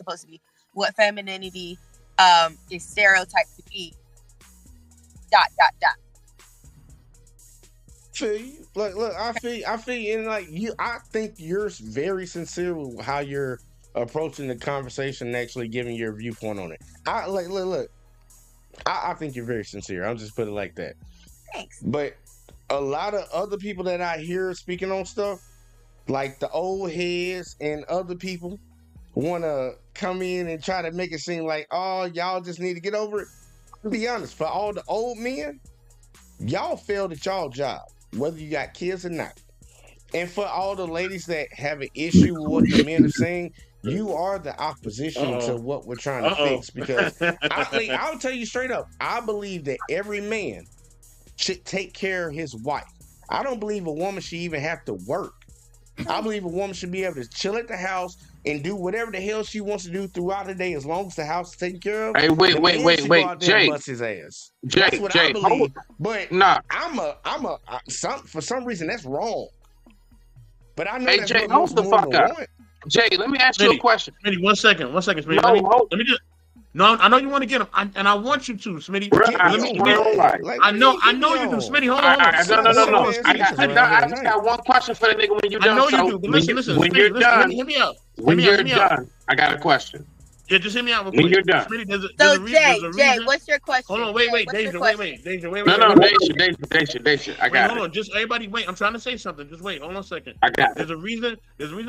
supposed to be, what femininity is stereotyped to be. ... Feel you. Look, I feel you, and like you, I think you're very sincere with how you're approaching the conversation and actually giving your viewpoint on it. I like look. I think you're very sincere. I'll just put it like that. Thanks. But a lot of other people that I hear speaking on stuff, like the old heads and other people, want to come in and try to make it seem like, oh, y'all just need to get over it. To be honest, for all the old men, y'all failed at y'all job, whether you got kids or not. And for all the ladies that have an issue with what the men are saying, you are the opposition to what we're trying to fix. Because I'll tell you straight up, I believe that every man should take care of his wife. I don't believe a woman should even have to work. I believe a woman should be able to chill at the house and do whatever the hell she wants to do throughout the day, as long as the house is taken care of. Hey, wait, Jay. Bust his ass. Jay, That's what I believe. But nah. For some reason that's wrong. But I know hey, that's Jay, what hold the fuck up. want. Jay, let me ask you a question. Smitty, one second, Smitty. No, let me just. No, I know you want to get him, and I want you to, Smitty. I know you do, Smitty. Hold on. No. I just got one question for the nigga when you're done. I know you do, but listen. When you're done, hear me out. When you're done, I got a question. Yeah, just hear me out real When quick. you're done. Smitty, there's So a Jay, what's your question? Hold on, wait, Deja, wait. No, Deja. I got it. Hold on, just everybody wait. I'm trying to say something. Just wait. Hold on a second. I got it. There's a reason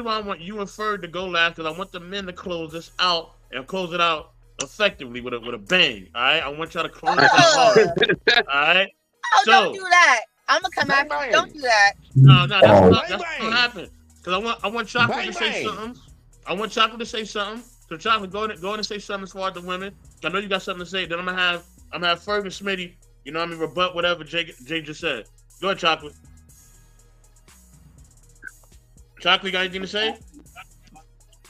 why I want you and Ferg to go last, because I want the men to close this out and close it out effectively with a bang. All right, I want y'all to close it out. All right. Oh, don't do that. I'm gonna come after you. Don't do that. No, that's what happened. Because I want Chocolate to say something. I want Chocolate to say something. So Chocolate, go in and say something as far as the women. I know you got something to say. Then I'm gonna have Ferg and Smitty, you know what I mean, rebut whatever Jay just said. Go ahead, Chocolate. Chocolate, got anything to say?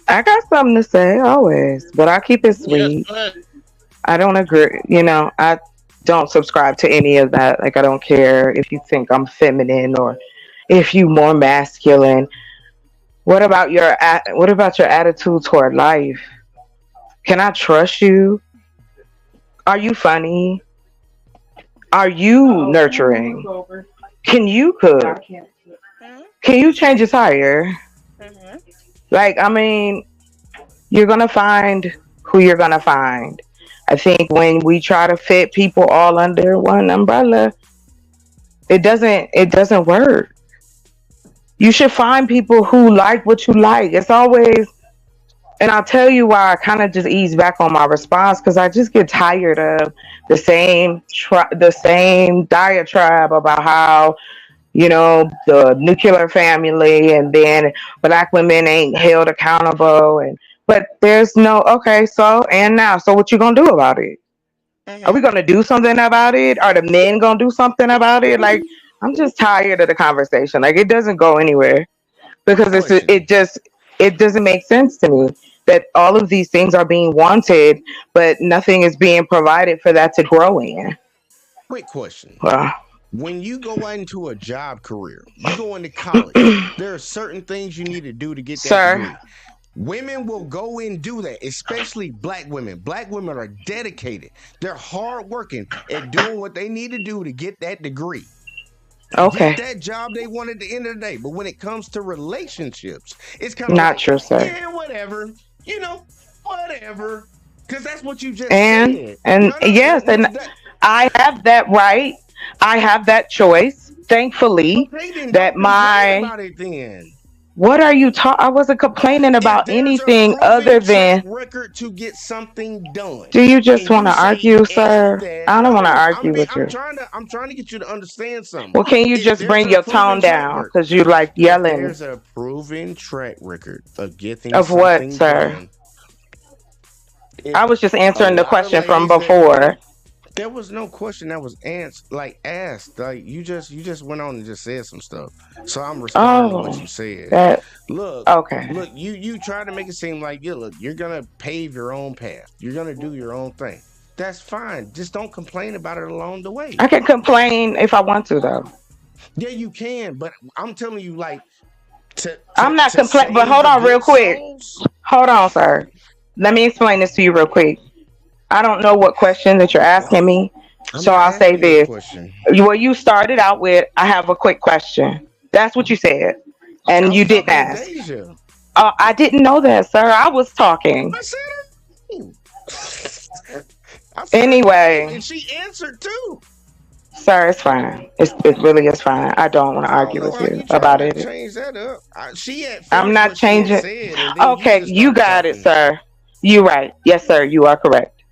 I got something to say always, but I keep it sweet. Yes, go ahead. I don't agree. I don't subscribe to any of that. Like, I don't care if you think I'm feminine or if you more masculine. What about your attitude toward life? Can I trust you? Are you funny? Are you nurturing? Can you cook? Can you change a tire? Like, I mean, you're gonna find who you're gonna find. I think when we try to fit people all under one umbrella, it doesn't work. You should find people who like what you like. It's always, and I'll tell you why I kind of just ease back on my response, because I just get tired of the same diatribe about how, the nuclear family, and then black women ain't held accountable, but there's no, okay, so what you gonna do about it? Are we gonna do something about it? Are the men gonna do something about it? Like, I'm just tired of the conversation. Like, it doesn't go anywhere, because it doesn't make sense to me that all of these things are being wanted, but nothing is being provided for that to grow in. Quick question. When you go into a job career, you go into college, there are certain things you need to do to get that degree. Women will go and do that, especially black women. Black women are dedicated. They're hardworking at doing what they need to do to get that degree. Okay. Get that job they want at the end of the day. But when it comes to relationships, it's kind of not true, sir. Yeah, whatever. Whatever. Because that's what you just said. And yes, I have that right. I have that choice. Thankfully, that about it then. What are you talking? I wasn't complaining about anything other than record to get something done. Do you just want to argue, sir? I don't want to argue with you. I'm trying to get you to understand something. Well, can you just bring your tone down, because you like yelling? There's a proven track record of getting of what, sir? I was just answering the question from before. There was no question that was asked. Like you just went on and just said some stuff. So I'm responding to what you said. Look, you try to make it seem like you're gonna pave your own path. You're gonna do your own thing. That's fine. Just don't complain about it along the way. I can complain if I want to, though. Yeah, you can, but I'm telling you, I'm not complaining. But hold on, real quick. Hold on, sir. let me explain this to you real quick. I don't know what question that you're asking me, I'm so not I'll say asking you a this. question. Well, you started out with, I have a quick question. That's what you said. I And was you didn't talking to ask. Deja. I didn't know that, sir. I was talking. I said her name. I said her name, Anyway, and she answered too. sir, it's fine. It really is fine. I don't want to I don't argue know with how you you trying about to it. change that up. She had I'm finished not what she had changing. said, and then you Okay, just you started got it, talking. sir. You right. Yes, sir. You are correct.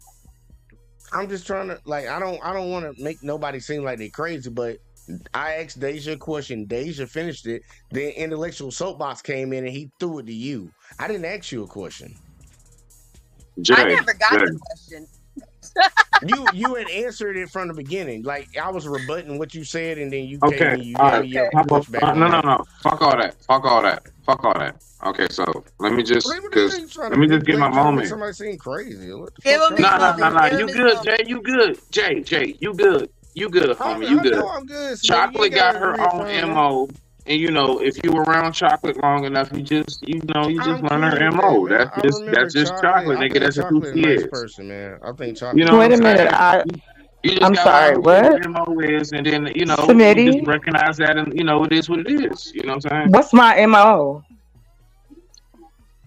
I'm just trying to I don't want to make nobody seem like they crazy, but I asked Deja a question. Deja finished it. Then intellectual soapbox came in and he threw it to you. I didn't ask you a question. I never got the question. You had answered it from the beginning. Like I was rebutting what you said, and then you came Okay, and you all gave right. me your Okay. pushback No, on no, it. no. Fuck all that. Fuck all that. Fuck all that. Okay, so let me just, What the hell you trying let to me do? just get Like my you trying to make moment. somebody seem crazy? What the Give fuck him kind his of No, no, shit no, is moment. no. that? Give You him his good, moment. Jay? You good? Jay, you good? You good, homie? You I good? know I'm good, Smitty. You ain't Chocolate got gotta her own reaffirm that. MO, and if you were around Chocolate long enough, you just I'm learn cool her with that, MO. man. That's I just remember Chocolate, I nigga. think That's just who Chocolate a she nice is. person, man. I think You Chocolate know a what Wait I'm a nice minute. saying? person. You just I'm gotta sorry. learn who your What? MO is, and then you just Smitty, recognize that, and it is what it is. You know what I'm saying? what's my MO?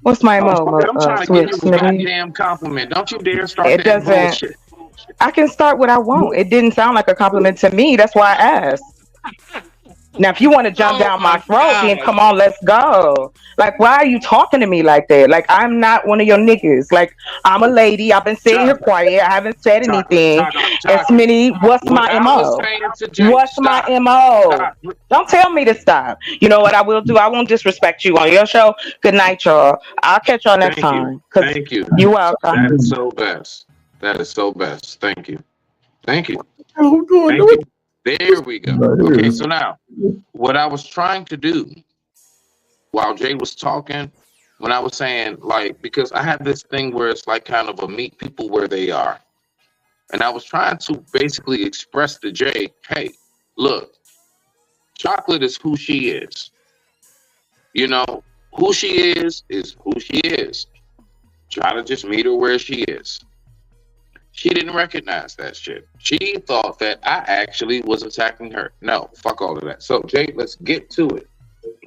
What's my Oh, MO, fuck it. I'm trying to give Switch you a Smitty? goddamn compliment. Don't you dare start It that doesn't. bullshit. I can start what I want. It didn't sound like a compliment to me. That's why I asked. Now, if you want to jump Oh down my my throat, then god. come on, let's go. Like, why are you talking to me like that? Like, I'm not one of your niggas. Like, I'm a lady. I've been sitting here Chocolate, quiet. I haven't said chocolate, anything. chocolate, And chocolate. Smitty, what's What my I was MO? saying to Jay, What's my stop, MO? stop. Don't tell me to stop. You know what I will do? I won't disrespect you on your show. Good night, y'all. I'll catch y'all next Thank you. time. Because Thank you. you That welcome. is so best. That is so best. Thank you. Thank you. Who doing Thank this? you. There we go. Okay, so now what I was trying to do while Jay was talking, when I was saying, like, because I have this thing where it's like kind of a meet people where they are. And I was trying to basically express to Jay, hey, look, Chocolate is who she is. You know, who she is who she is. Try to just meet her where she is. She didn't recognize that shit. She thought that I actually was attacking her. No, fuck all of that. So, Jay, let's get to it.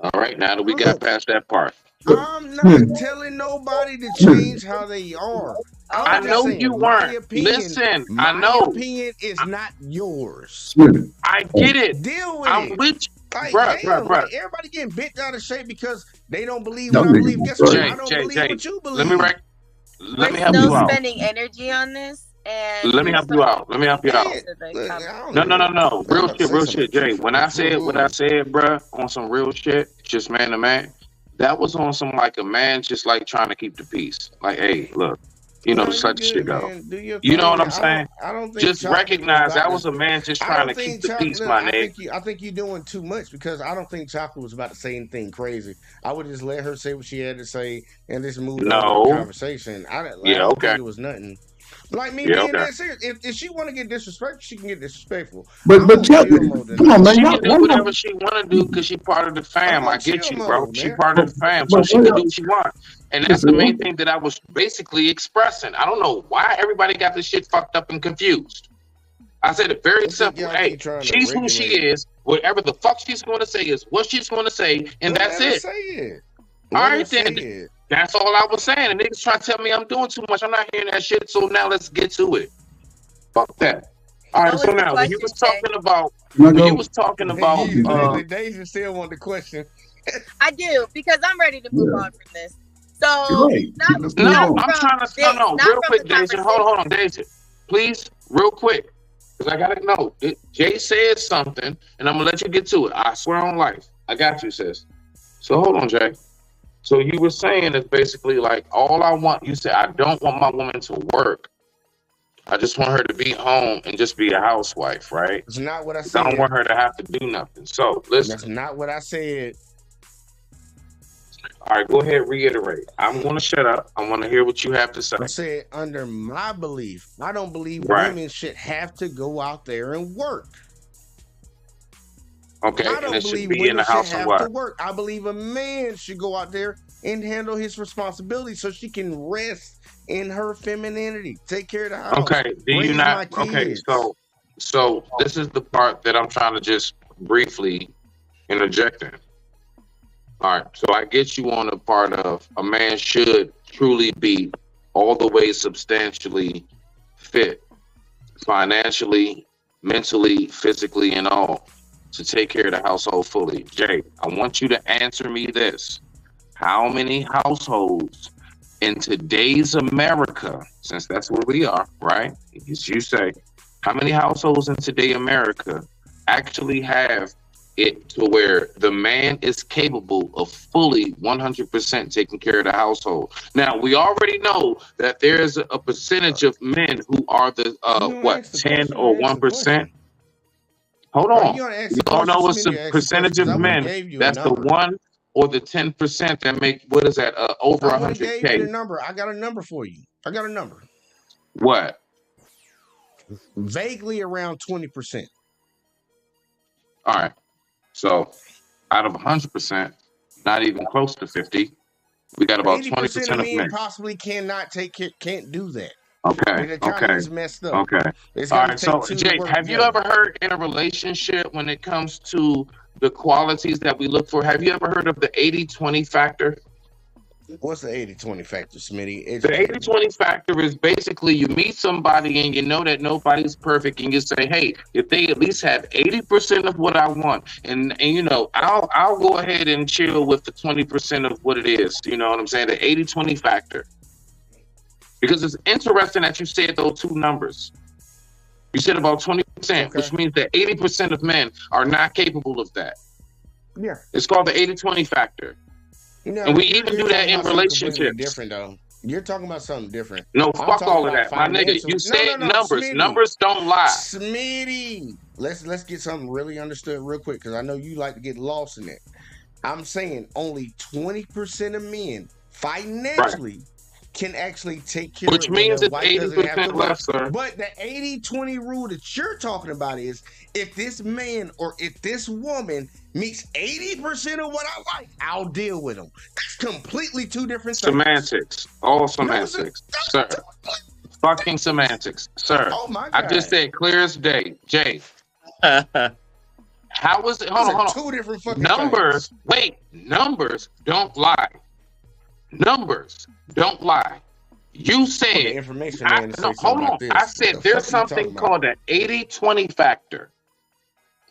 All right, now that we got past that part. I'm not telling nobody to change how they are. I I'm just know you saying my weren't. opinion. Listen, My I know. opinion is not yours. I get it. Deal with I'm it. with you. Like, Bruh, damn, bruh. like everybody getting bent out of shape because they don't believe Y'all what I believe. niggas Guess what? crazy. I don't Jay, believe what you let me believe. let me We're help still you out. spending energy on this, and Let me you're help you out. Let me help you out. Man, to the look, conversation. I don't No, even no, no, know. no. I'm Real about to shit, say real something shit, Jay. too. When I said what I said, bruh, on some real shit, just man to man, that was on some like a man just like trying to keep the peace. Like, hey, look, No, just you let the shit good, go. man. Do your You know thing, what I'm man. saying? I don't think Just Chocolate was recognize about that to. was a man just I trying don't to keep think the Chocolate. peace, Look, my nigga. I think you're doing too much because I don't think Chocolate was about to say anything crazy. I would just let her say what she had to say and just moved on with the No. conversation. I Yeah, don't okay. think it was nothing. Like me Yeah, being okay. that serious. If she want to get disrespectful, she can get disrespectful. But I'm on check chill it. mode Come on, tonight. man. She Y'all, can do whatever she want to do because she part of the I'm fam. I on get chill you, bro. mode, She man. part of the fam, so she wait can do up. what she wants. And that's the Listen, main thing that I was basically expressing. I don't know why everybody got this shit fucked up and confused. I said it very I think simple. y'all Hey, keep trying to she's who she regulate. is. Whatever the fuck she's going to say is what she's going to say, and Well, that's let her it. say it. All Let her right, say then. it. That's all I was saying. And niggas trying to tell me I'm doing too much. I'm not hearing that shit. So now let's get to it. Fuck that. All right. What So was the now when you question, was Jay? talking about Deja still want the question. I do because I'm ready to move on from this. So right. not Let's No, move not on. I'm from trying to this, no, not real from quick, the Deja. conversation. Hold on, Deja. Please, real quick. Because I gotta know. Jay said something, and I'm gonna let you get to it. I swear on life. I got you, sis. So hold on, Jay. So you were saying it's basically like all I want, you said I don't want my woman to work. I just want her to be home and just be a housewife, right? It's not what I I don't said. want her to have to do nothing. So listen. That's not what I said. All right, go ahead, reiterate. I'm gonna shut up. I want to hear what you have to say. I said under my belief, I don't believe Right. women should have to go out there and work. Okay, I and don't it should believe be in women the should house and have what? to work. I believe a man should go out there and handle his responsibilities so she can rest in her femininity, take care of the house. Okay, do you not? Okay, so this is the part that I'm trying to just briefly interject in. All right, so I get you on the part of a man should truly be all the way substantially fit, financially, mentally, physically, and all, to take care of the household fully. Jay, I want you to answer me this. How many households in today's America, since that's where we are, right? As you say, how many households in today America actually have it to where the man is capable of fully 100% taking care of the household? Now, we already know that there's a percentage of men who are the 10 or 1%. Hold on. You don't know what's the percentage of men that's the 1 or the 10% that make, what is that, over 100K? I gave you the number. I got a number for you. I got a number. What? Vaguely around 20%. All right. So out of 100%, not even close to 50, we got about 20% of men possibly cannot can't do that. Okay. It's messed up. Okay. All right. So, Jake, have you ever heard in a relationship when it comes to the qualities that we look for, have you ever heard of the 80-20 factor? What's the 80-20 factor, Smitty? The 80-20 factor is basically you meet somebody and you know that nobody's perfect, and you say, hey, if they at least have 80% of what I want, and you know, I'll go ahead and chill with the 20% of what it is. You know what I'm saying? The 80-20 factor. Because it's interesting that you said those two numbers. You said about 20%, which means that 80% of men are not capable of that. Yeah. It's called the 80-20 factor. You know, and we even do that in relationships. Different though. You're talking about something different. No, fuck all of that, my nigga. You said numbers. Smitty. Numbers don't lie. Smitty, let's get something really understood real quick, because I know you like to get lost in it. I'm saying only 20% of men financially can actually take care Which of it. Means it's 80% less, sir. But the 80-20 rule that you're talking about is if this man or if this woman meets 80% of what I like, I'll deal with them. That's completely two different things. Semantics. All semantics. Sir. Fucking semantics. Sir. Oh my God. I just said clear as day. Jay. How was it? Hold on. Two different fucking numbers. things. Wait. Numbers don't lie. Numbers don't lie. You said information. Hold on. I said there's something called the 80-20 factor.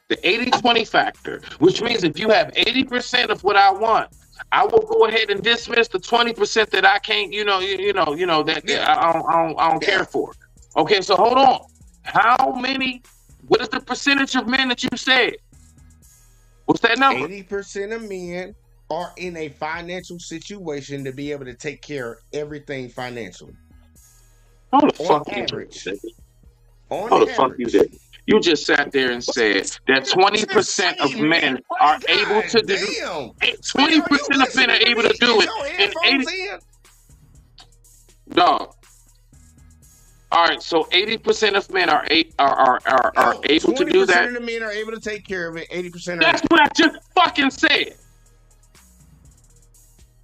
The 80-20 factor, which means if you have 80% of what I want, I will go ahead and dismiss the 20% that I can't, that I don't care for. Okay, so hold on. What is the percentage of men that you said? What's that number? 80% of men are in a financial situation to be able to take care of everything financially. How the fuck you did? You just sat there and said that 20% of men are able to do. 20% of men are able to do it, and 80. Dog. All right, so 80% of men are able to do that. 20% of men are able to take care of it. 80%. That's what I just fucking said.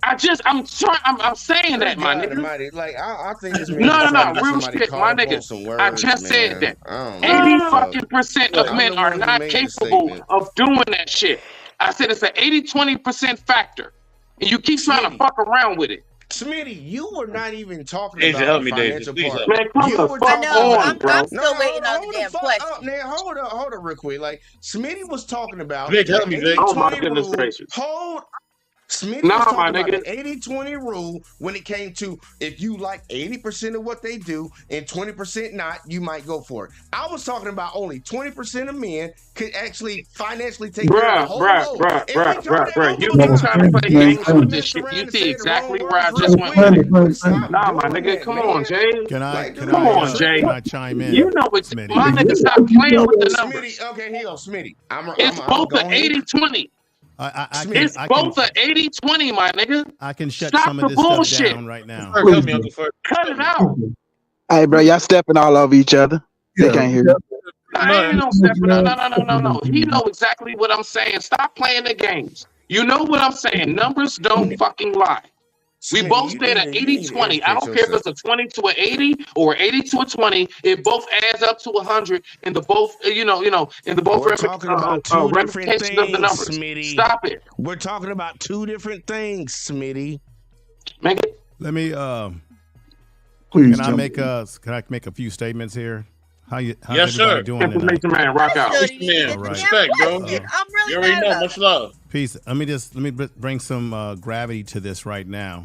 I'm saying that, my nigga. Like, I think this No, real shit, my nigga. I just said that. 80% of men are not capable of doing that shit. I said it's an 80-20% factor. And you keep trying to fuck around with it. Smitty, you were not even talking about the financial part. Man, come the fuck on, bro. I'm still waiting on the damn question. Now, hold up real quick. Like, Smitty was talking about Vic, help me, Vic. Oh my goodness gracious. Smitty was talking about the 80-20 rule when it came to if you like 80% of what they do and 20% not, you might go for it. I was talking about only 20% of men could actually financially take care of the whole load. Bruh. You been trying to play games with this shit. You see exactly where I just went with it. Nah, my nigga, come on, Jay. Can I chime in? You know it's my nigga, stop playing with the numbers. Okay, here goes Smitty. It's both the 80-20. It's both the 80-20, my nigga. I can shut some of this stuff down right now. Cut it out. Hey, bro, y'all stepping all over each other. They can't hear you. I ain't no stepping. No. He know exactly what I'm saying. Stop playing the games. You know what I'm saying. Numbers don't fucking lie. We both stayed at 80-20. I don't care if it's a 20 to an 80 or 80 to a 20. It both adds up to 100, and the both, in the both ramifications of the numbers. Smitty. Stop it. We're talking about two different things, Smitty. Let me. Please. Can I make a few statements here? How's yes, everybody doing tonight? Man, rock out. Man. Right. Respect, bro. I'm really you already know. Much love. Peace. Let me bring some gravity to this right now.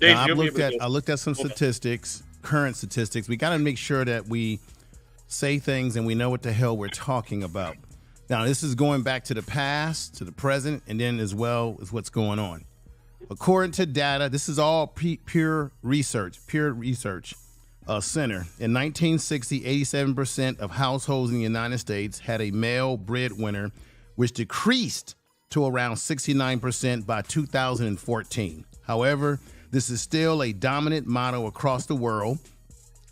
I looked at some statistics, current statistics. We got to make sure that we say things and we know what the hell we're talking about. Now, this is going back to the past, to the present, and then as well as what's going on. According to data, this is all Pew Research Center. In 1960, 87% of households in the United States had a male breadwinner, which decreased to around 69% by 2014. However, this is still a dominant model across the world.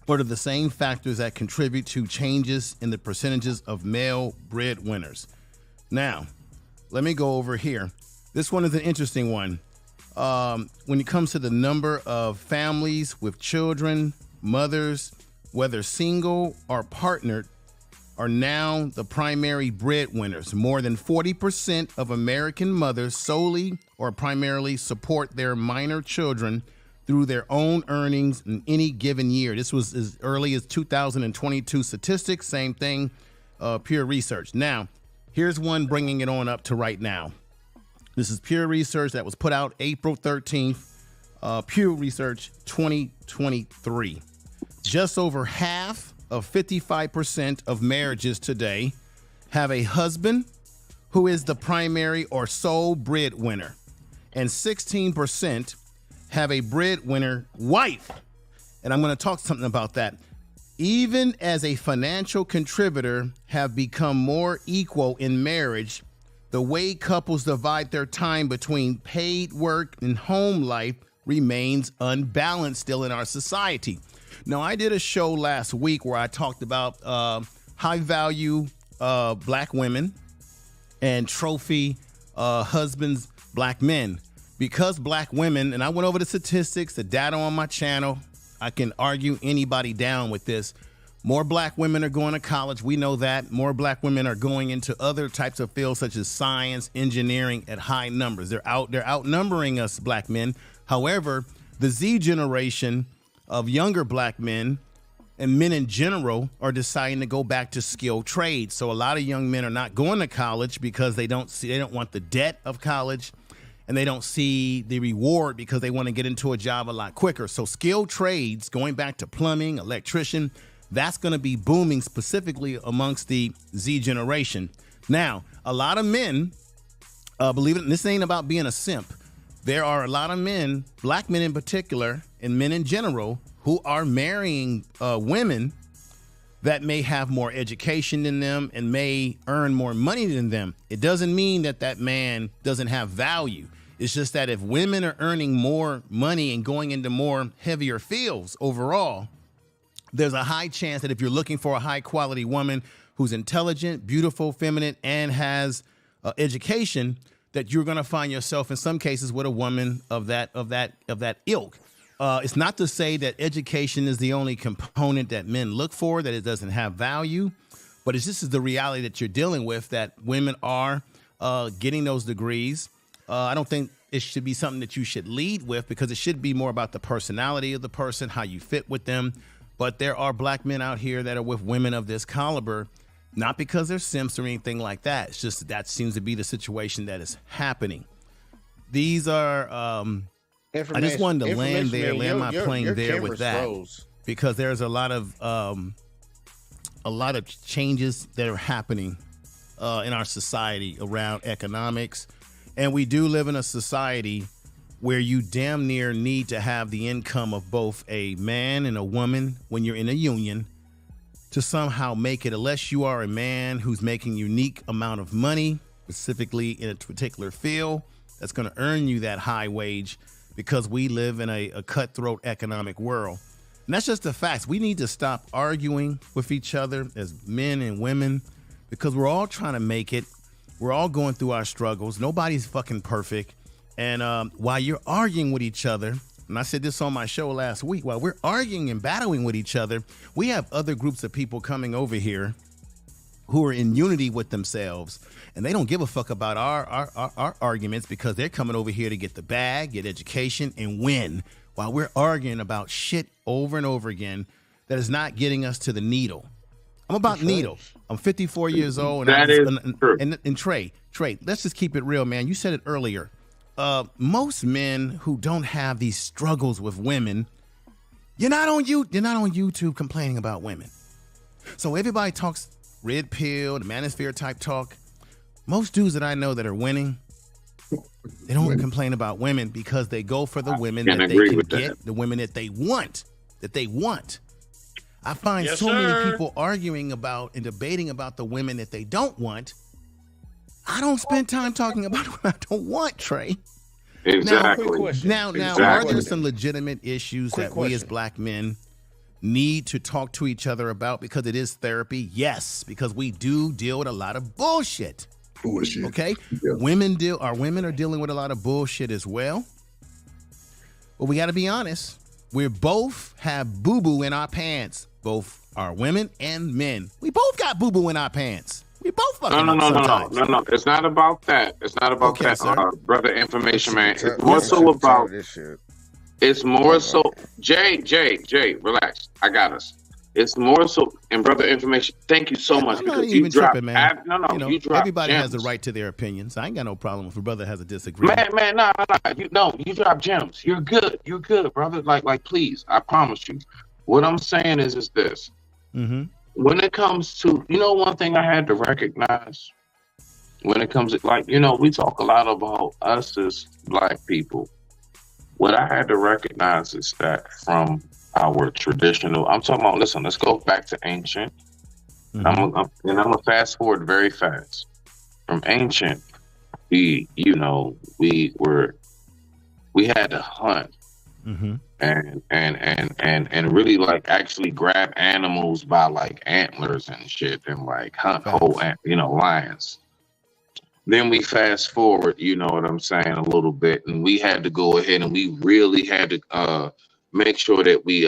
What are the same factors that contribute to changes in the percentages of male breadwinners? Now, let me go over here. This one is an interesting one. When it comes to the number of families with children, mothers, whether single or partnered, are now the primary breadwinners. More than 40% of American mothers solely or primarily support their minor children through their own earnings in any given year. This was as early as 2022 statistics, same thing, Pew Research. Now, here's one bringing it on up to right now. This is Pew Research that was put out April 13th, Pew Research 2023. Just over half of 55% of marriages today have a husband who is the primary or sole breadwinner, and 16% have a breadwinner wife. And I'm going to talk something about that. Even as a financial contributor have become more equal in marriage, the way couples divide their time between paid work and home life remains unbalanced still in our society. Now, I did a show last week where I talked about high value black women and trophy husbands, black men. Because black women, and I went over the statistics, the data on my channel, I can argue anybody down with this. More black women are going to college. We know that. More black women are going into other types of fields such as science, engineering at high numbers. They're outnumbering us black men. However, the Z generation of younger black men and men in general are deciding to go back to skilled trades. So a lot of young men are not going to college because they don't want the debt of college, and they don't see the reward because they want to get into a job a lot quicker. So skilled trades, going back to plumbing, electrician, that's going to be booming specifically amongst the Z generation. Now, a lot of men, believe it, this ain't about being a simp. There are a lot of men, black men in particular, and men in general, who are marrying women that may have more education than them and may earn more money than them. It doesn't mean that that man doesn't have value. It's just that if women are earning more money and going into more heavier fields overall, there's a high chance that if you're looking for a high quality woman who's intelligent, beautiful, feminine, and has education, that you're going to find yourself in some cases with a woman of that ilk. It's not to say that education is the only component that men look for, that it doesn't have value, but this is the reality that you're dealing with, that women are getting those degrees. I don't think it should be something that you should lead with, because it should be more about the personality of the person, how you fit with them. But there are black men out here that are with women of this caliber, not because they're simps or anything like that. It's just that seems to be the situation that is happening. These are, I just wanted to land my plane there with that, because there's a lot of changes that are happening in our society around economics. And we do live in a society where you damn near need to have the income of both a man and a woman when you're in a union to somehow make it, unless you are a man who's making unique amount of money, specifically in a particular field, that's going to earn you that high wage, because we live in a cutthroat economic world. And that's just the facts. We need to stop arguing with each other as men and women, because we're all trying to make it. We're all going through our struggles. Nobody's fucking perfect. And while you're arguing with each other, and and I said this on my show last week, while we're arguing and battling with each other, we have other groups of people coming over here who are in unity with themselves, and they don't give a fuck about our arguments because they're coming over here to get the bag, get education, and win, while we're arguing about shit over and over again that is not getting us to the needle. I'm about needle. I'm 54 years old, and Trey, let's just keep it real, man. You said it earlier. Most men who don't have these struggles with women, you're not on YouTube complaining about women. So everybody talks red pill, the manosphere type talk. Most dudes that I know that are winning, they don't complain about women because they go for the women that they can get, the women that they want. I find many people arguing about and debating about the women that they don't want. I don't spend time talking about what I don't want, Trey. Exactly. Now, are there some legitimate issues that we as black men need to talk to each other about because it is therapy? Yes, because we do deal with a lot of bullshit. Okay? Yeah. Our women are dealing with a lot of bullshit as well. But we got to be honest. We both have boo-boo in our pants. Both our women and men. We both got boo-boo in our pants. We both fucking No. It's not about that. It's not about that, brother. Information, man. It's more so about this shit. It's more so. Jay, relax. I got us. It's more so, and brother, information. Thank you so much. I'm not even tripping, man. You dropped everybody gems. has the right to their opinions. I ain't got no problem if a brother has a disagreement. Man, no. You drop gems. You're good, brother. Like, please. I promise you. What I'm saying is this. Mm-hmm. When it comes to, one thing I had to recognize when it comes to, we talk a lot about us as black people. What I had to recognize is that from our traditional, I'm talking about, listen, let's go back to ancient. Mm-hmm. I'm going to fast forward very fast. From ancient, we had to hunt. Mm-hmm. And really actually grab animals by antlers and shit and hunt whole lions. Then we fast forward, you know what I'm saying, a little bit, and we had to go ahead and we really had to make sure that we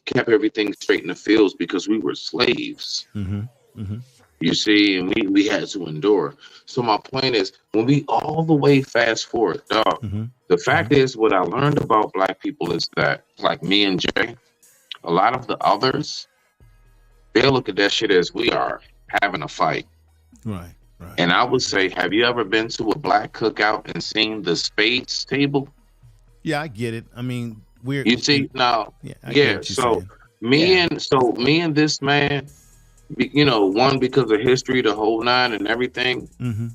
kept everything straight in the fields because we were slaves. Mm-hmm. Mm-hmm. You see, and we had to endure. So my point is, when we all the way fast forward, dog, mm-hmm. the fact is what I learned about black people is that, like me and Jay, a lot of the others, they look at that shit as we are having a fight. Right. And I would say, have you ever been to a black cookout and seen the spades table? Yeah, I get it. I mean, So me and this man, one, because of history, the whole nine and everything, mm-hmm.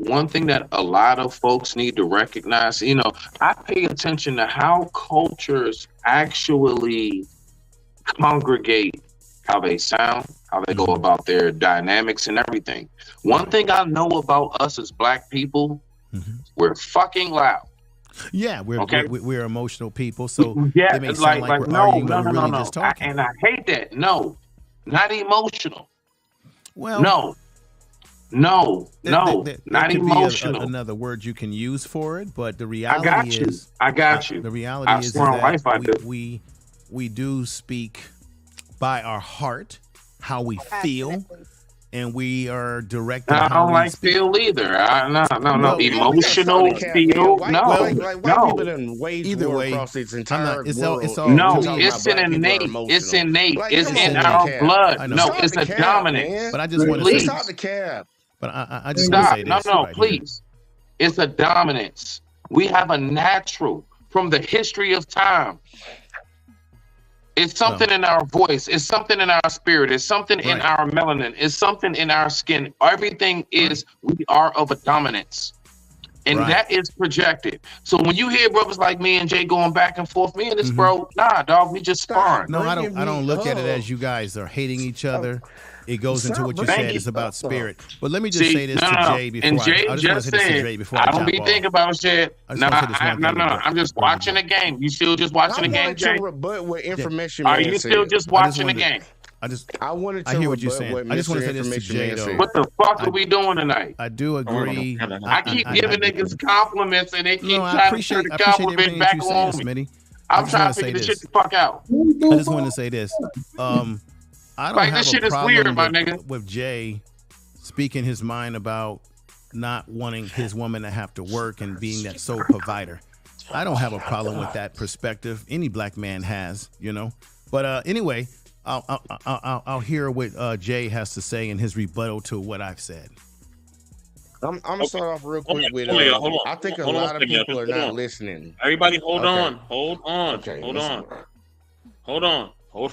One thing that a lot of folks need to recognize, I pay attention to how cultures actually congregate, how they sound, how they go about their dynamics and everything. One thing I know about us as black people, mm-hmm. we're fucking loud. Yeah, we're emotional people, so it may sound like we're arguing, but we're really just talking. And I hate that. No, not emotional. Well, no, not emotional. Another word you can use for it, but the reality is, I got you. The reality is that we do speak by our heart, how we feel, and we are directed. I don't like feel either. No. Emotional feel. No. Either way, across its entire world. It's an innate. It's innate. It's in our blood. No, it's a dominance. But I just want to stop the cab. But I just want to say this. No, please. It's a dominance. We have a natural from the history of time. It's something in our voice. It's something in our spirit. It's something in our melanin. It's something in our skin. Everything is, we are of a dominance. And that is projected. So when you hear brothers like me and Jay going back and forth, me and this bro, nah, dog, we just sparring. No, I don't look at it as you guys are hating each other. It goes into what you said. It's about spirit. But let me just say this to Jay before I just say this to Jay before I don't be thinking about shit. No. I'm just watching the game. You still just watching the game, Jay? But with information, are you still just watching the game? I hear what you're saying. I just want to say this to Jay, though. What the fuck are we doing tonight? I do agree. I keep giving niggas compliments and they keep trying to turn the compliment back on me. I'm trying to figure this shit the fuck out. I just want to say this. I don't have this shit a problem is weird, my nigga. with Jay speaking his mind about not wanting his woman to have to work and being that sole provider. I don't have a problem with that perspective. Any black man has, you know. But anyway, I'll hear what Jay has to say in his rebuttal to what I've said. I'm gonna start off real quick with. I think a lot of people are not listening. Everybody, hold on. Okay, hold on. All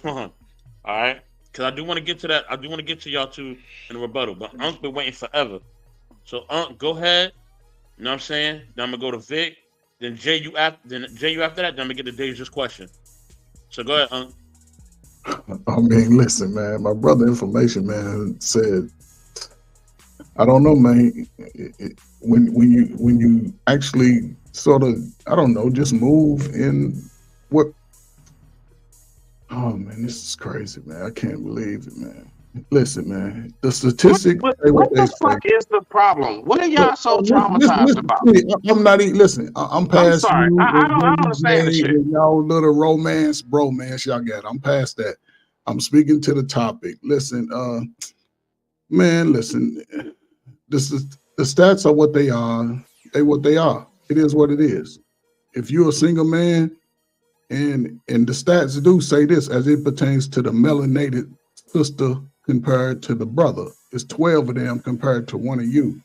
right, because I do want to get to that. I do want to get to y'all too in the rebuttal. But Unc been waiting forever. So Unc, go ahead. You know what I'm saying? Then I'm gonna go to Vic. Then Jay, you after that. Then I'm gonna get to Deja's question. So go ahead, Unc. I mean, listen, man. My brother, Information Man, said, I don't know, man. When you actually sort of, I don't know, just move in what? Oh man, this is crazy, man. I can't believe it, man. Listen, man. The statistics. What the fuck is the problem? What are y'all so traumatized about? I'm not even. Listen, I'm past. I'm sorry. I don't understand this shit. Y'all little bromance, y'all got. I'm past that. I'm speaking to the topic. Listen, man. Listen. The stats are what they are. What they are. It is what it is. If you're a single man, and the stats do say this as it pertains to the melanated sister compared to the brother, it's 12 of them compared to one of you.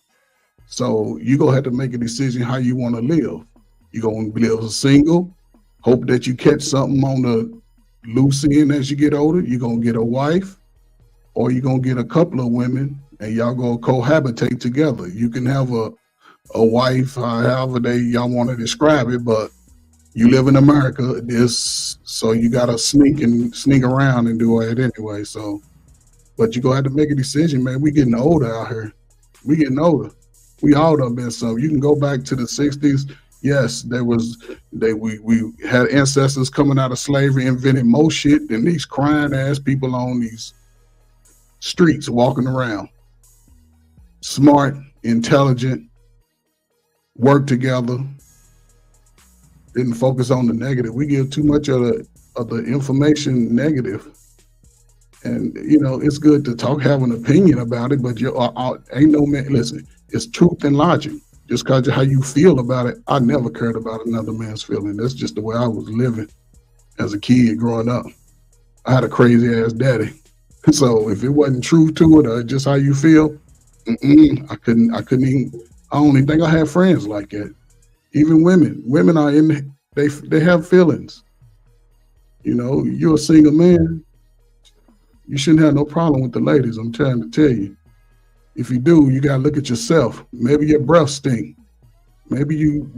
So you're gonna have to make a decision how you want to live. You're gonna live single, hope that you catch something on the loose end as you get older. You're gonna get a wife, or you're gonna get a couple of women and y'all gonna cohabitate together. You can have a wife, however y'all want to describe it, but you live in America, so you gotta sneak around and do it anyway. So, but you gonna have to make a decision, man. We getting older out here. We getting older. We all done been some. You can go back to the 60s. Yes, we had ancestors coming out of slavery, invented more shit than these crying ass people on these streets walking around. Smart, intelligent, work together. Didn't focus on the negative. We give too much of the information negative. And, you know, it's good to have an opinion about it, but ain't no man, listen, it's truth and logic. Just because of how you feel about it, I never cared about another man's feeling. That's just the way I was living as a kid growing up. I had a crazy ass daddy. So if it wasn't true to it or just how you feel, I couldn't even, I don't even think I had friends like that. Even women are they have feelings. You know, you're a single man, you shouldn't have no problem with the ladies, I'm trying to tell you. If you do, you gotta look at yourself. Maybe your breath stink. Maybe you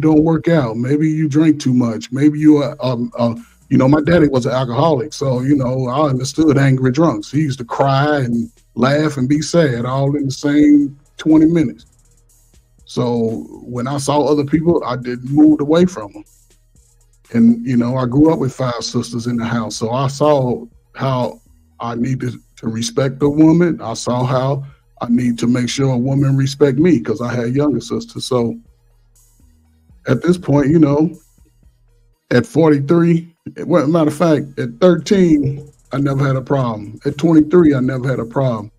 don't work out. Maybe you drink too much. Maybe you you know, my daddy was an alcoholic, so you know, I understood angry drunks. He used to cry and laugh and be sad all in the same 20 minutes. So when I saw other people, I moved away from them. And, you know, I grew up with 5 sisters in the house. So I saw how I needed to respect a woman. I saw how I need to make sure a woman respect me because I had younger sisters. So at this point, you know, at 43, well, matter of fact, at 13, I never had a problem. At 23, I never had a problem.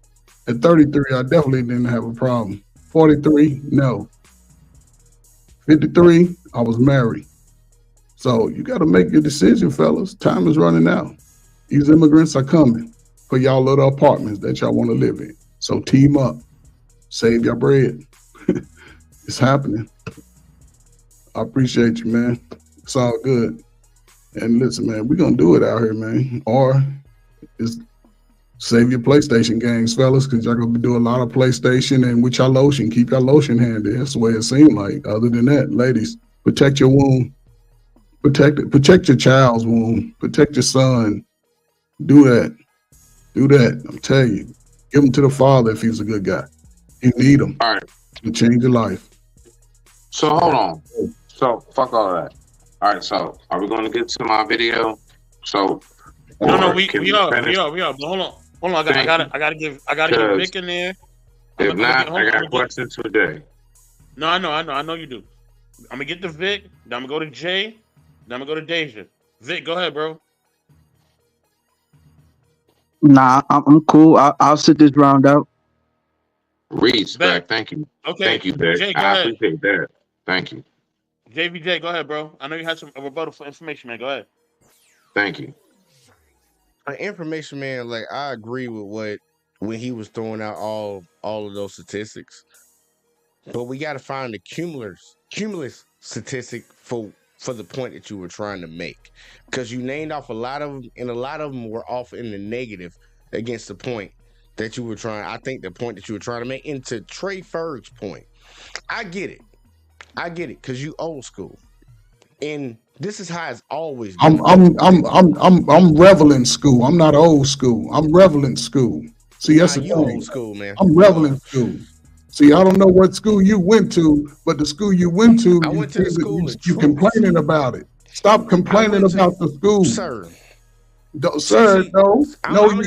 At 33, I definitely didn't have a problem. 43, no. 53, I was married. So you got to make your decision, fellas. Time is running out. These immigrants are coming for y'all little apartments that y'all want to live in. So team up, save your bread. It's happening. I appreciate you, man. It's all good. And listen, man, we're going to do it out here, man. Or it's save your PlayStation games, fellas, because y'all going to be doing a lot of PlayStation and with your lotion. Keep your lotion handy. That's the way it seemed like. Other than that, ladies, protect your womb. Protect it. Protect your child's womb. Protect your son. Do that. Do that. I'm telling you. Give him to the Father if he's a good guy. You need him. All right. To change your life. So hold on. So fuck all of that. All right. So are we going to get to my video? So no, we are. But hold on. I gotta give Vic in there. If not, I got questions for Jay. No, I know you do. I'm gonna get to Vic. Then I'm gonna go to Jay. Now I'm gonna go to Deja. Vic, go ahead, bro. Nah, I'm cool. I'll sit this round out. Respect. Thank you. Okay. Thank you, Vic. Jay, go I ahead. appreciate that. Thank you. JVJ, go ahead, bro. I know you had some rebuttal for information, man. Go ahead. Thank you. Information, man. Like I agree with when he was throwing out all of those statistics, but we got to find the cumulus statistic for the point that you were trying to make, because you named off a lot of them, and a lot of them were off in the negative against the point that you were trying. I think the point that you were trying to make, into Trey Ferg's point, I get it, because you old school, and this is how it's always been. I'm reveling school. I'm not old school. I'm reveling school. See, that's the thing. Old school, man. I'm reveling school. See, I don't know what school you went to, but the school you went to, I went to the school. You complaining about it. Stop complaining about the school, sir. No, sir, no. I'm gonna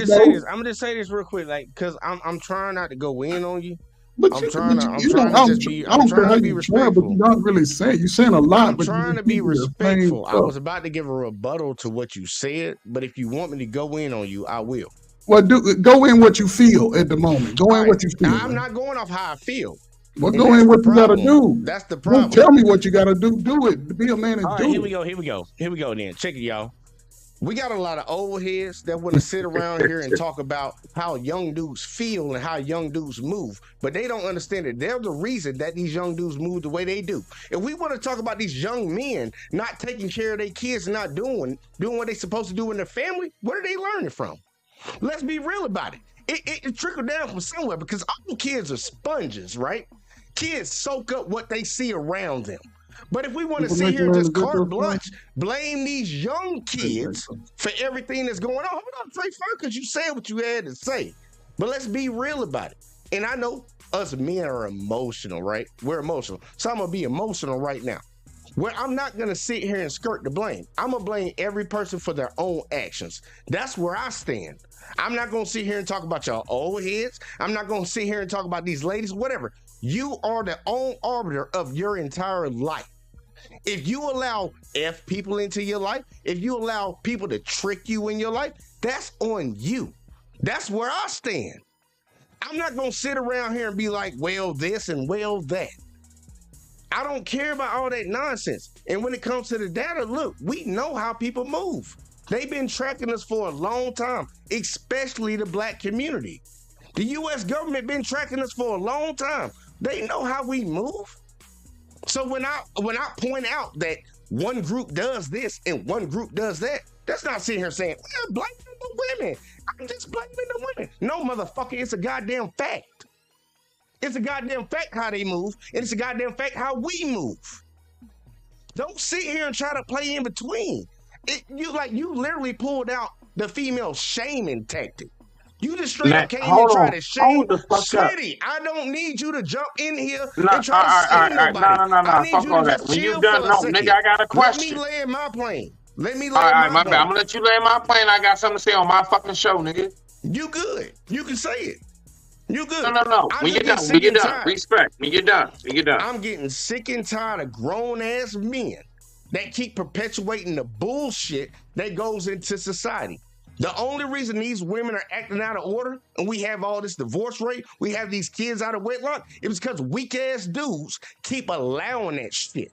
just say this real quick, like, because I'm trying not to go in on you. But I'm trying to be respectful. But you're not really saying. You're saying a lot. I'm trying to be respectful. I was about to give a rebuttal to what you said, but if you want me to go in on you, I will. Well, go in what you feel at the moment. Go in what you feel. I'm not going off how I feel. Well, go in what you gotta do. That's the problem. Don't tell me what you gotta do. Do it. Be a man and do it. Here we go. Then check it, y'all. We got a lot of old heads that want to sit around here and talk about how young dudes feel and how young dudes move, but they don't understand that they're the reason that these young dudes move the way they do. If we want to talk about these young men not taking care of their kids and not doing what they're supposed to do in their family, where are they learning from? Let's be real about it. It trickled down from somewhere, because all kids are sponges, right? Kids soak up what they see around them. But if we want to sit here and just carte blanche blame these young kids for everything that's going on, hold on, Trey Ferg, because you said what you had to say. But let's be real about it. And I know us men are emotional, right? We're emotional. So I'm going to be emotional right now. Where I'm not going to sit here and skirt the blame. I'm going to blame every person for their own actions. That's where I stand. I'm not going to sit here and talk about y'all old heads. I'm not going to sit here and talk about these ladies, whatever. You are the own arbiter of your entire life. If you allow F people into your life, if you allow people to trick you in your life, that's on you. That's where I stand. I'm not going to sit around here and be like, well, this and well, that. I don't care about all that nonsense. And when it comes to the data, look, we know how people move. They've been tracking us for a long time, especially the black community. The U.S. government been tracking us for a long time. They know how we move. So when I point out that one group does this and one group does that, that's not sitting here saying, well, blame the women. I'm just blaming the women. No, motherfucker, it's a goddamn fact. It's a goddamn fact how they move, and it's a goddamn fact how we move. Don't sit here and try to play in between. You literally pulled out the female shaming tactic. You just straight up came and tried to shame Smitty. I don't need you to jump in here and try to shame nobody. I need you to just chill for a second. Nigga, I got a question. Let me land my plane. My bad. I'm gonna let you land my plane. I got something to say on my fucking show, nigga. You good. You can say it. You good. No. When you're done. Respect. When you're done. I'm getting sick and tired of grown-ass men that keep perpetuating the bullshit that goes into society. The only reason these women are acting out of order and we have all this divorce rate, we have these kids out of wedlock, it was because weak-ass dudes keep allowing that shit.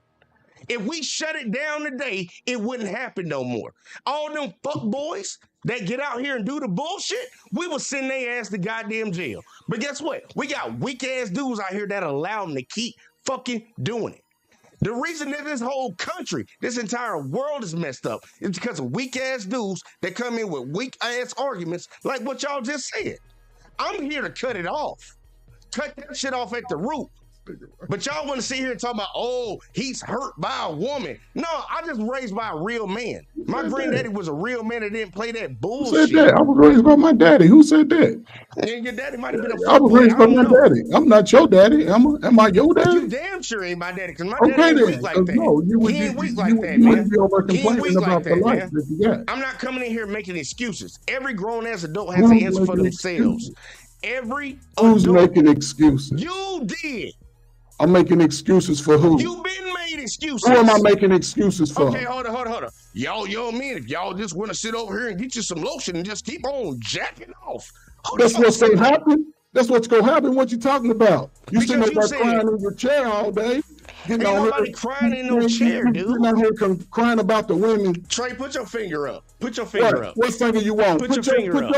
If we shut it down today, it wouldn't happen no more. All them fuck boys that get out here and do the bullshit, we will send their ass to goddamn jail. But guess what? We got weak-ass dudes out here that allow them to keep fucking doing it. The reason that this whole country, this entire world is messed up is because of weak-ass dudes that come in with weak-ass arguments like what y'all just said. I'm here to cut it off. Cut that shit off at the root. But y'all want to sit here and talk about, oh, he's hurt by a woman. No, I just raised by a real man. My granddaddy was a real man that didn't play that bullshit. Who said that? I was raised by my daddy. Who said that? And your daddy might have been a I was raised by my daddy. I'm not your daddy. Am I your daddy? You damn sure ain't my daddy, because my daddy ain't weak like that. No, he ain't weak like that, man. He ain't weak like that, man. I'm not coming in here making excuses. Every grown-ass adult has to answer for themselves. Who's making excuses? You did. I'm making excuses for who? You've been made excuses. Who am I making excuses for? Okay, hold on. Y'all young men, if y'all just want to sit over here and get you some lotion and just keep on jacking off. That's what's going to happen. That's what's going to happen. What you talking about? You sitting there crying in your chair all day. Ain't nobody crying in no chair, dude. You're not here crying about the women. Trey, put your finger up. Put your finger up. What finger you want? Put your finger up.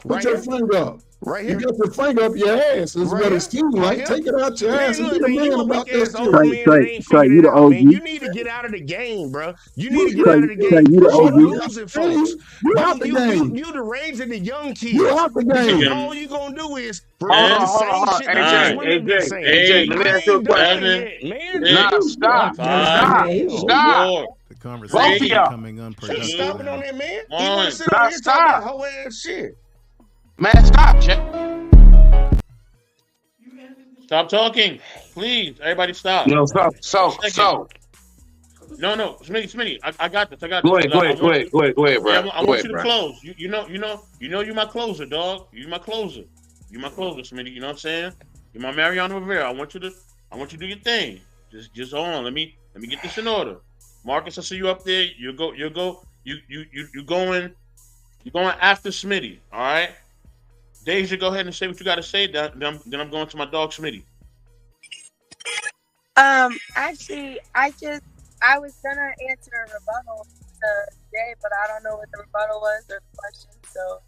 Put your finger up. Right here. You got your finger up your ass. Is what it seems like. Take it out your ass and be a man about this. Trey, you the OG. You need to get out of the game, bro. You need to get out of the game. You the OG. Losing, folks. You out the game. You the raising the young kids. You out the game. All you gonna do is AJ, let me ask you a question. Nah, stop. The conversation is becoming unproductive. Stop it on that, man. You want to sit over here talking whole ass shit. Man, stop, Chet. Stop talking, please. Everybody, stop. No, stop. So. No, Smitty. I got this. Go ahead, bro. I want you to close. You know, you're my closer, dog. You're my closer. You're my closer, Smitty. You know what I'm saying? You're my Mariano Rivera. I want you to do your thing. Just hold on. Let me get this in order. Marcus, I see you up there. You going after Smitty. All right. Deja, go ahead and say what you got to say. Then I'm going to my dog Smitty. Actually, I was gonna answer a rebuttal today, but I don't know what the rebuttal was or the question, so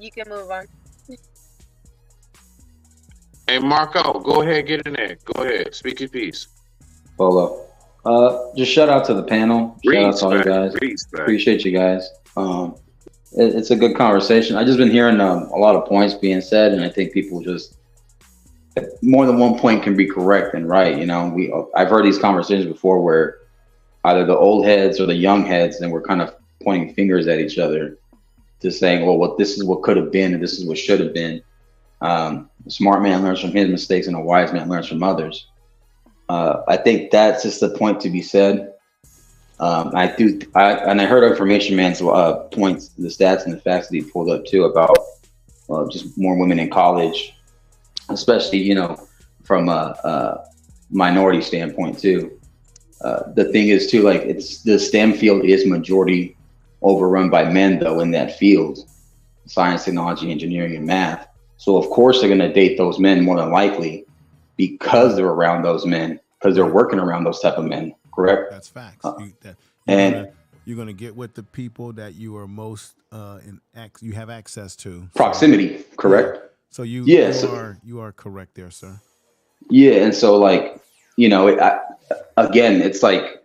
you can move on. Hey, Marco, go ahead, get in there. Go ahead, speak your piece. Polo. Just shout out to the panel. Shout out to all you guys. Appreciate you guys. It's a good conversation. I've just been hearing a lot of points being said, and I think people just more than one point can be correct and right. You know, I've heard these conversations before where either the old heads or the young heads, and we're kind of pointing fingers at each other, just saying, well, this is what could have been, and this is what should have been. A smart man learns from his mistakes, and a wise man learns from others. I think that's just the point to be said. I heard Information Man's points, the stats and the facts that he pulled up too about just more women in college, especially, you know, from a minority standpoint too. The thing is too, like, it's the STEM field is majority overrun by men though in that field, science, technology, engineering, and math. So of course they're going to date those men more than likely because they're around those men, because they're working around those type of men. Correct. That's facts. You're going to get with the people that you are most you have access to. Proximity, correct? Yeah. So you are correct there, sir. Yeah, and so, like, you know, again, it's like,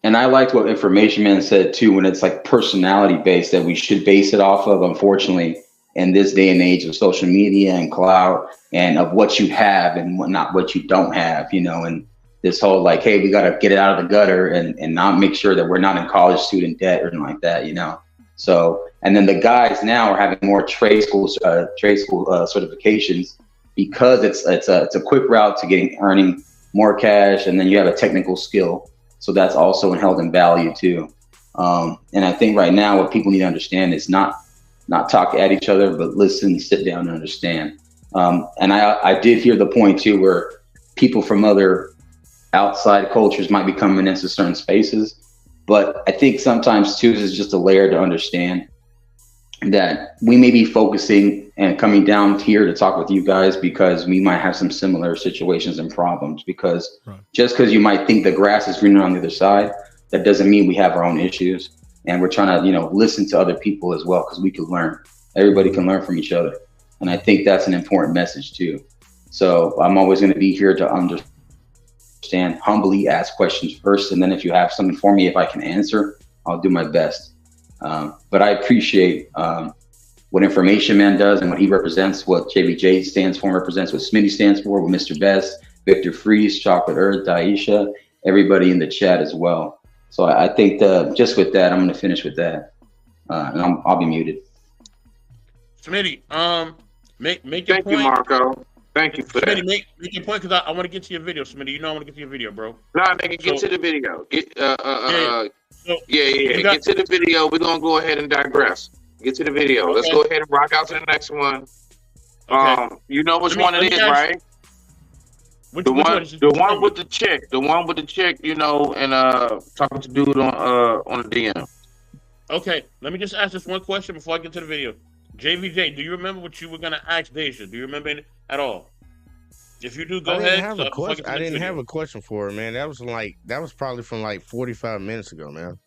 and I liked what Information Man said too, when it's like personality based, that we should base it off of, unfortunately, in this day and age of social media and cloud, and of what you have and what you don't have, you know, and this whole like, hey, we got to get it out of the gutter and not make sure that we're not in college student debt or anything like that, you know. So, and then the guys now are having more trade school certifications because it's a quick route to earning more cash, and then you have a technical skill, so that's also held in value too. And I think right now what people need to understand is not talk at each other, but listen, sit down, and understand. And I did hear the point too, where people from other outside cultures might be coming into certain spaces, but I think sometimes too is just a layer to understand that we may be focusing and coming down here to talk with you guys because we might have some similar situations and problems, because just because you might think the grass is greener on the other side, that doesn't mean we have our own issues. And we're trying to, you know, listen to other people as well, because we can learn. Everybody can learn from each other. And I think that's an important message too. So I'm always going to be here to understand, humbly ask questions first. And then if you have something for me, if I can answer, I'll do my best. But I appreciate what Information Man does and what he represents, what JBJ stands for, represents, what Smitty stands for, what Mr. Best, Victor Freeze, Chocolate Earth, Daisha, everybody in the chat as well. So I think just with that, I'm going to finish with that, and I'll be muted. Smitty, make your Thank point. you, Marco. Thank you for Smitty, that. make your point, because I want to get to your video, Smitty. You know I want to get to your video, bro. No, nigga, get to the video. Get to the video. We're gonna go ahead and digress. Get to the video. Okay. Let's go ahead and rock out to the next one. Okay. You know which one it is, right? The one with the chick, you know, and talking to dude on the DM. Okay, let me just ask this one question before I get to the video. JVJ, do you remember what you were gonna ask Deja? Do you remember it at all? If you do, go ahead. I didn't have a question for her, man. That was probably from like 45 minutes ago, man.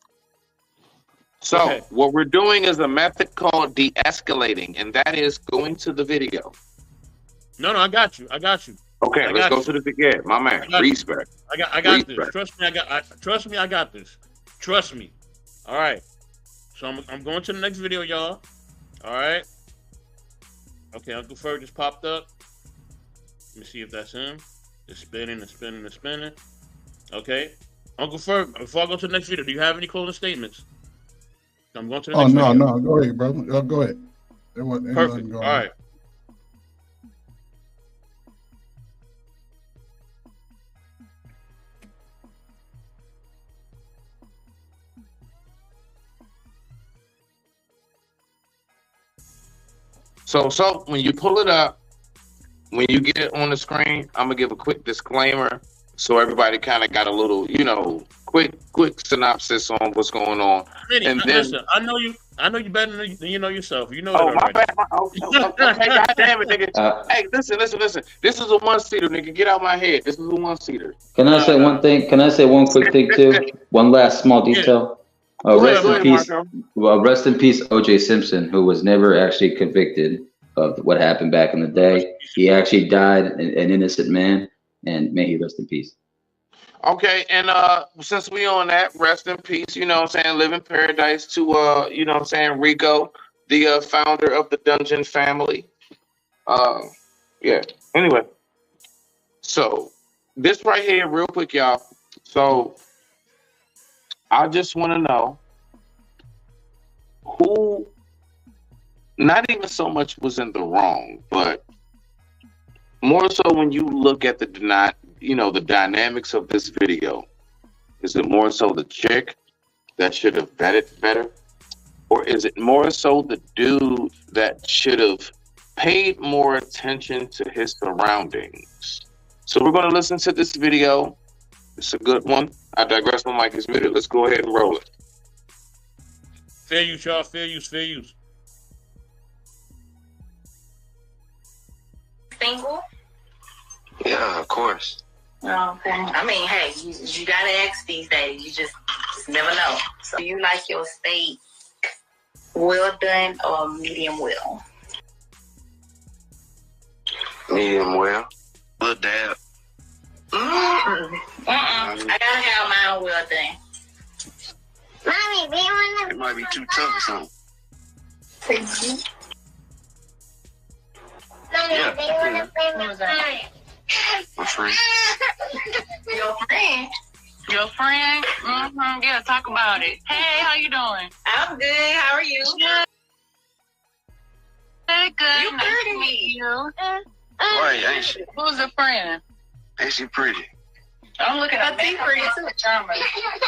So what we're doing is a method called de-escalating, and that is going to the video. No, I got you. Okay, let's go to the video, my man. Respect. I got this. Trust me, I got this. Trust me. All right. So I'm going to the next video, y'all. All right. Okay, Uncle Ferg just popped up. Let me see if that's him. It's spinning. Okay. Uncle Ferg, before I go to the next video, do you have any closing statements? I'm going to the next video. No. Go ahead, brother. Go ahead. Perfect. All right. So when you pull it up, when you get it on the screen, I'm gonna give a quick disclaimer so everybody kind of got a little, you know, quick synopsis on what's going on. And then, listen, I know you better than you know yourself. You know that already. My bad. Hey, God damn it, nigga. Hey, listen. This is a one-seater, nigga. Get out my head. This is a one-seater. Can I say one thing? Can I say one quick thing too? One last small detail. Rest in peace, O.J. Simpson, who was never actually convicted of what happened back in the day. He actually died, an innocent man, and may he rest in peace. Okay, and since we on that, rest in peace, you know what I'm saying, live in paradise to, you know what I'm saying, Rico, the founder of the Dungeon family. Yeah, anyway. So, this right here, real quick, y'all. So, I just want to know who, not even so much was in the wrong, but more so when you look at the dynamics of this video. Is it more so the chick that should have vetted better? Or is it more so the dude that should have paid more attention to his surroundings? So we're going to listen to this video. It's a good one. I digress. My mic is muted. Let's go ahead and roll it. Fair use, y'all. Fair use. Single? Yeah, of course. Oh, okay. I mean, hey, you gotta ask these days. You just never know. So, do you like your steak well done or medium well? Medium well. Little dab. I gotta have mine well done. Mommy, do you want to? It might be too tough or something. Thank you. Yeah. Do you want to play with mine? My friend. Your friend? Your friend? Mm-hmm. Yeah, talk about it. Hey, how you doing? I'm good. How are you? Good. You nice to meet you. Right, ain't she? Who's the friend? Ain't she pretty? I'm looking at me pretty too. Charming.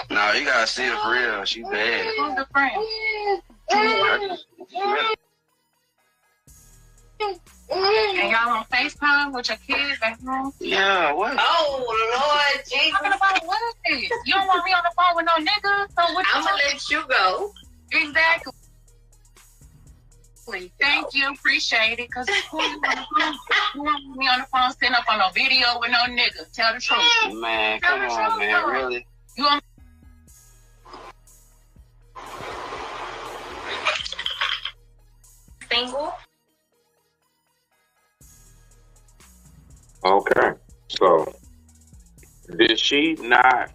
No, you gotta see her for real. She bad. Who's the friend? And y'all on FaceTime with your kids at home? Yeah, what? Oh, Lord Jesus. Talking about what is this? You don't want me on the phone with no nigga? So what I'm going to let you go. Exactly. Thank you. Appreciate it. Because who you want me on the phone sitting up on no video with no nigga? Tell the truth. Man, come on, man. Really? You want single? Okay, so did she not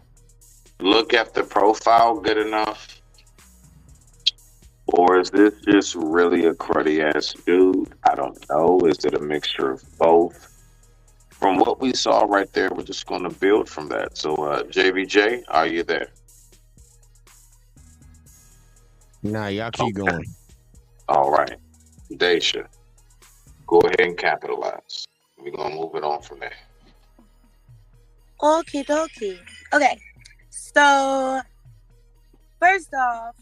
look at the profile good enough? Or is this just really a cruddy ass dude? I don't know. Is it a mixture of both? From what we saw right there, we're just going to build from that. So, JVJ, are you there? Nah, y'all keep going. All right. Deja, go ahead and capitalize. We're going to move it on from there. Okie dokie. Okay. So, first off,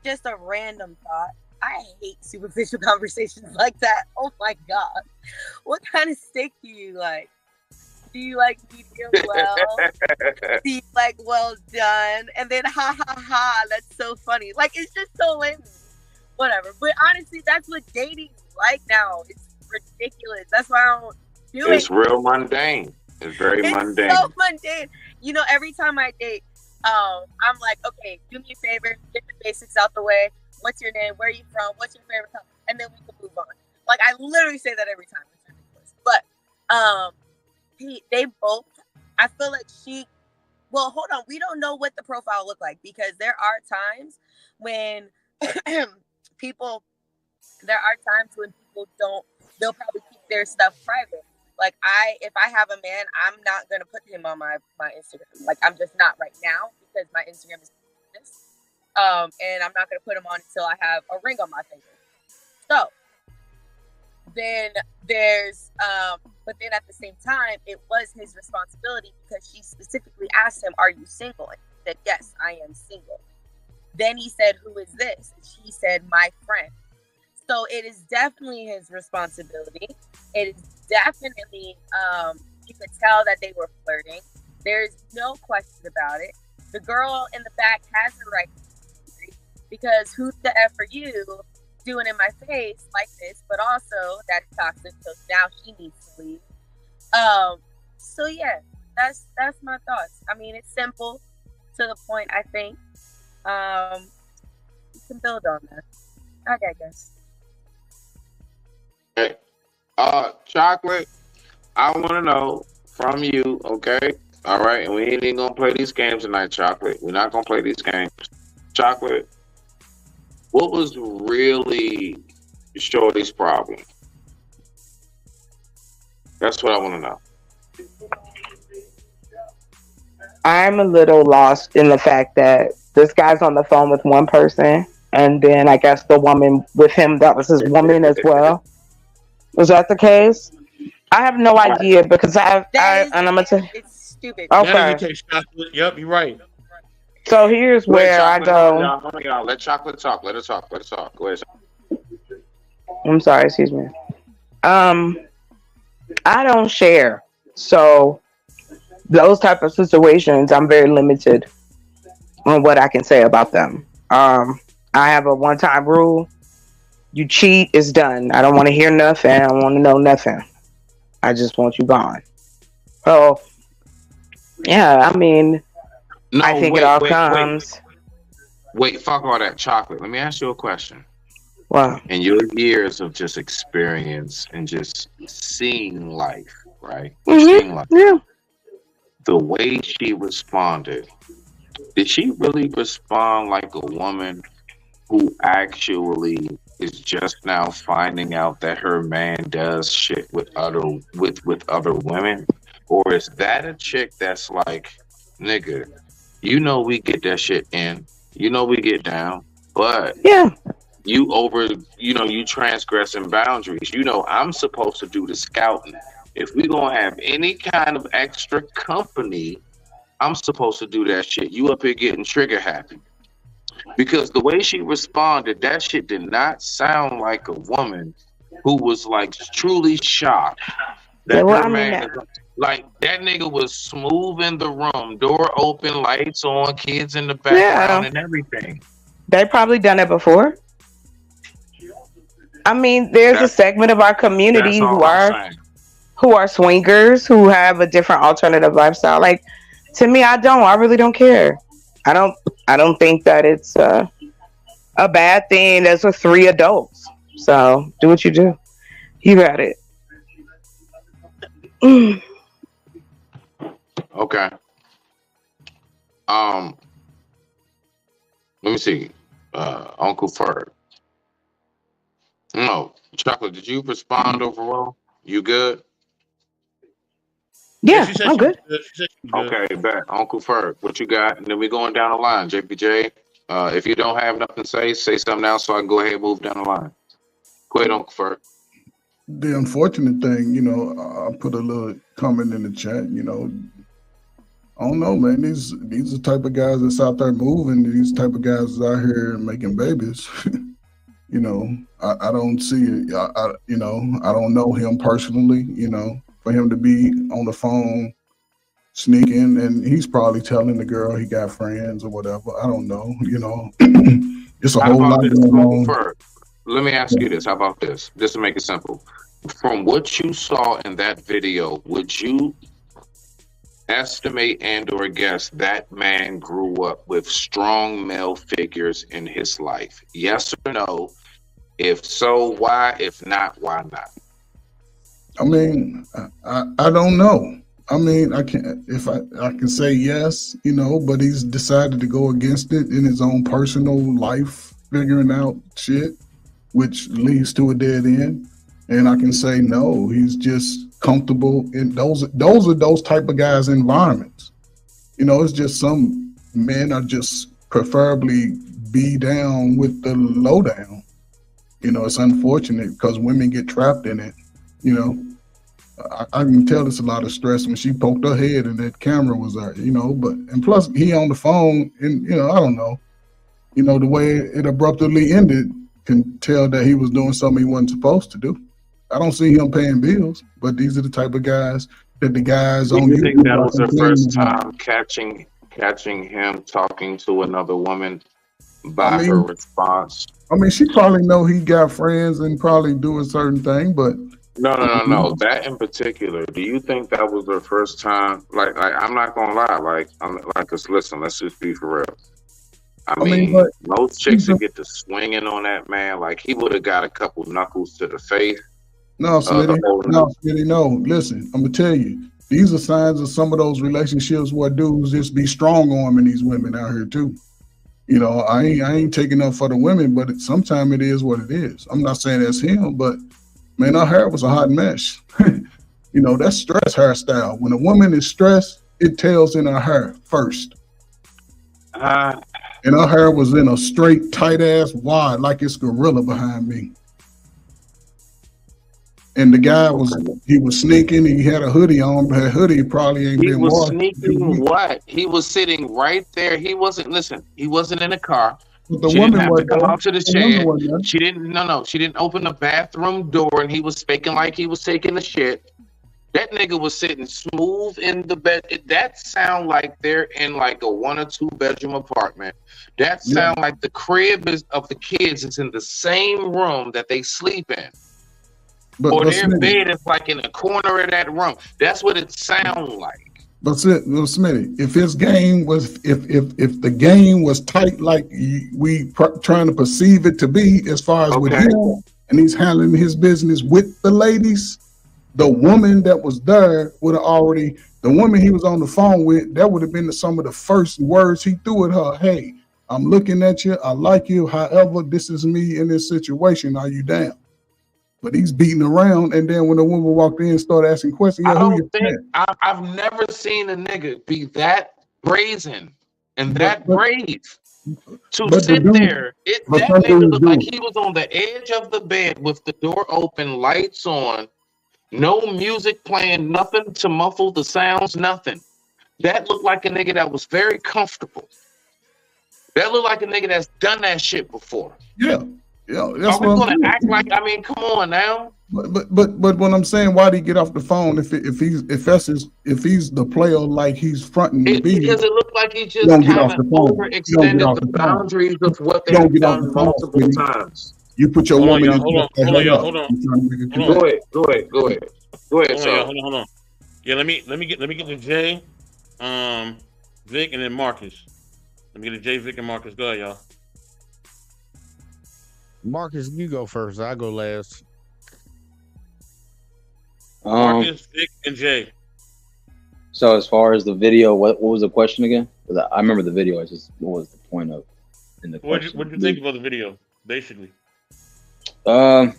just a random thought. I hate superficial conversations like that. Oh my God. What kind of steak do you like? Do you like medium well? Do you like well done? And then ha ha ha, that's so funny. Like, it's just so lame. Whatever. But honestly, that's what dating is like now. It's ridiculous. That's why I don't do it. It's real mundane. It's very mundane. It's so mundane. You know, every time I date, I'm like, okay, do me a favor, get the basics out the way. What's your name? Where are you from? What's your favorite color? And then we can move on. Like, I literally say that every time. It's ridiculous. But they both, I feel like well, hold on. We don't know what the profile looked like, because there are times when people they'll probably keep their stuff private. Like, if I have a man, I'm not going to put him on my Instagram. Like, I'm just not right now, because my Instagram is this. And I'm not going to put him on until I have a ring on my finger. So then there's, but then at the same time, it was his responsibility, because she specifically asked him, "Are you single?" And he said, "Yes, I am single." Then he said, "Who is this?" And she said, "My friend." So it is definitely his responsibility. It is definitely, you could tell that they were flirting. There's no question about it. The girl in the back has the right to be, because who the F are you doing in my face like this? But also, that's toxic, so now she needs to leave. So yeah, that's my thoughts. I mean, it's simple to the point, I think. You can build on that. Okay, guys. Okay. Chocolate, I want to know from you, okay? All right, and we ain't even gonna play these games tonight, Chocolate. We're not gonna play these games. Chocolate, what was really Shorty's problem? That's what I want to know. I'm a little lost in the fact that this guy's on the phone with one person, and then I guess the woman with him, that was his woman as well. Was that the case? I have no idea, because and I'm gonna tell you. It's stupid. Okay. Yep, you're right. So here's where I go. Y'all, let Chocolate talk. Let her talk. Let her talk. Go ahead. I'm sorry, excuse me. I don't share. So those type of situations, I'm very limited on what I can say about them. I have a one-time rule. You cheat, it's done. I don't want to hear nothing. I don't want to know nothing. I just want you gone. So, yeah, I mean, No, I think it all comes. Wait, fuck all that, Chocolate. Let me ask you a question. Wow. In your years of just experience and just seeing life, right? Seeing life. Yeah. The way she responded, did she really respond like a woman who actually is just now finding out that her man does shit with other women? Or is that a chick that's like, nigga, you know we get that shit in, you know we get down, but yeah, you transgressing boundaries. You know I'm supposed to do the scouting. If we gonna have any kind of extra company, I'm supposed to do that shit. You up here getting trigger happy. Because the way she responded, that shit did not sound like a woman who was like truly shocked that her man, like that nigga was smooth in the room, door open, lights on, kids in the background, and everything. They probably done it before. I mean, there's a segment of our community who are swingers, who have a different alternative lifestyle. Like, to me, I really don't care. I don't think that it's a bad thing. That's with 3 adults. So do what you do. You got it. Okay. Let me see. Uncle Ferg. No, Chocolate, did you respond overall? You good? Yeah, I'm good. Okay, bet. Uncle Ferg, what you got? And then we're going down the line. JPJ, if you don't have nothing to say something else so I can go ahead and move down the line. Go ahead, Uncle Ferg. The unfortunate thing, I put a little comment in the chat, I don't know, man. These are the type of guys that's out there moving. These type of guys out here making babies. I don't see it. I don't know him personally, for him to be on the phone sneaking, and he's probably telling the girl he got friends or whatever. I don't know. It's a whole lot going on. Let me ask you this. How about this? Just to make it simple. From what you saw in that video, would you estimate and or guess that man grew up with strong male figures in his life? Yes or no? If so, why? If not, why not? I mean, I don't know. I mean, I can say yes, but he's decided to go against it in his own personal life, figuring out shit, which leads to a dead end. And I can say no, he's just comfortable in those are those type of guys' environments. It's just some men are just preferably be down with the lowdown. It's unfortunate because women get trapped in it. I can tell it's a lot of stress when she poked her head and that camera was there, and plus he on the phone and, I don't know, the way it abruptly ended can tell that he was doing something he wasn't supposed to do. I don't see him paying bills, but these are the type of guys that the guys on you think that was the first time catching him talking to another woman by her response? I mean, she probably know he got friends and probably do a certain thing, but no. That in particular, do you think that was the first time? Like I'm not gonna lie. Cause listen, let's just be for real. I mean most chicks would get to swinging on that man. Like he would have got a couple knuckles to the face. No, Smitty, no. Listen, I'm gonna tell you, these are signs of some of those relationships where dudes just be strong arming these women out here too. I ain't taking up for the women, but sometimes it is what it is. I'm not saying that's him, but man, her hair was a hot mess. That's stress hairstyle. When a woman is stressed, it tells in her hair first. And her hair was in a straight, tight ass wad, like it's gorilla behind me. And the guy was sneaking. He had a hoodie on, but that hoodie probably ain't been washed. He was sneaking what? He was sitting right there. He wasn't in a car. But she didn't have to come out to the shed. She didn't open the bathroom door, and he was faking like he was taking a shit. That nigga was sitting smooth in the bed. That sound like they're in like a 1 or 2 bedroom apartment. That sound like the crib of the kids is in the same room that they sleep in. Or their bed is like in a corner of that room. That's what it sounds like. But Smitty, if his game was, if the game was tight like we trying to perceive it to be, as far as with him, and he's handling his business with the ladies, the woman that was there would have already, the woman he was on the phone with, that would have been some of the first words he threw at her. Hey, I'm looking at you. I like you. However, this is me in this situation. Are you down? But he's beating around, and then when the woman walked in and started asking questions, I've never seen a nigga be that brazen and that brave to sit there. That nigga looked like he was on the edge of the bed with the door open, lights on, no music playing, nothing to muffle the sounds, nothing. That looked like a nigga that was very comfortable. That looked like a nigga that's done that shit before. Yeah. Yeah, that's Are we gonna act like? I mean, come on now. But when I'm saying, why did he get off the phone if he's the player like he's fronting the beat? Because it looked like he just kind of overextended the boundaries of what they have done multiple times. You put your woman in. Hold on. Go ahead. Hold on. Yeah, let me get to Jay, Vic, and then Marcus. Let me get to Jay, Vic, and Marcus. Go ahead, y'all. Marcus, you go first. I go last. Marcus, Vic, and Jay. So as far as the video, what was the question again? I remember the video. What was the point of in the question? What did you think about the video, basically? Yeah.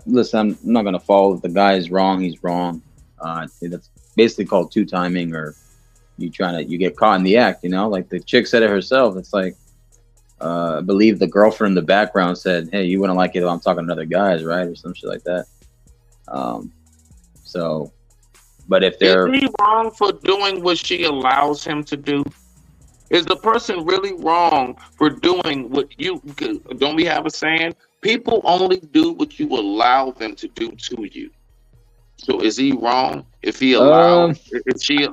Listen, I'm not gonna follow. If the guy is wrong, he's wrong. That's basically called two-timing, or you get caught in the act. Like the chick said it herself. It's like. I believe the girlfriend in the background said, "Hey, you wouldn't like it if I'm talking to other guys, right?" Or some shit like that. But if they're is he wrong for doing what she allows him to do? Is the person really wrong for doing what you? Don't we have a saying? People only do what you allow them to do to you. So is he wrong if he allowed? If she,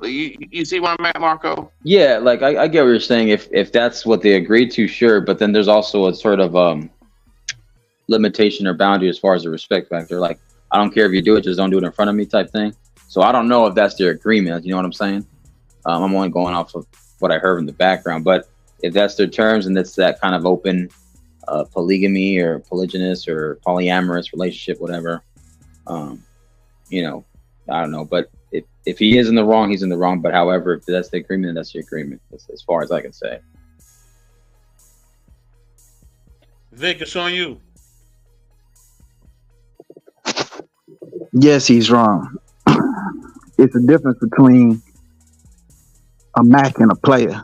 you see what I'm at, Marco? Yeah, like I get what you're saying. If that's what they agreed to, sure. But then there's also a sort of limitation or boundary as far as the respect factor. Like, I don't care if you do it, just don't do it in front of me type thing. So I don't know if that's their agreement. You know what I'm saying? I'm only going off of what I heard in the background. But if that's their terms and it's that kind of open polygamy or polygynous or polyamorous relationship, whatever, you know, I don't know. But if he is in the wrong, he's in the wrong. But however, if that's the agreement, that's the agreement. That's as far as I can say. Vic, it's on you. Yes, he's wrong. It's a difference between a Mac and a player.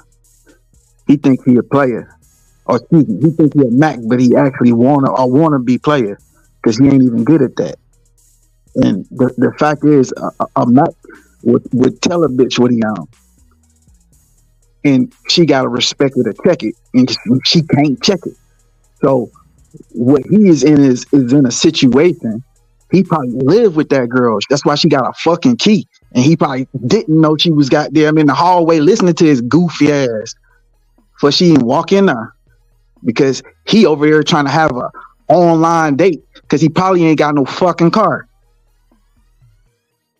He thinks he a player, or excuse me, he thinks he a Mac, but he actually wanna be player because he ain't even good at that. And the fact is, a Mac would tell a bitch what he on, and she gotta respect it to check it, and she can't check it. So what he is in is in a situation. He probably lived with that girl. That's why she got a fucking key. And he probably didn't know she was goddamn in the hallway listening to his goofy ass. For she didn't walk in there. Because he over here trying to have a online date. Because he probably ain't got no fucking car.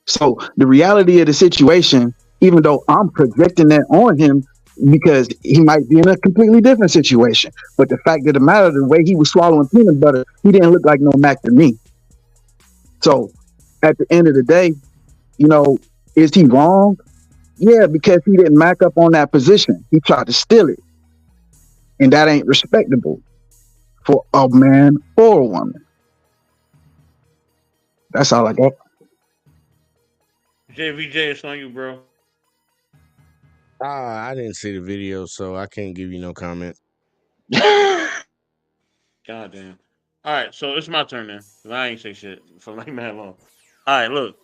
So the reality of the situation, even though I'm projecting that on him, because he might be in a completely different situation. But the fact of the matter, the way he was swallowing peanut butter, he didn't look like no Mac to me. So at the end of the day, you know, is he wrong? Yeah, because he didn't Mac up on that position. He tried to steal it. And that ain't respectable for a man or a woman. That's all I got. JVJ, it's on you, bro. I didn't see the video, so I can't give you no comment. Goddamn. All right, so it's my turn then. I ain't say shit for like mad long. All right, look.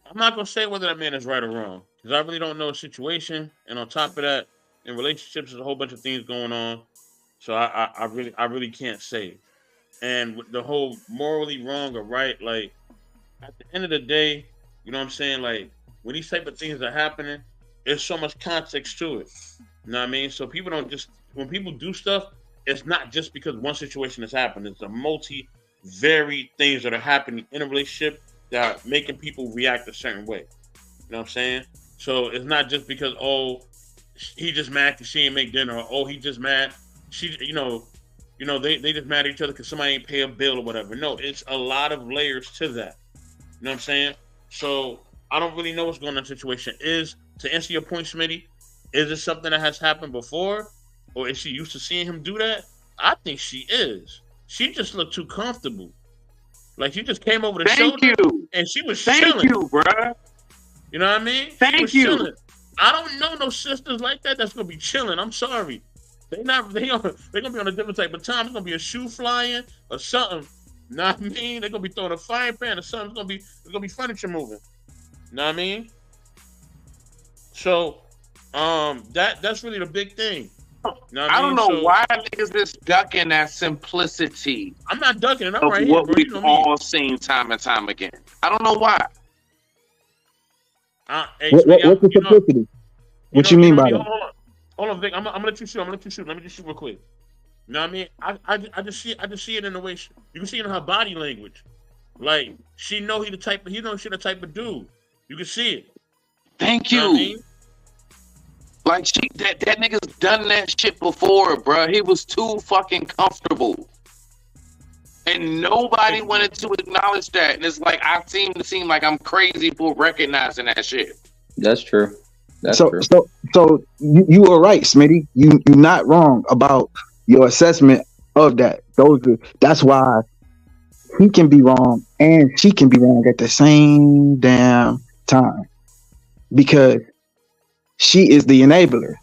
I'm not gonna say whether that man is right or wrong because I really don't know the situation. And on top of that, in relationships, there's a whole bunch of things going on. So I really can't say. And with the whole morally wrong or right, like at the end of the day, you know what I'm saying? Like when these type of things are happening, there's so much context to it. You know what I mean? So people don't just when people do stuff. It's not just because one situation has happened. It's a varied things that are happening in a relationship that are making people react a certain way. You know what I'm saying? So it's not just because, oh, he just mad because she ain't make dinner, or oh, he just mad. She, you know, they just mad at each other because somebody ain't pay a bill or whatever. No, it's a lot of layers to that. You know what I'm saying? So I don't really know what's going on in the situation. To answer your point, Smitty, is it something that has happened before? Or is she used to seeing him do that? I think she is. She just looked too comfortable. Like she just came over the shoulder and she was chilling. Thank you, bruh. You know what I mean? Thank you. Chilling. I don't know no sisters like that that's gonna be chilling. I'm sorry. They're gonna be on a different type of time. It's gonna be a shoe flying or something. You know what I mean? They're gonna be throwing a frying pan or something. It's gonna be furniture moving. You know what I mean? So that's really the big thing. You know I don't know why niggas is ducking that simplicity. I'm not ducking it. I'm of right what here, bro. we've all seen time and time again. I don't know why. Hey, what's the simplicity? What you mean by that? Hold on, Vic. I'm gonna let you shoot. Let me just shoot real quick. You know what I mean? I just see it in the way you can see it in her body language. Like she know she the type of dude. You can see it. Thank you. Know what I mean? Like that nigga's done that shit before, bro. He was too fucking comfortable, and nobody wanted to acknowledge that. And it's like I seem like I'm crazy for recognizing that shit. That's true. So you were right, Smitty. You're not wrong about your assessment of that. That's why he can be wrong and she can be wrong at the same damn time because she is the enabler.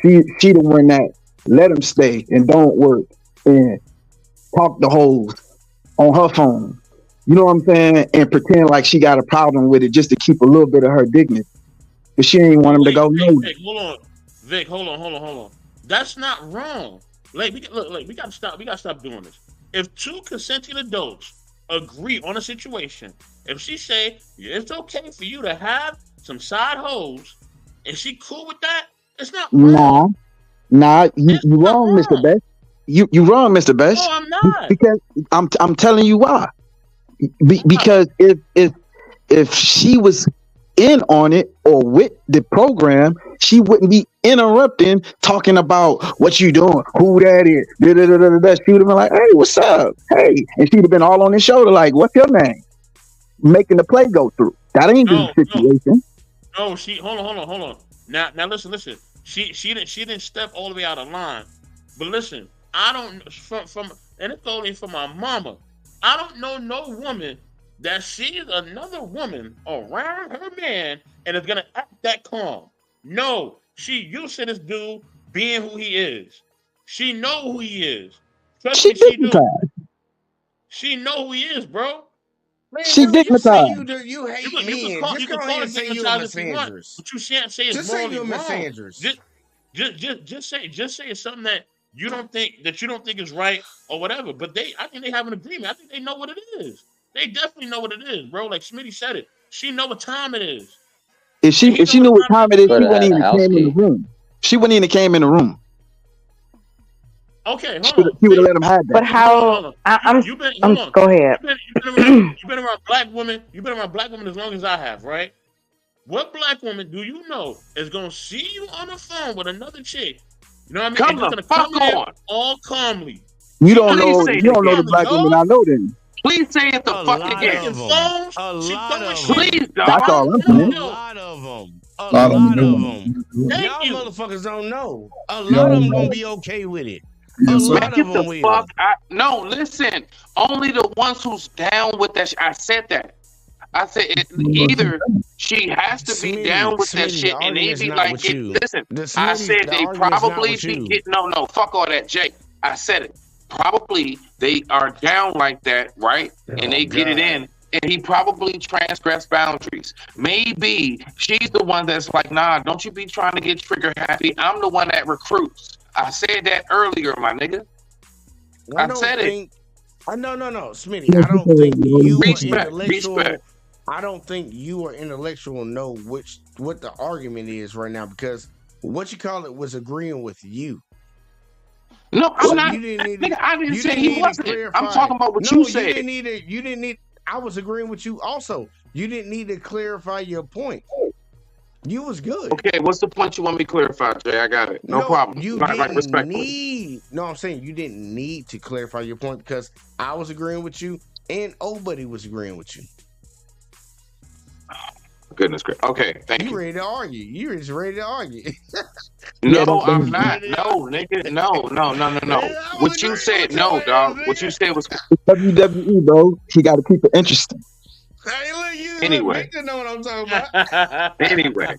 She the one that let him stay and don't work and talk the hoes on her phone. You know what I'm saying? And pretend like she got a problem with it just to keep a little bit of her dignity. But she ain't want him to go no. Vic, hold on. That's not wrong. We gotta stop doing this. If two consenting adults agree on a situation, if she say it's okay for you to have some side hoes, and she cool with that, it's not wrong. Nah, you wrong, Mr. Best. You wrong, Mr. Best. No, I'm not. Because I'm telling you why. Because if she was in on it or with the program, she wouldn't be interrupting, talking about what you doing, who that is. She would have been like, hey, what's up? Hey. And she'd have been all on his shoulder like, what's your name? Making the play go through. That ain't the situation. No, she hold on. Now listen. She didn't step all the way out of line. But listen, I don't from and it's only for my mama. I don't know no woman that sees another woman around her man and is gonna act that calm. No, she used to this dude being who he is. She know who he is. Trust me, she do. She know who he is, bro. Man, she dignitized. You hate men. You can call it dignitized if you want, but you can't say it's morally wrong. Just say it's something that you don't think is right or whatever. But I think they have an agreement. I think they know what it is. They definitely know what it is, bro. Like Smitty said it. She know what time it is. If she knew what time it is, she wouldn't even came in the room. She wouldn't even came in the room. Okay, hold on. She would have let him have that. But how? Go ahead. You've been around black women. You've been around black women as long as I have, right? What black woman do you know is gonna see you on the phone with another chick? You know what I mean? Come the fuck on. All calmly. You don't know the black women I know then. Please say it the fuck again. A lot of Please, dog. That's all I'm saying. A lot of them. Y'all motherfuckers don't know. A lot of them gonna be okay with it. A lot of them will. No, listen. Only the ones who's down with that. I said that. I said either she has to be down with that shit, and they be like, listen. I said they probably be getting no. Fuck all that, Jake. I said it. Probably they are down like that, right? And they get it in, and he probably transgressed boundaries. Maybe she's the one that's like, nah, don't you be trying to get trigger happy. I'm the one that recruits. I said that earlier, my nigga. I said it. No, Smitty. I don't think you are intellectual. I don't think you are intellectual. Know what the argument is right now, because what you call it was agreeing with you. No, I'm not. I didn't say he wasn't. I'm talking about what you said. You didn't need. I was agreeing with you also. You didn't need to clarify your point. You was good. Okay, what's the point you want me to clarify, Jay? I got it. No problem. You didn't need. No, I'm saying you didn't need to clarify your point because I was agreeing with you and Obuddy was agreeing with you. Goodness gracious. Okay, thank you. You ready to argue? You just ready to argue? No, I'm not. No, nigga. No. What you said, no, dog. What you said was WWE, bro. He got to keep it interesting. Hey, look, you anyway. You know what I'm talking about. Anyway.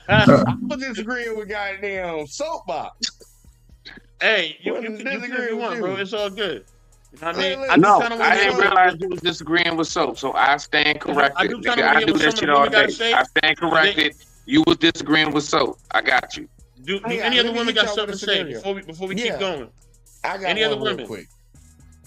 I was disagreeing with goddamn Soapbox. Hey, you can disagree if you want, bro. It's all good. You know what I mean? I didn't realize you was disagreeing with Soap, so I stand corrected. I do that shit all day. I stand corrected. You was disagreeing with Soap. I got you. Do any other women got something to say before we keep going? I got any other women? Quick.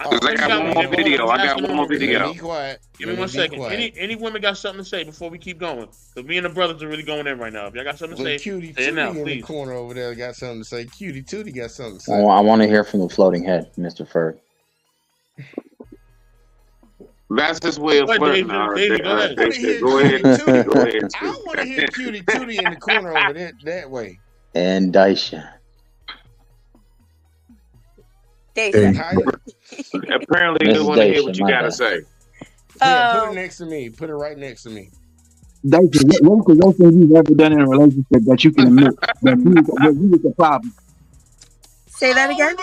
I got one more video. I got one more video. Be quiet. Give me 1 second. Any women got something to say before we keep going? Because me and the brothers are really going in right now. If y'all got something to say, Cutie say it now, in please. the corner over there got something to say. Cutie Tootie got something to say. I want to hear from the floating head, Mr. Ferg. That's his way of flirting. Go ahead. Go ahead. I want to hear Cutie Tootie in the corner over there that way. And Daisha. Apparently, they want to hear what you got to say. Yeah, put it next to me. Put it right next to me. Daisha, what's the worst thing you've ever done in a relationship that you can admit that you was the problem? Say that again.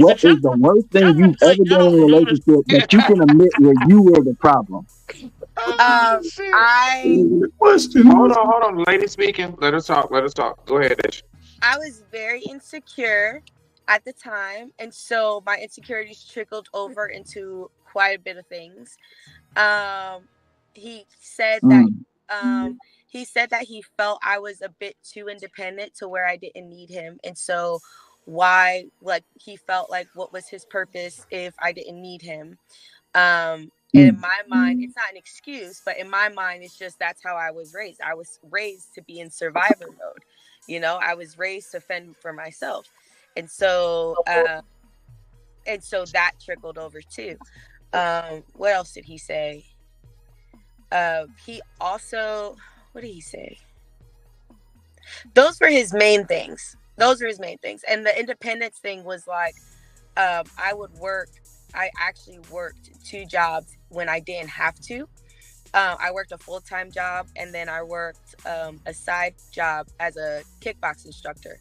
What is the worst thing you've ever done in a relationship that you can admit where you were the problem? Hold on. Lady speaking. Let us talk. Go ahead, Daisha. I was very insecure at the time, and so my insecurities trickled over into quite a bit of things. He said that he felt I was a bit too independent to where I didn't need him, and so he felt like what was his purpose if I didn't need him. And in my mind, it's not an excuse, but in my mind, it's just that's how I was raised. I was raised to be in survivor mode. You know, I was raised to fend for myself. And so that trickled over too. What else did he say? He also, what did he say? Those were his main things. And the independence thing was like, I actually worked 2 jobs when I didn't have to. I worked a full-time job, and then I worked a side job as a kickbox instructor.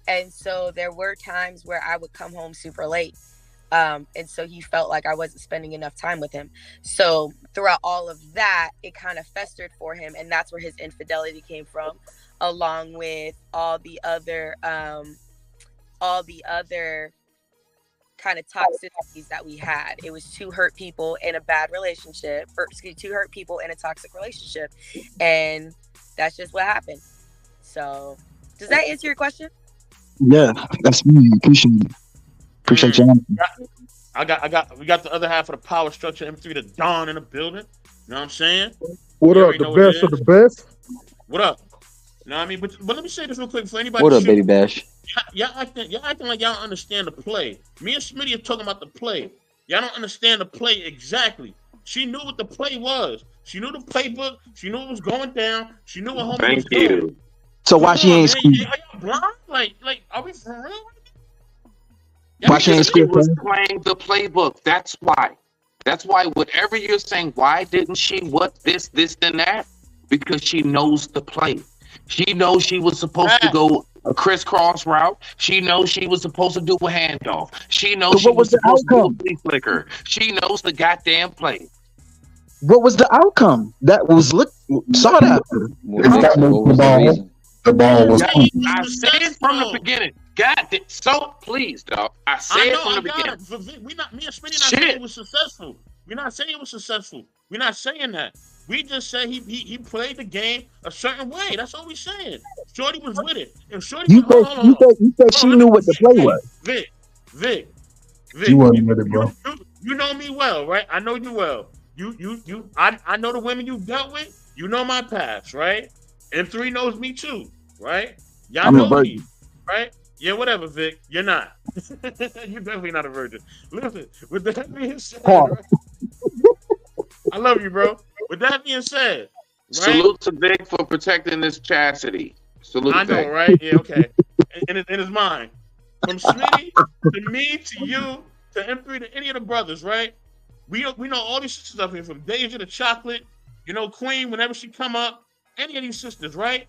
And so there were times where I would come home super late. And so he felt like I wasn't spending enough time with him. So throughout all of that, it kind of festered for him. And that's where his infidelity came from, along with all the other kind of toxicities that we had. It was 2 hurt people in a bad relationship, 2 hurt people in a toxic relationship. And that's just what happened. So does that answer your question? Yeah, that's me. Appreciate you. We got the other half of the power structure, M3 the Dawn in the building. You know what I'm saying? What up, the best of the best? What up? You know what I mean? But let me say this real quick for anybody. What up, Baby Bash? Y'all acting like y'all understand the play. Me and Smitty are talking about the play. Y'all don't understand the play exactly. She knew what the play was. She knew the playbook. She knew what was going down. She knew what homie was doing. So why she ain't screaming? Are y'all blind? Like, are we for real? Why she ain't screaming? Was playing the playbook. That's why. That's why whatever you're saying, why didn't she what this, and that? Because she knows the play. She knows she was supposed to go a crisscross route. She knows she was supposed to do a handoff. She knows she was supposed to do a flea flicker. She knows the goddamn play. What was the outcome? That was sought after. The ball was. I said it from the beginning. God, so please, dog. I said it from the beginning. Me and Smitty not saying it was successful. We're not saying it was successful. We're not saying that. We just said he played the game a certain way. That's all we're saying. Shorty was with it. And Shorty you said she knew what the play was. Vic. You wasn't with it, bro. You know me well, right? I know you well. I know the women you've dealt with. You know my past, right? M3 knows me too, right? Y'all know me, right? Yeah, whatever, Vic. You're not. You're definitely not a virgin. Listen, with that being said, right? I love you, bro. With that being said, right? Salute to Vic for protecting this chastity. Salute. I know, Vic. right? Yeah, okay. And it's mine. From Smitty to me to you to M3 to any of the brothers, right? We know all these sisters up here, from Deja to Chocolate, you know, Queen, whenever she come up, any of these sisters, right?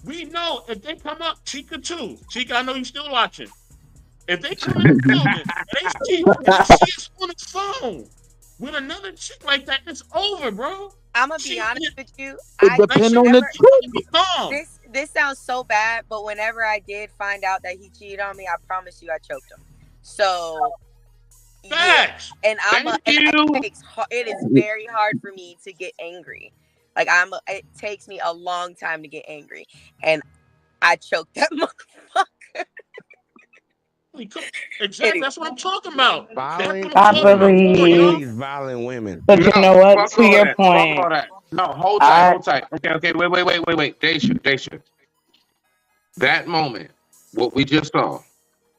We know if they come up, Chica too. Chica, I know you're still watching. If they come in the building and they see us on the phone with another chick like that, it's over, bro. I'm gonna be honest with you. This sounds so bad, but whenever I did find out that he cheated on me, I promise you I choked him. So facts. Yeah. And it is very hard for me to get angry. Like it takes me a long time to get angry, and I choked that motherfucker. Exactly, that's what I'm talking about. I believe violent women. But you know what? To your point. No, hold tight. Okay. Wait. Daisha. That moment, what we just saw,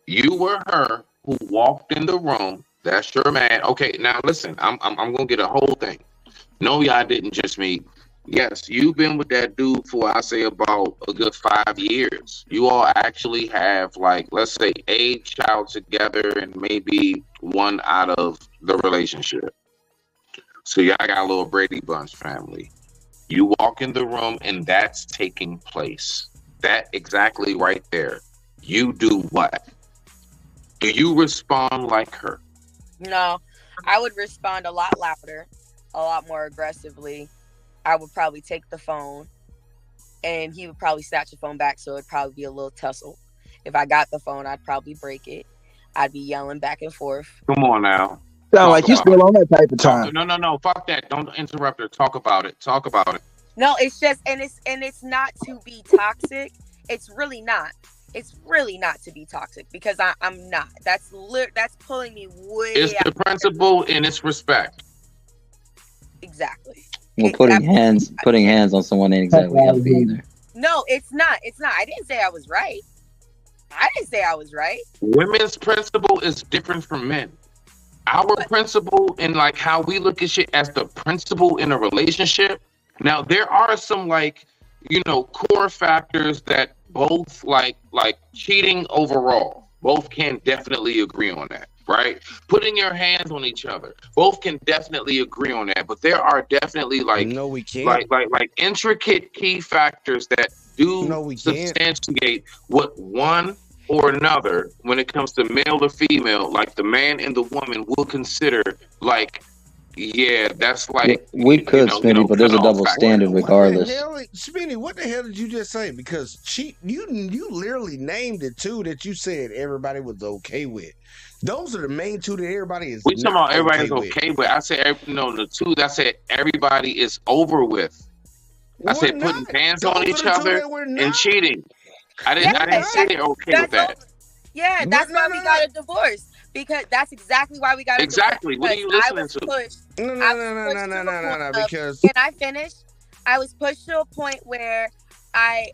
you were her who walked in the room. That's your man. Okay, now listen, I'm gonna get a whole thing. No, y'all didn't just meet. Yes, you've been with that dude for, I say, about a good 5 years. You all actually have, like, let's say, a child together and maybe one out of the relationship. So y'all got a little Brady Bunch family. You walk in the room and that's taking place. That exactly right there. You do what? Do you respond like her? No, I would respond a lot louder, a lot more aggressively. I would probably take the phone and he would probably snatch the phone back, so it'd probably be a little tussle. If I got the phone, I'd probably break it. I'd be yelling back and forth. Come on now. Sound like you still on that type of time. No. Fuck that. Don't interrupt her. Talk about it. No, it's just, and it's not to be toxic. It's really not. it's really not to be toxic because I'm not. That's pulling me way. It's the principle and it's respect. Exactly. Well, putting hands on someone ain't exactly healthy either. No, it's not. It's not. I didn't say I was right. Women's principle is different from men. Our principle and like how we look at shit as the principle in a relationship. Now there are some like, you know, core factors that both like cheating overall. Both can definitely agree on that, right? Putting your hands on each other. Both can definitely agree on that. But there are definitely like no, we can't. Like intricate key factors that do substantiate what one or another when it comes to male to female, like the man and the woman will consider like, yeah, that's like we could, Smitty, but there's a double standard regardless. Smitty, what the hell did you just say? Because you literally named the two that you said everybody was okay with. Those are the main two that everybody is. We talking about everybody's okay with. I said the two that I said everybody is over with. I said putting hands on each other and cheating. I didn't say they're okay with that. Yeah, that's why we got a divorce. Because that's exactly why we got a divorce. Exactly. What are you listening to? No. Because can I finish? I was pushed to a point where I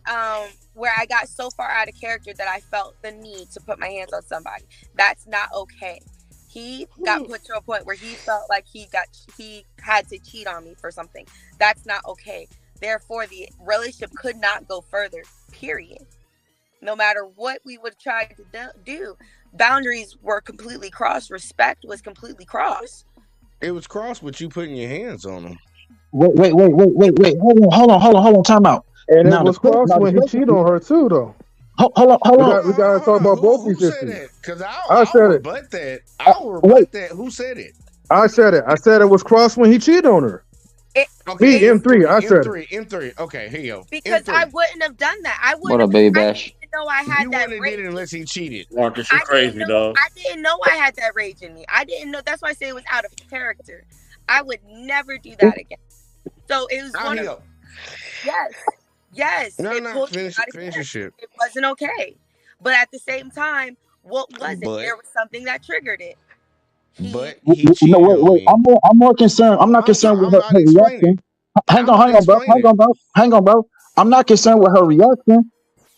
got so far out of character that I felt the need to put my hands on somebody. That's not okay. He got put to a point where he felt like he had to cheat on me for something. That's not okay. Therefore, the relationship could not go further, period. No matter what we would try to do, boundaries were completely crossed. Respect was completely crossed. It was crossed with you putting your hands on him. Wait. Hold on. Time out. And it was crossed when he cheated on her too, though. Hold on. We gotta talk about both these issues. Because I said it. Rebut that. I'll rebut that. Who said it? I said it. I said it was crossed when he cheated on her. Me, M3. I said M3. Okay, here you go. Because M3. I wouldn't have done that. I wouldn't. What up, baby bash? I didn't know I had that rage. You wouldn't have did it unless he cheated. Marcus, you're crazy, dog. I didn't know I had that rage in me. I didn't know. That's why I say it was out of character. I would never do that again. So it was one of. Yes. No. Finish your shit. It wasn't okay. But at the same time, what was it? There was something that triggered it. But he cheated on me. I'm more concerned. I'm not concerned with her reaction. Hang on, bro. I'm not concerned with her reaction.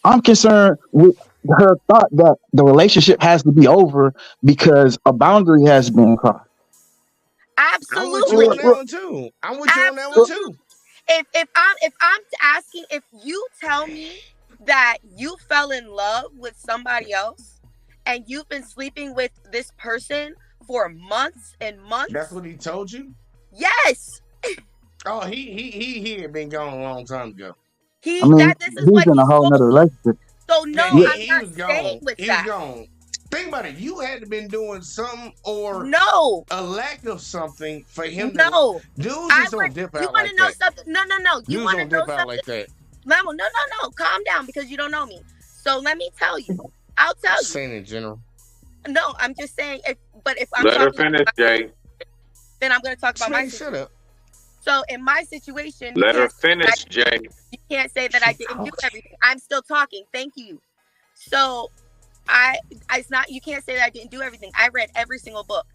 I'm concerned with her thought that the relationship has to be over because a boundary has been crossed. Absolutely. I'm with you on that one too. I'm with you on that one too. If I'm asking, if you tell me that you fell in love with somebody else and you've been sleeping with this person for months and months. That's what he told you? Yes. Oh, he had been gone a long time ago. He's in a whole nother relationship. So no, yeah, I'm not staying with that. He's gone. Think about it. You had to been doing something or a lack of something for him to dudes just don't dip out like that. You want to know something? No. You want to know something? Like that. No. Calm down because you don't know me. So let me tell you. I'll tell you. Saying in general. No, I'm just saying. If I'm let her finish, Jay. Then I'm going to talk about my situation. Shut up. So in my situation, let her finish, Jay. You can't say that I didn't do everything. I'm still talking. Thank you. So it's not. You can't say that I didn't do everything. I read every single book.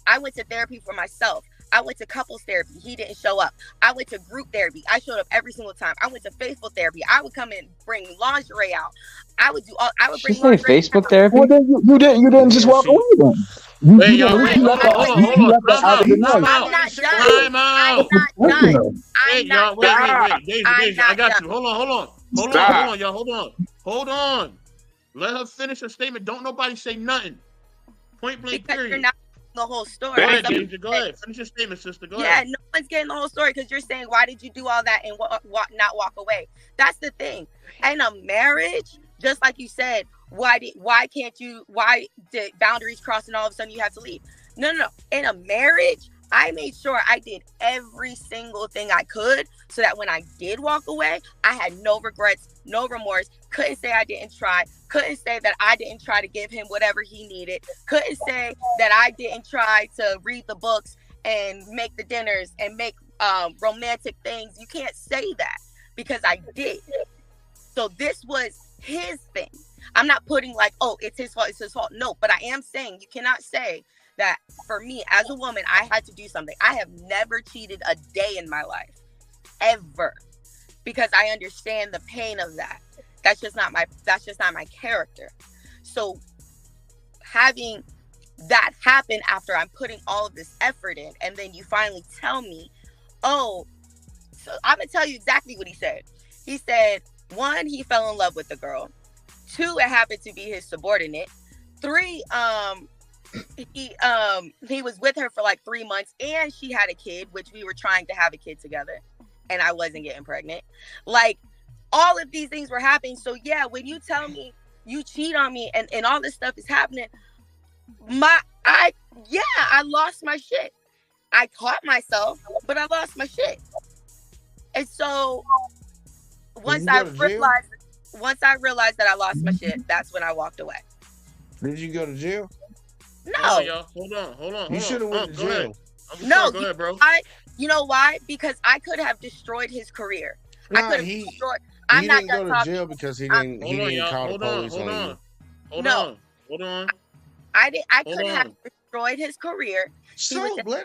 I went to therapy for myself. I went to couples therapy. He didn't show up. I went to group therapy. I showed up every single time. I went to faithful therapy. I would come and bring lingerie out. I would bring lingerie Facebook out. therapy. Well, then you didn't just walk away then. Wait, hold on. I'm not done. Wait, Daisy, I got you. Hold on, y'all. Hold on. Let her finish her statement. Don't nobody say nothing. Point blank, period. You're not the whole story. Go ahead. Finish your statement, sister. Go ahead. Yeah, no one's getting the whole story because you're saying, why did you do all that and not walk away? That's the thing. In a marriage, just like you said, why did boundaries cross and all of a sudden you have to leave? No. In a marriage, I made sure I did every single thing I could so that when I did walk away, I had no regrets, no remorse. Couldn't say I didn't try. Couldn't say that I didn't try to give him whatever he needed. Couldn't say that I didn't try to read the books and make the dinners and make romantic things. You can't say that because I did. So this was his thing. I'm not putting like, oh, it's his fault, it's his fault. No, but I am saying you cannot say that for me as a woman, I had to do something. I have never cheated a day in my life, ever, because I understand the pain of that. That's just not my character. So having that happen after I'm putting all of this effort in, and then you finally tell me, oh, so I'm gonna tell you exactly what he said. He said, 1, he fell in love with the girl. 2, it happened to be his subordinate. 3, he was with her for like 3 months, and she had a kid, which we were trying to have a kid together, and I wasn't getting pregnant. Like, all of these things were happening. So yeah, when you tell me you cheat on me and all this stuff is happening, I lost my shit. I caught myself, but I lost my shit. And so once I realized that I lost my shit, that's when I walked away. Did you go to jail? No. Y'all. Hold on. You should have went to jail. No, go ahead, bro. You know why? Because I could have destroyed his career. Nah, I could have destroyed. He didn't go to jail because he didn't call the police on you. Hold on. I could have destroyed his career. He was in the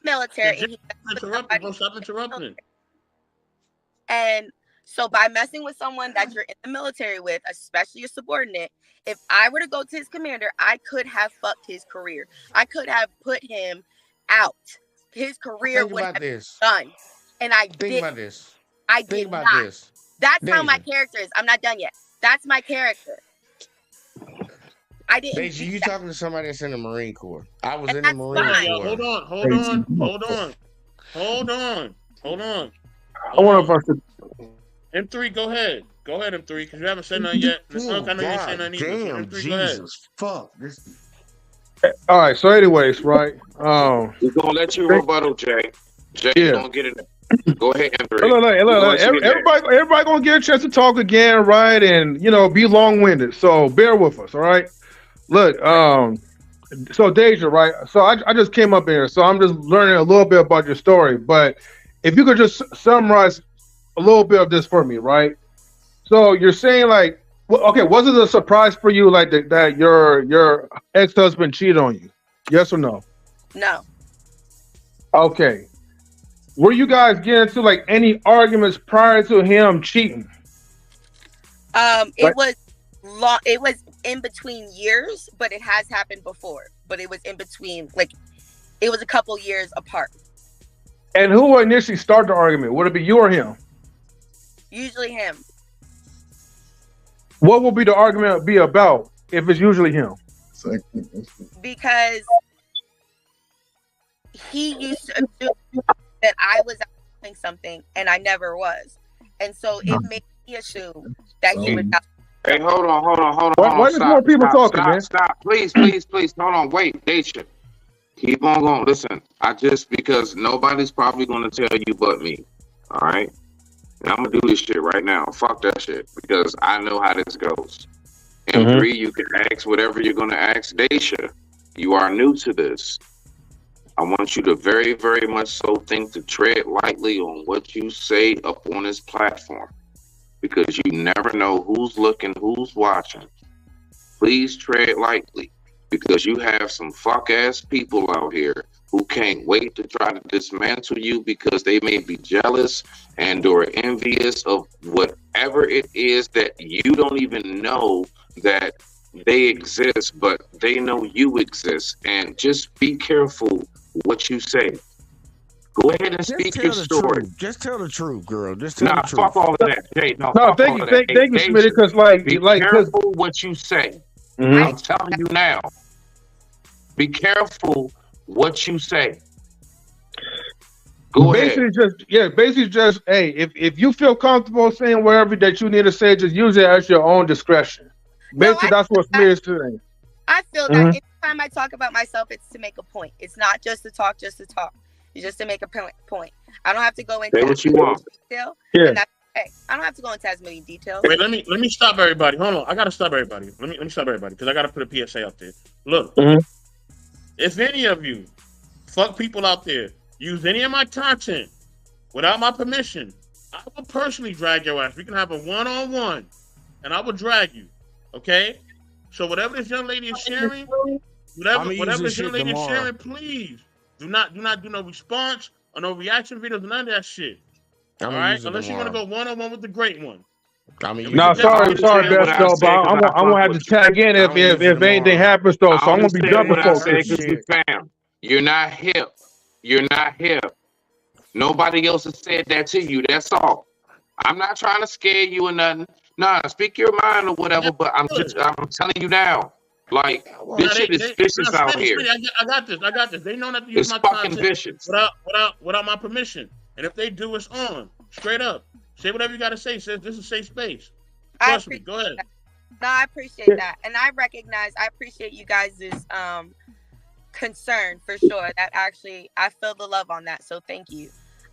military. Stop interrupting. And so by messing with someone that you're in the military with, especially a subordinate, if I were to go to his commander, I could have fucked his career. I could have put him out. His career would have been done. And I think about this. I did not. That's how my character is. I'm not done yet. That's my character. I didn't. Deja, you talking to somebody that's in the Marine Corps. I was in the Marine Corps. Hold on. I want to first. M3, go ahead. Go ahead, M3, because you haven't said nothing yet. I know you ain't said nothing either. Damn, M3, Jesus, fuck this. All right. So, anyways, right. We're gonna let you rebuttal, Jay. Jay, gonna get it. Go ahead, M3. Look, everybody gonna get a chance to talk again, right? And be long-winded. So bear with us, all right? Look, so Deja, right? So I just came up here, so I'm just learning a little bit about your story. But if you could just summarize a little bit of this for me, right? So you're saying like, okay, was it a surprise for you, like that your ex-husband cheated on you? Yes or no? No. Okay. Were you guys getting into like any arguments prior to him cheating? It was long. It was in between years, but it has happened before. But it was in between, like it was a couple years apart. And who initially started the argument? Would it be you or him? Usually him. What will be the argument be about if it's usually him? Because he used to assume that I was doing something and I never was. And so it made me assume that he was out. Hey, hold on. Why is more people talking, man? Stop. Please. Hold on. Wait, Deja. Keep on going. Listen, because nobody's probably going to tell you but me. All right? And I'm going to do this shit right now. Fuck that shit. Because I know how this goes. M3, you can ask whatever you're going to ask. Deja, you are new to this. I want you to very, very much so think to tread lightly on what you say up on this platform. Because you never know who's looking, who's watching. Please tread lightly. Because you have some fuck-ass people out here who can't wait to try to dismantle you because they may be jealous and or envious of whatever it is that you don't even know that they exist, but they know you exist. And just be careful what you say. Go ahead and speak your story. Just tell the truth, girl. Just tell the truth. Fuck all of that. Jay, no, thank you, Smitty, because be careful what you say. I'm telling you now. Be careful what you say. Go ahead. Basically just, hey, if you feel comfortable saying whatever that you need to say, just use it at your own discretion. Basically, that's what Smitty is saying. I feel that anytime I talk about myself, it's to make a point. It's not just to talk, It's just to make a point. I don't have to go into detail. Yeah. Hey, I don't have to go into as many details. Wait, let me stop everybody. Hold on, I gotta stop everybody. Let me stop everybody because I gotta put a PSA out there. Look, if any of you fuck people out there use any of my content without my permission, I will personally drag your ass. We can have a one-on-one and I will drag you. Okay? So whatever this young lady is sharing, whatever this young lady is sharing, please do not do no response or no reaction videos, none of that shit. All right? Unless you want to go one-on-one with the great one. No, sorry, best though, but I'm gonna have to tag in if anything happens though. So I'm gonna be double focused. You're not hip. You're not hip. Nobody else has said that to you. That's all. I'm not trying to scare you or nothing. Nah, speak your mind or whatever. But I'm telling you now, like this shit is vicious out here. I got this. They know not to use my fucking vicious without my permission. And if they do, it's on straight up. Say whatever you got to say. Says this is a safe space. Trust me. Go ahead. No, I appreciate that, and I appreciate you guys' concern for sure. That actually, I feel the love on that. So thank you.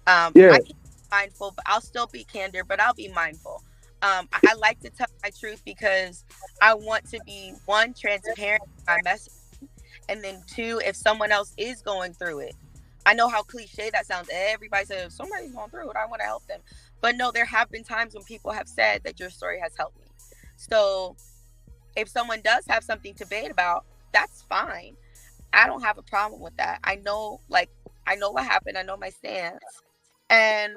I can be mindful, but I'll still be candid, but I'll be mindful. I like to tell my truth because I want to be, one, transparent in my message, and then two, if someone else is going through it. I know how cliche that sounds. Everybody says, if somebody's going through it, I want to help them. But no, there have been times when people have said that your story has helped me. So if someone does have something to debate about, that's fine. I don't have a problem with that. I know what happened. I know my stance. And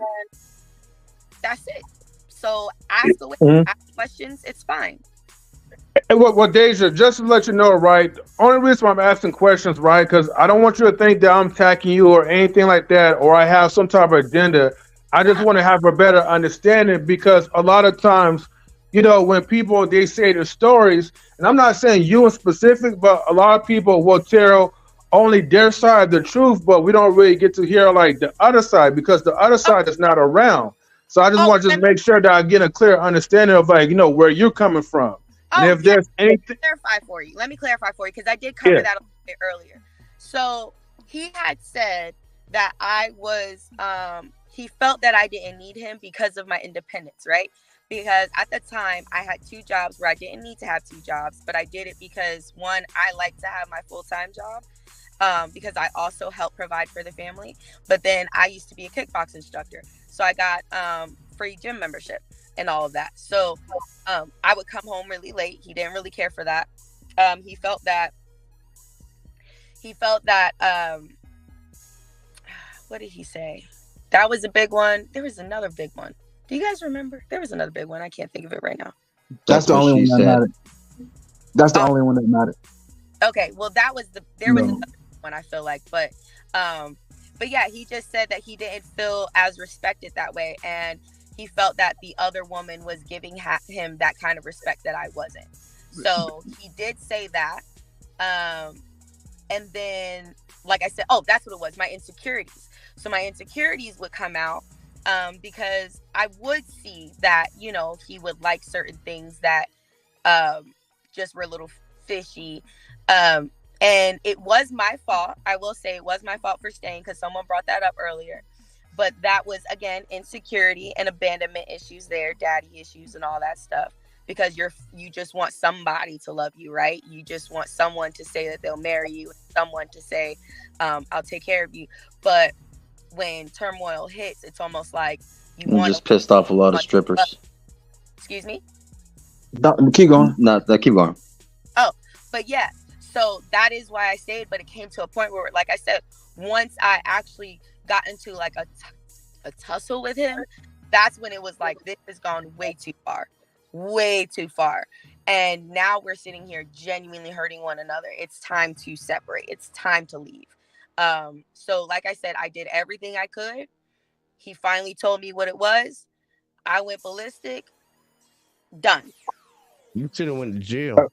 that's it. So ask questions. It's fine. Well, Deja, just to let you know, right? The only reason why I'm asking questions, right? Because I don't want you to think that I'm attacking you or anything like that, or I have some type of agenda. I just want to have a better understanding, because a lot of times, you know, when people, they say their stories, and I'm not saying you in specific, but a lot of people will tell only their side of the truth, but we don't really get to hear like the other side, because the other side is not around. So I just want to just make sure that I get a clear understanding of, like, you know, where you're coming from. And if there's anything, let me clarify for you, because I did cover that a bit earlier. So he had said that I was, he felt that I didn't need him because of my independence, right? Because at the time I had 2 jobs where I didn't need to have 2 jobs, but I did it because, one, I like to have my full-time job, because I also help provide for the family. But then I used to be a kickbox instructor, so I got free gym membership and all of that. So I would come home really late. He didn't really care for that. He felt that what did he say? That was a big one. There was another big one. Do you guys remember? There was another big one. I can't think of it right now. That's the only one that mattered. That's the only one that mattered. Okay, well, there was another one, I feel like, but yeah, he just said that he didn't feel as respected that way, and he felt that the other woman was giving him that kind of respect that I wasn't. So he did say that, and then, like I said, that's what it was, my insecurities. So my insecurities would come out because I would see that, you know, he would like certain things that just were a little fishy. And it was my fault. I will say it was my fault for staying, because someone brought that up earlier. But that was, again, insecurity and abandonment issues there, daddy issues and all that stuff. Because you just want somebody to love you, right? You just want someone to say that they'll marry you, someone to say, I'll take care of you. But when turmoil hits, it's almost like you want just pissed off a lot of strippers. Excuse me? No, keep going. No, keep going. Oh, but yeah. So that is why I stayed. But it came to a point where, like I said, once I actually got into like a tussle with him, that's when it was like, this has gone way too far. Way too far. And now we're sitting here genuinely hurting one another. It's time to separate. It's time to leave. So like I said, I did everything I could. He finally told me what it was. I went ballistic. Done. You should have went to jail.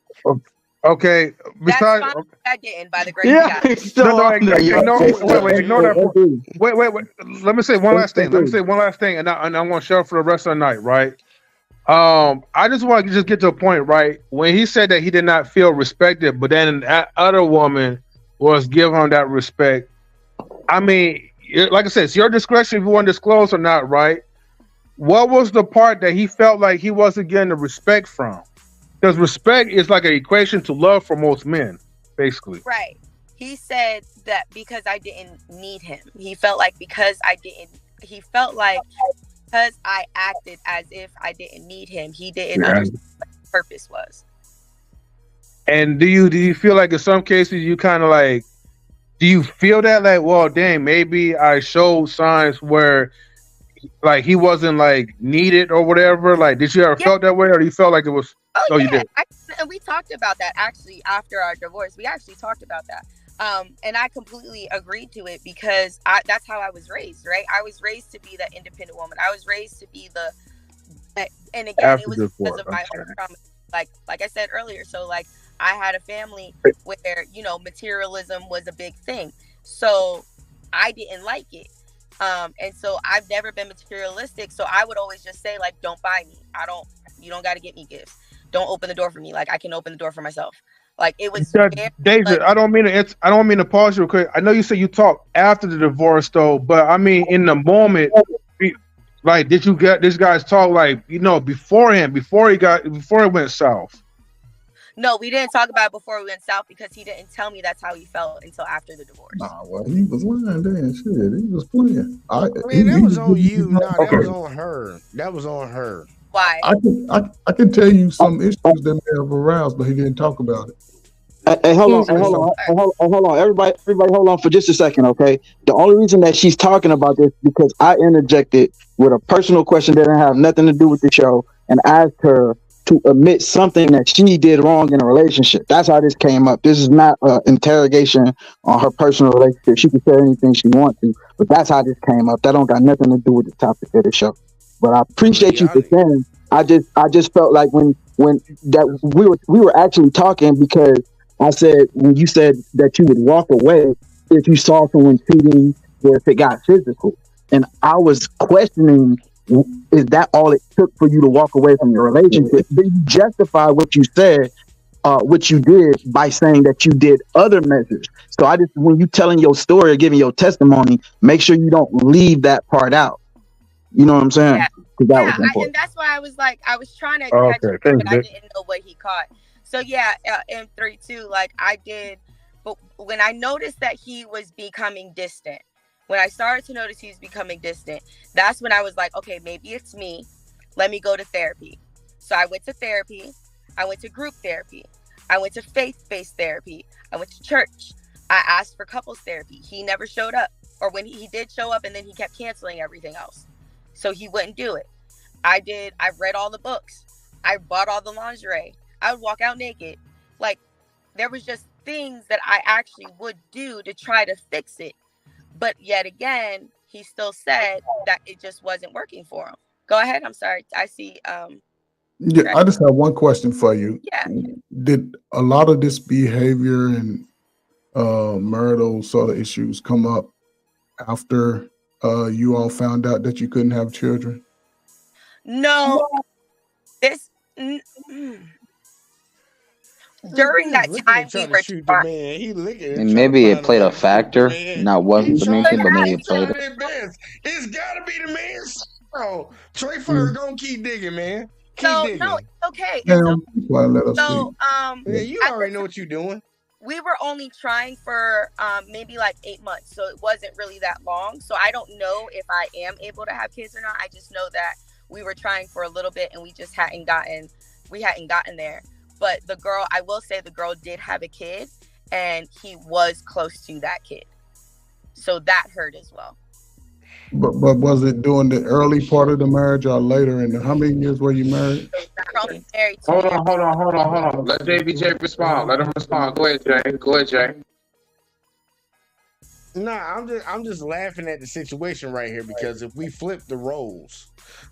Okay. Besides, I didn't, by the grace of God. Ignore that. Wait. Let me say one last thing. And I'm going to share for the rest of the night, right? I just want to just get to a point, right? When he said that he did not feel respected, but then that other woman was giving him that respect. I mean, like I said, it's your discretion if you want to disclose or not, right? What was the part that he felt like he wasn't getting the respect from? Because respect is like an equation to love for most men, basically. Right. He said that because I didn't need him. He felt like because I acted as if I didn't need him, he didn't understand purpose was. And do you feel like in some cases you kind of like, do you feel that like, well, dang, maybe I showed signs where like he wasn't like needed or whatever? Like, did you ever felt that way, or you felt like it was? Oh, you did. And we talked about that actually after our divorce. We actually talked about that. And I completely agreed to it because that's how I was raised, right? I was raised to be that independent woman. I was raised to be and again, it was because of my own trauma. Like I said earlier, so like I had a family where, you know, materialism was a big thing. So I didn't like it. And so I've never been materialistic. So I would always just say, like, don't buy me. You don't got to get me gifts. Don't open the door for me. Like, I can open the door for myself. Like, it was David, I don't mean to pause you real quick. I know you said you talked after the divorce though, but I mean in the moment, like, did you get this guy's talk like, you know, beforehand, before it went south? No, we didn't talk about it before we went south because he didn't tell me that's how he felt until after the divorce. Nah, well, he was lying then. Shit, he was playing. I mean, that was on you. No, that was on her. That was on her. Why? I can tell you some issues that may have aroused, but he didn't talk about it. Hey, hold on. Everybody, hold on for just a second, okay? The only reason that she's talking about this because I interjected with a personal question that didn't have nothing to do with the show and asked her to admit something that she did wrong in a relationship. That's how this came up. This is not an interrogation on her personal relationship. She can say anything she wants to, but that's how this came up. That don't got nothing to do with the topic of the show. But I appreciate you for saying. I just felt like when that we were actually talking because I said when you said that you would walk away if you saw someone cheating or if it got physical, and I was questioning. Is that all it took for you to walk away from your relationship? Then you justify what you said, what you did by saying that you did other measures. So when you telling your story or giving your testimony, make sure you don't leave that part out. You know what I'm saying? Yeah, and that's why I was like, I was trying to catch him, but I didn't know what he caught. So yeah, M32, like I did, but when I noticed that he was becoming distant, when I started to notice he was becoming distant, that's when I was like, okay, maybe it's me. Let me go to therapy. So I went to therapy. I went to group therapy. I went to faith-based therapy. I went to church. I asked for couples therapy. He never showed up. Or when he did show up and then he kept canceling everything else. So he wouldn't do it. I read all the books. I bought all the lingerie. I would walk out naked. Like, there was just things that I actually would do to try to fix it. But yet again, he still said that it just wasn't working for him. Go ahead. I'm sorry. I see. Yeah, I just have one question for you. Yeah. Did a lot of this behavior and marital sort of issues come up after you all found out that you couldn't have children? No. During that time, we were and maybe it played a factor. Not wasn't the main thing, but maybe it played it. It's gotta be the man. Oh, Trey Fur gonna keep digging, man. No, it's okay. You already know what you're doing. We were only trying for maybe like 8 months, so it wasn't really that long. So I don't know if I am able to have kids or not. I just know that we were trying for a little bit and we just hadn't gotten there. But the girl, I will say the girl did have a kid and he was close to that kid. So that hurt as well. But was it during the early part of the marriage or later? And how many years were you married? Hold on. Let JBJ respond. Let him respond. Go ahead, Jay. Nah, I'm just laughing at the situation right here because if we flip the roles,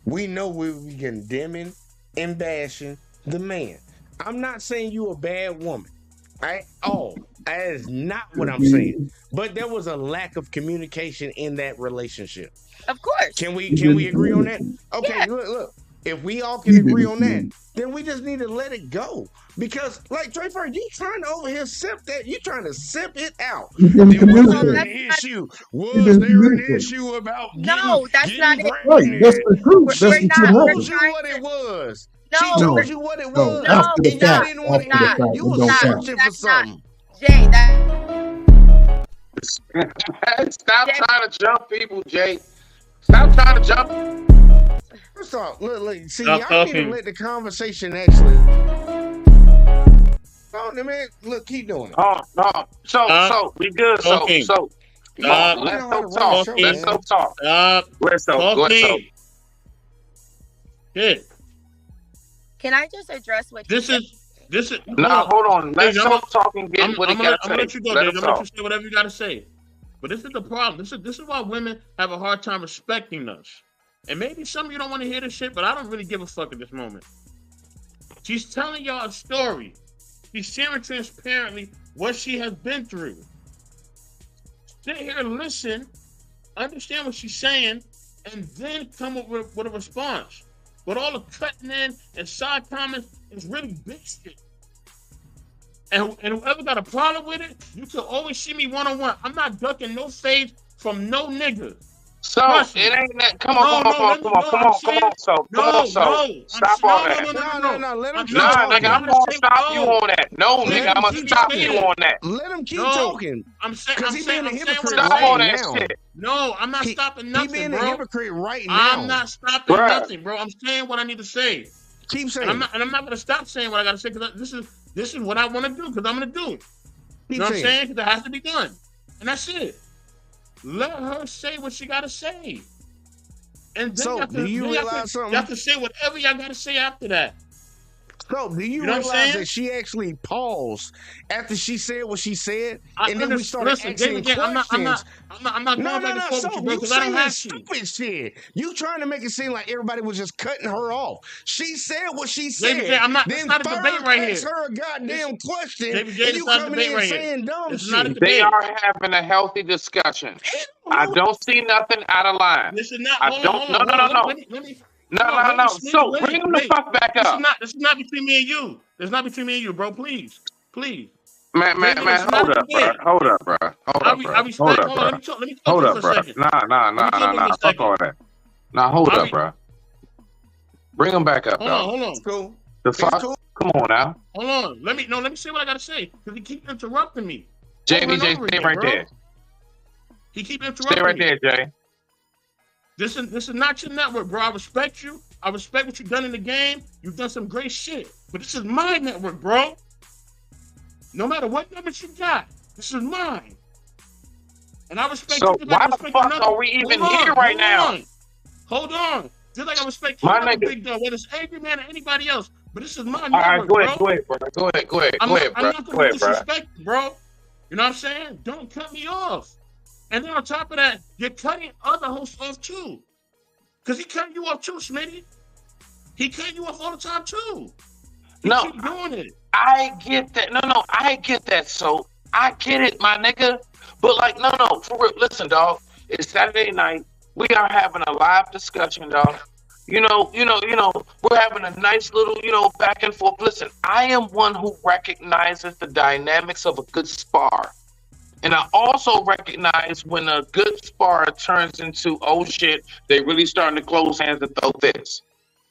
we know we'll be condemning and bashing the man. I'm not saying you a bad woman at all. That is not what I'm saying. But there was a lack of communication in that relationship. Of course. Can we agree on that? Okay, yeah. Look. If we all can agree on that, then we just need to let it go. Because, like Trey Fur, you trying to over here sip that, you trying to sip it out. Was there an issue? Was there an issue about No, that's not it. Right, that's the truth. She told you what it was. She told you what it was. And you didn't want to hear it. You were searching for something. Jay, Stop trying to jump people, Jay. Stop trying to jump. First off, look, see, Stop y'all need talking. to let the conversation actually. Oh, man, look, keep doing it. Oh no, so we good. Talking. So Stop. let's You know how to go run a talk. show, Let's man. go talk. Stop Let's go. Let's go. talking. Good. Can I just address what This you is. Nah, hold on. Let's I'm stop talking. Get what he gonna got to let say. you go, Let Dave. him I'm gonna let talk. you say whatever you gotta say. But this is the problem. This is why women have a hard time respecting us. And maybe some of you don't want to hear this shit, but I don't really give a fuck at this moment. She's telling y'all a story. She's sharing transparently what she has been through. Sit here and listen, understand what she's saying, and then come up with a response. But all the cutting in and side comments is really big shit. And whoever got a problem with it, you can always see me one-on-one. I'm not ducking no fades from no nigga. So Trust me. it ain't that. Come on. So stop all that. No, let him keep Nah, talking. nigga, I'm gonna stop you on that. No, nigga, I'm gonna stop you on that. Let him keep talking. I'm saying, Because he being a hypocrite Stop right all that now. shit. No, I'm not stopping nothing, He being bro. a hypocrite right now. I'm not stopping Bruh. nothing, bro. I'm saying what I need to say. Keep saying. And I'm not gonna stop saying what I gotta say because this is what I want to do because I'm gonna do it. You know what I'm saying? Because it has to be done, and that's it. Let her say what she gotta say, and then So, do you realize something? You have to say whatever y'all gotta say after that. So, do you know what I'm realize saying? that she actually paused after she said what she said, I and then we started listen, asking David, I'm not questions? going back and forth with you, bro, because I don't have to. Stupid shit. You trying to make it seem like everybody was just cutting her off. She said what she said. David, it's not a debate right here. Ask her a goddamn question, David, and you not a coming debate in right here. saying dumb It's not a shit. debate. They are having a healthy discussion. I don't see nothing out of line. This is not. I Hold don't. on. No. Let me. No. So bring him the fuck back up. This is not between me and you. This is not between me and you, bro. Please. Man, hold up, bro. Hold up, bro. Let me talk for a second. Nah. Fuck all that. Nah, hold up, bro. Bring him back up, dog. Hold on. It's cool. The fuck? Come on now. Hold on. Let me say what I gotta say because he keep interrupting me. JBJ, stay right there. He keep interrupting me. Stay right there, Jay. This is not your network, bro. I respect you. I respect what you've done in the game. You've done some great shit. But this is my network, bro. No matter what numbers you got, this is mine. And I respect you. So why the fuck are we even here right now? Hold on. Just like I respect you, I'm a big dog, whether it's Angry Man or anybody else. But this is my network, go ahead, bro. I'm not gonna disrespect you, bro. You know what I'm saying? Don't cut me off. And then on top of that, you're cutting other hosts off too. Because he cut you off too, Smitty. He cut you off all the time too. He keep doing it. I get that. No, I get that. So I get it, my nigga. But like, no, for real. Listen, dog. It's Saturday night. We are having a live discussion, dog. You know, we're having a nice little, back and forth. Listen, I am one who recognizes the dynamics of a good spar. And I also recognize when a good spar turns into, oh shit, they really starting to close hands and throw this.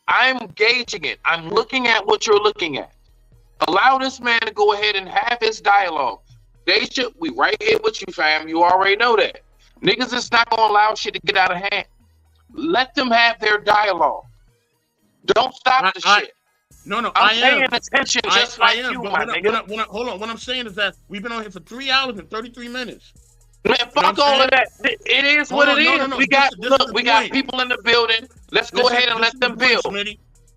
I'm gauging it. I'm looking at what you're looking at. Allow this man to go ahead and have his dialogue. Deja, we right here with you, fam. You already know that. Niggas is not going to allow shit to get out of hand. Let them have their dialogue. Don't stop the shit. No, I'm paying attention just like you, my nigga. Hold on. What I'm saying is that we've been on here for 3 hours and 33 minutes. Man, fuck all of that. It is what it is. We got people in the building. Let's go ahead and let them build.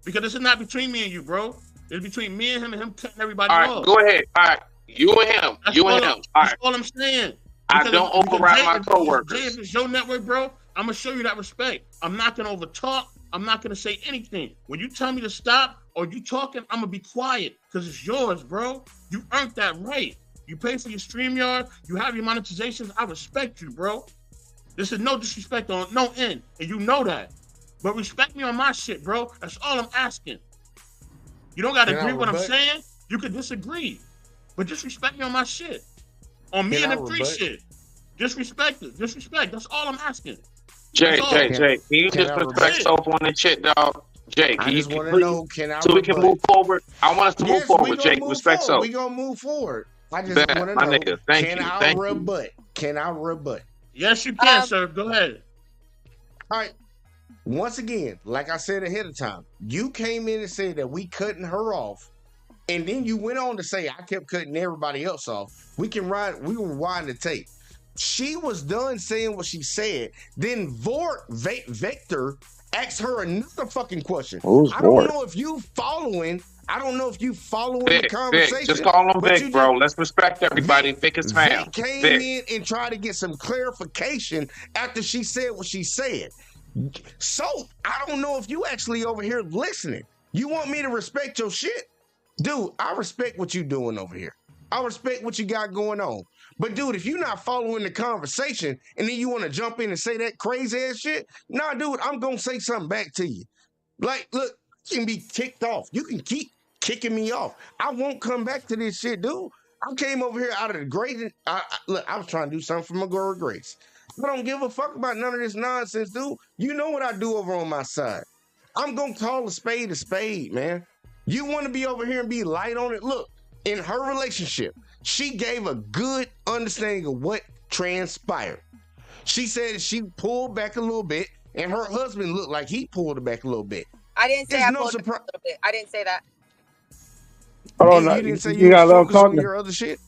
Because this is not between me and you, bro. It's between me and him cutting everybody off. All right, go ahead. All right, you and him. That's all I'm saying. I don't override my coworkers. If it's your network, bro, I'm gonna show you that respect. I'm not gonna overtalk. I'm not gonna say anything. When you tell me to stop or you talking, I'm gonna be quiet because it's yours, bro. You earned that right. You pay for your StreamYard. You have your monetizations. I respect you, bro. This is no disrespect on no end, and you know that. But respect me on my shit, bro. That's all I'm asking. You don't gotta agree with what I'm saying. You can disagree, but just respect me on my shit. On me and the free shit. Disrespect it. Disrespect. That's all I'm asking. Jay, can you just respect soap on this shit, dog? Jay, can you want to know, so we can move forward? I want us to move forward, Jay. Respect soap. We gonna move forward. I just want to know, nigga, can I rebut? Can I rebut? Yes, you can, sir. Go ahead. All right. once again, like I said ahead of time, you came in and said that we cutting her off, and then you went on to say I kept cutting everybody else off. We can rewind the tape. She was done saying what she said. Then Vector asked her another fucking question. I don't know if you following. I don't know if you following the conversation. Vic, just call him Vic, bro. Let's respect everybody. Vic is fam. Vic came in and tried to get some clarification after she said what she said. So I don't know if you actually over here listening. You want me to respect your shit? Dude, I respect what you doing over here. I respect what you got going on. But dude, if you're not following the conversation and then you want to jump in and say that crazy ass shit, nah, dude, I'm going to say something back to you. Like, look, you can be kicked off. You can keep kicking me off. I won't come back to this shit, dude. I came over here out of the great. Look, I was trying to do something for my girl Grace. I don't give a fuck about none of this nonsense, dude. You know what I do over on my side. I'm going to call a spade, man. You want to be over here and be light on it? Look, in her relationship, she gave a good understanding of what transpired. She said she pulled back a little bit, and her husband looked like he pulled it back a little bit. I didn't say I pulled it back a little bit. I didn't say that. Hold on, you didn't say you got focused on your other shit?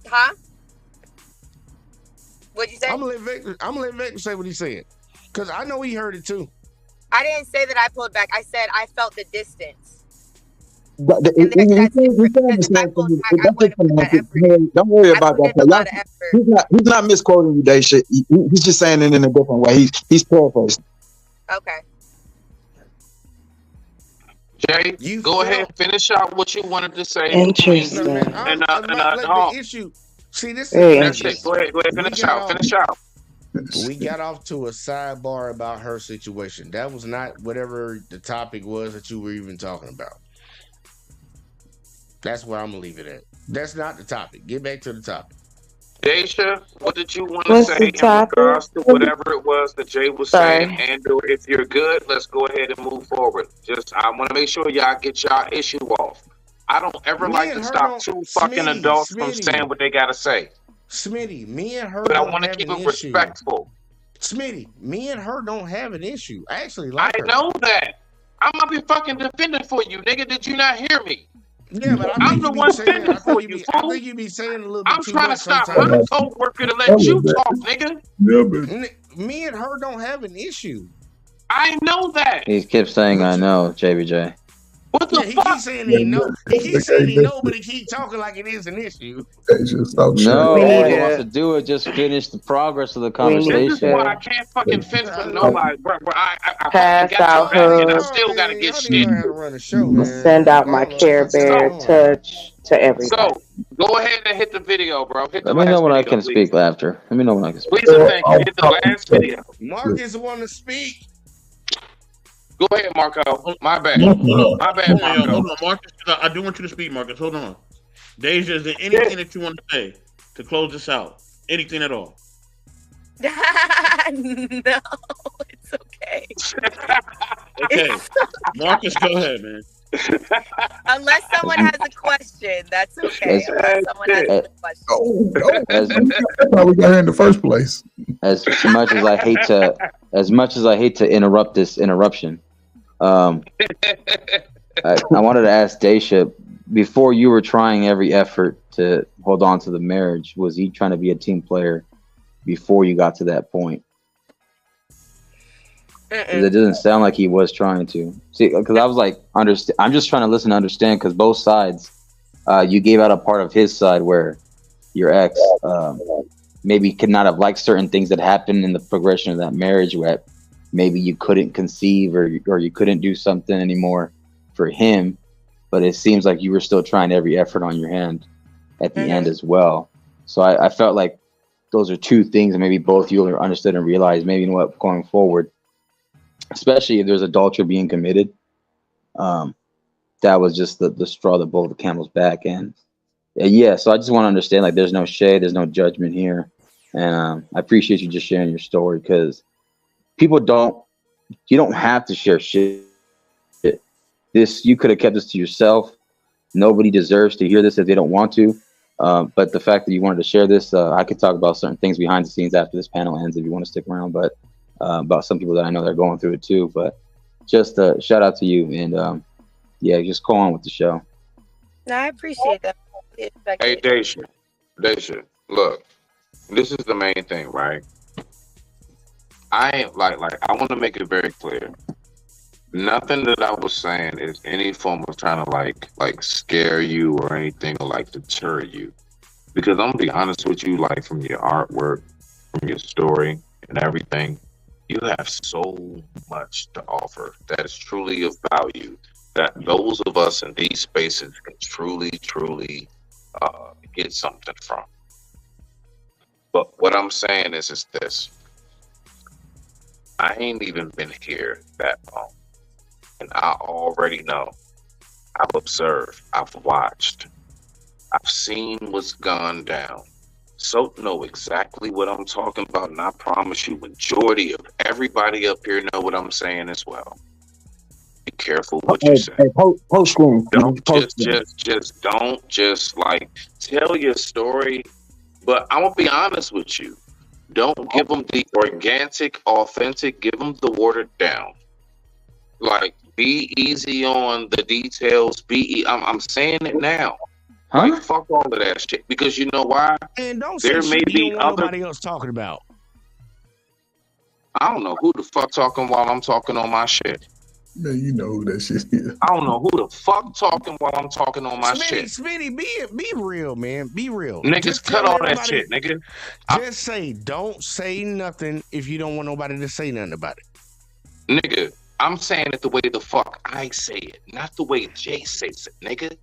Huh? What'd you say? I'm gonna let Vector say what he said, because I know he heard it too. I didn't say that I pulled back. I said I felt the distance. Don't worry about that. He's not misquoting you, Day shit. He's just saying it in a different way. He's paraphrasing. Okay. Jay, go ahead, finish out what you wanted to say. Interesting. The issue. See, this is it. Go ahead, finish out. We got off to a sidebar about her situation. That was not whatever the topic was that you were even talking about. That's where I'm gonna leave it at. That's not the topic. Get back to the topic. Daisha, what did you want to say in regards to whatever it was that Jay was saying? And if you're good, let's go ahead and move forward. I want to make sure y'all get y'all issue off. I don't ever like to stop two fucking adults from saying what they gotta say. Smitty, me and her. But I want to keep it respectful. Smitty, me and her don't have an issue. I actually like her. I know that. I'm gonna be fucking defending for you, nigga. Did you not hear me? Yeah, but I'm the one defending for you. I think you be saying a little bit too much. I'm trying to stop my co-worker to let you talk, nigga. Yeah, me and her don't have an issue. I know that. He keeps saying, "I know, JBJ." What the fuck? He keeps saying he know. He keeps saying he know, but he keeps talking like it is an issue. No, all he wants to do is just finish the progress of the conversation. This is why I can't fucking finish with nobody, bro. I pass out and I still gotta get shit. Send out my Care Bear touch to everybody. So go ahead and hit the video, bro. Let me know when I can speak after. Let me know when I can speak. Please and thank you. Hit the last video. Marcus want to speak. Go ahead, Marco. My bad. My bad, Marco. Hold on, Marcus. I do want you to speak, Marcus. Hold on. Deja, is there anything that you want to say to close this out? Anything at all? No, it's okay. Okay. Marcus, go ahead, man. Unless someone has a question, that's okay. Unless someone has a question. That's how we got here in the first place. As much as I hate to interrupt this interruption, I wanted to ask Daisha, before you were trying every effort to hold on to the marriage, was he trying to be a team player before you got to that point? It doesn't sound like he was trying to. See, because I was like, I'm just trying to listen to understand, because both sides, you gave out a part of his side where your ex maybe could not have liked certain things that happened in the progression of that marriage, where maybe you couldn't conceive or you couldn't do something anymore for him, but it seems like you were still trying every effort on your hand at the end as well. So I felt like those are two things that maybe both you understood and realized, maybe, you know what, going forward, especially if there's adultery being committed, that was just the straw that broke the camel's back. And yeah, so I just want to understand, like, there's no shade, there's no judgment here. And I appreciate you just sharing your story, because you don't have to share shit. You could have kept this to yourself. Nobody deserves to hear this if they don't want to. But the fact that you wanted to share this, I could talk about certain things behind the scenes after this panel ends if you want to stick around. But about some people that I know that are going through it too. But just shout out to you, and yeah, just go on with the show. No, I appreciate that. Hey, Daisha, look, this is the main thing, right? I ain't like I want to make it very clear. Nothing that I was saying is any form of trying to like scare you or anything or like deter you. Because I'm gonna be honest with you, like from your artwork, from your story and everything, you have so much to offer that is truly of value that those of us in these spaces can truly get something from. But what I'm saying is this. I ain't even been here that long. And I already know. I've observed. I've watched. I've seen what's gone down. So know exactly what I'm talking about. And I promise you, majority of everybody up here know what I'm saying as well. Be careful what you say. Don't just like tell your story. But I'm gonna be honest with you. Don't give them the organic, authentic. Give them the watered down. Like, be easy on the details. I'm saying it now. Huh? Like, fuck all of that shit. Because you know why? And don't there say may shit be you don't want other. nobody else talking about. I don't know who the fuck talking while I'm talking on my shit. Man, you know who that shit is. I don't know who the fuck talking while I'm talking on my shit. Smitty, be real, man. Be real. Niggas, just cut all that shit, nigga. Just say, don't say nothing if you don't want nobody to say nothing about it. Nigga, I'm saying it the way the fuck I say it, not the way Jay says it, nigga.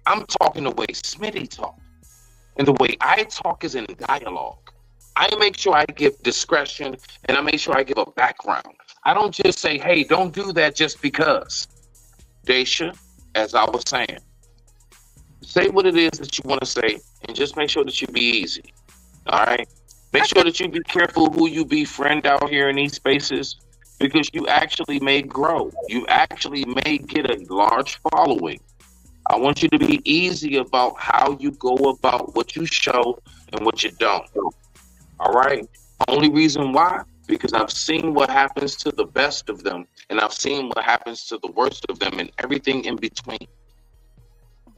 I'm talking the way Smitty talk. And the way I talk is in dialogue. I make sure I give discretion and I make sure I give a background. I don't just say, hey, don't do that just because. Daisha, as I was saying, say what it is that you want to say and just make sure that you be easy. All right? Make sure that you be careful who you befriend out here in these spaces because you actually may grow. You actually may get a large following. I want you to be easy about how you go about what you show and what you don't. All right? Only reason why? Because I've seen what happens to the best of them, and I've seen what happens to the worst of them and everything in between.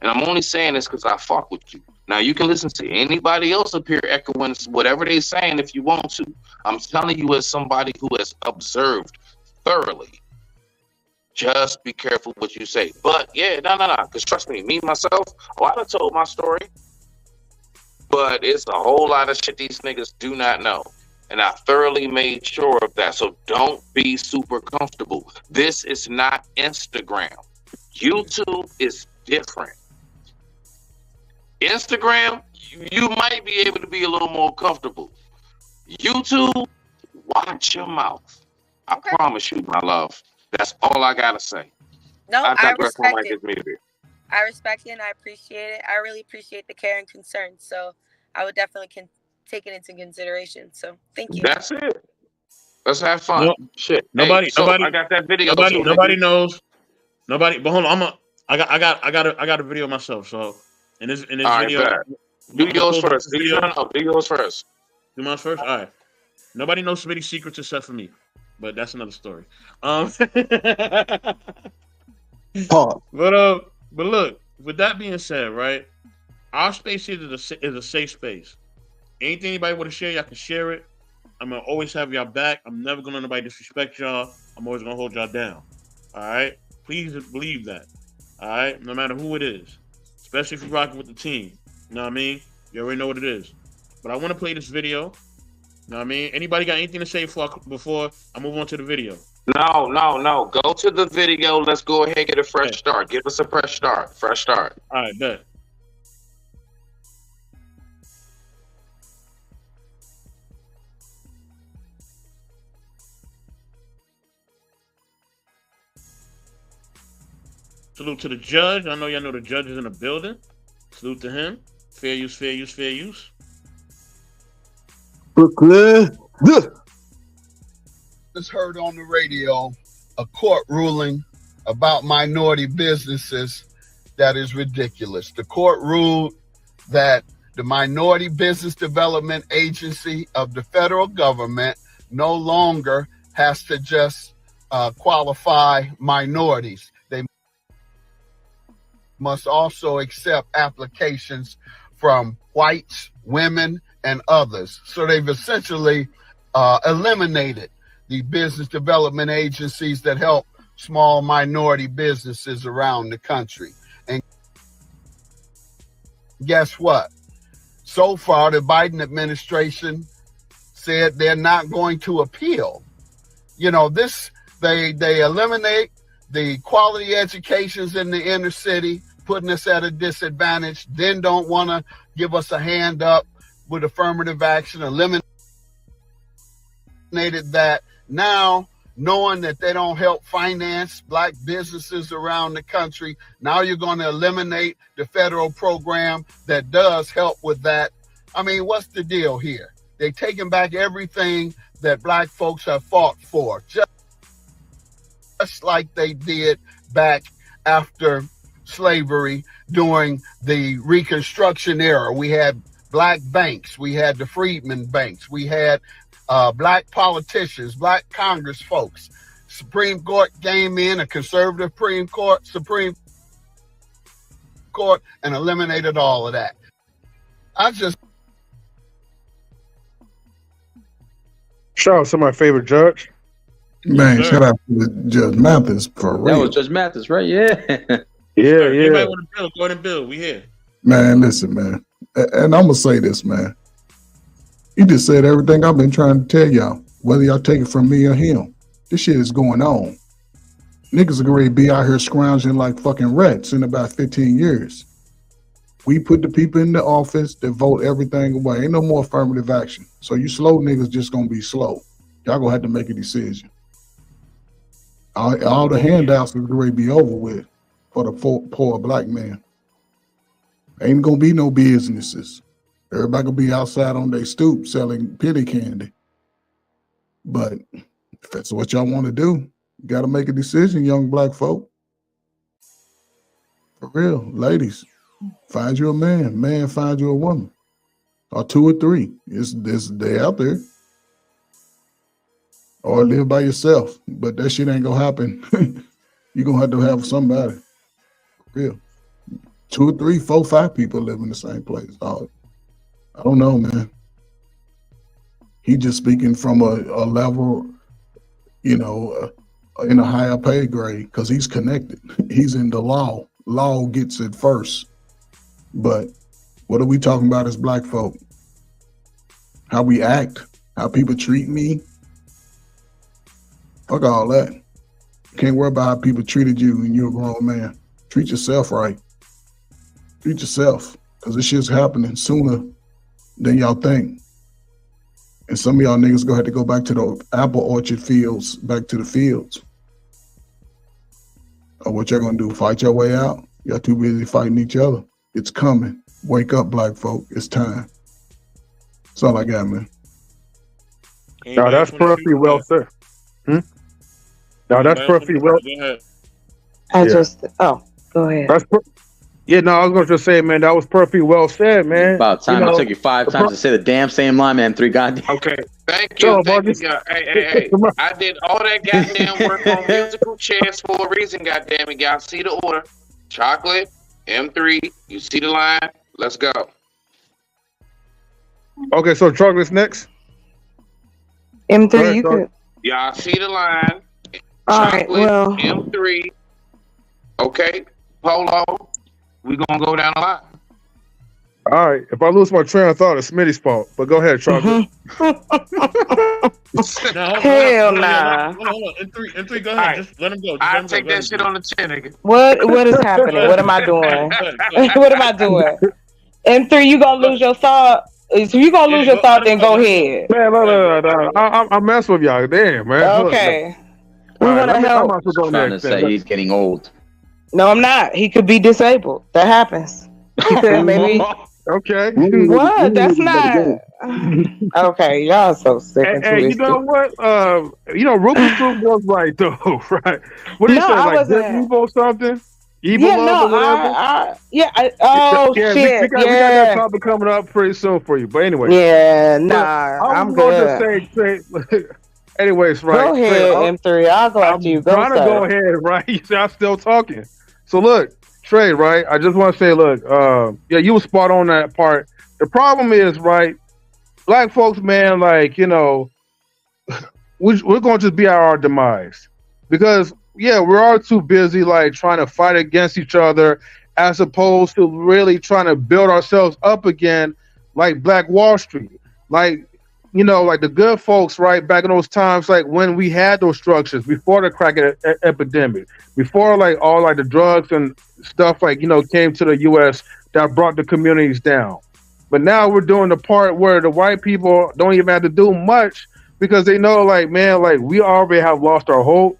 And I'm only saying this because I fuck with you. Now, you can listen to anybody else up here echoing whatever they're saying if you want to. I'm telling you as somebody who has observed thoroughly. Just be careful what you say. But, yeah, no. Because trust me, myself, I done told my story. But it's a whole lot of shit these niggas do not know. And I thoroughly made sure of that. So don't be super comfortable. This is not Instagram. YouTube is different. Instagram, you might be able to be a little more comfortable. YouTube, watch your mouth. I promise you, my love. That's all I gotta say. No, I respect it. Music. I respect it and I appreciate it. I really appreciate the care and concern. So I would definitely take it into consideration. So thank you. That's it. Let's have fun. Shit. Nobody. I got that video. Nobody knows. Nobody. But hold on. I got a video myself. So in this video, do yours first. Do yours first. Do mine first. All right. Nobody knows Smitty's secrets except for me, but that's another story. But look. With that being said, right, our space here is a safe space. Anything anybody want to share, y'all can share it. I'm gonna always have y'all back. I'm never gonna let nobody disrespect y'all. I'm always gonna hold y'all down. All right, please believe that. All right, no matter who it is, especially if you're rocking with the team. You know what I mean? You already know what it is. But I want to play this video. You know what I mean? Anybody got anything to say before I move on to the video? No. Go to the video. Let's go ahead and get a fresh start. Give us a fresh start. All right, bet. Salute to the judge. I know y'all know the judge is in the building. Salute to him. Fair use. Brooklyn. Just heard on the radio a court ruling about minority businesses that is ridiculous. The court ruled that the Minority Business Development Agency of the federal government no longer has to just qualify minorities. They must also accept applications from whites, women, and others. So they've essentially eliminated the business development agencies that help small minority businesses around the country. And guess what? So far, the Biden administration said they're not going to appeal. You know, they eliminate the quality educations in the inner city, putting us at a disadvantage, then don't want to give us a hand up with affirmative action, eliminated that. Now, knowing that they don't help finance black businesses around the country, now you're going to eliminate the federal program that does help with that. I mean, what's the deal here? They're taking back everything that black folks have fought for, just like they did back after slavery during the Reconstruction era. We had black banks, we had the Freedmen banks, we had black politicians, black Congress folks. Supreme Court came in, a conservative Supreme Court, and eliminated all of that. Shout out to my favorite judge. Man, shout out to Judge Mathis for real. That was Judge Mathis, right? Yeah. Yeah. Anybody want to build? Go ahead and build. We here. Man, listen, man. And I'm going to say this, man. You just said everything I've been trying to tell y'all, whether y'all take it from me or him. This shit is going on. Niggas are going to be out here scrounging like fucking rats in about 15 years. We put the people in the office that vote everything away. Ain't no more affirmative action. So you slow niggas just going to be slow. Y'all going to have to make a decision. All the handouts is going to be over with for the poor black man. Ain't going to be no businesses. Everybody gonna be outside on their stoop selling penny candy. But if that's what y'all want to do, you got to make a decision, young black folk. For real, ladies, find you a man. Man, find you a woman, or two or three. They out there, or live by yourself. But that shit ain't gonna happen. You gonna have somebody. For real, 2 or 3, 4, 5 people live in the same place. I don't know, man. He just speaking from a level, you know, in a higher pay grade because he's connected. He's in the law. Law gets it first. But what are we talking about as black folk? How we act, how people treat me. Fuck all that. You can't worry about how people treated you when you're a grown man. Treat yourself right. Treat yourself, because this shit's happening sooner than y'all think. And some of y'all niggas gonna have to go back to the apple orchard fields, back to the fields. Or what y'all gonna do, fight your way out? Y'all too busy fighting each other. It's coming. Wake up, black folk. It's time. That's all I got, man. No, that's perfectly well said. No, that's perfectly well. Go ahead. Yeah, no, I was going to just say, man, that was perfectly well said, man. About time. It took you 5 times to say the damn same line, man. 3 goddamn. Okay. Thank you. Thank you. Hey. I did all that goddamn work on musical chairs for a reason, goddamn it. Y'all see the order. Chocolate, M3. You see the line. Let's go. Okay, so chocolate's next. M3, you could. Y'all see the line. All right, well. M3. Okay. Polo. We're going to go down the line. All right. If I lose my train of thought, it's Smitty's fault. But go ahead, Chocolate. Hell nah. Hold on. M3, go ahead. Right. Just let him go. I'll take that shit on the chin, nigga. What is happening? What am I doing? What am I doing? M3, you going to lose your thought? If you going to lose your thought, then go ahead. Man, no. I'm messing with y'all. Damn, man. Okay. We want to help. I'm trying to say he's getting old. No, I'm not. He could be disabled. That happens. He could maybe. Okay. What? That's not. Okay, y'all so sick. Hey, you know what? Rubik's Cube was right though, right? What did you say? Like Deadpool or something? Evil Love or whatever. Shit. We got that topic coming up pretty soon for you. But anyway. Yeah, nah, I'm good. Anyways, right. Go ahead, M3. I'll go after you. Trying to go ahead, right? You see, I'm still talking. So look, Trey, right? I just want to say, look, you were spot on that part. The problem is, right, black folks, man, like, you know, we're going to just be at our demise. Because, we're all too busy, like, trying to fight against each other as opposed to really trying to build ourselves up again like Black Wall Street. Like, you know, like the good folks, right, back in those times, like when we had those structures, before the crack epidemic, before like all like the drugs and stuff like, you know, came to the U.S. that brought the communities down. But now we're doing the part where the white people don't even have to do much because they know, like, man, like we already have lost our hope.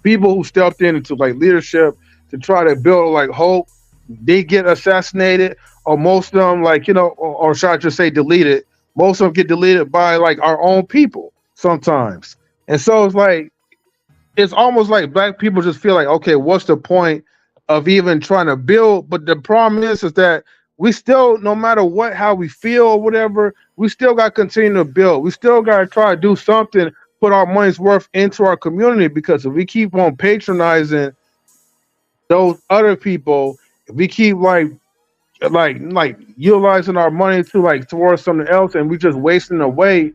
People who stepped into like leadership to try to build like hope, they get assassinated, or most of them, like, you know, or should I just say deleted? Most of them get deleted by like our own people sometimes. And so it's almost like black people just feel like, okay, what's the point of even trying to build? But the problem is that we still, no matter what, how we feel or whatever, we still got to continue to build. We still got to try to do something, put our money's worth into our community, because if we keep on patronizing those other people, if we keep like utilizing our money to like towards something else and we just wasting away,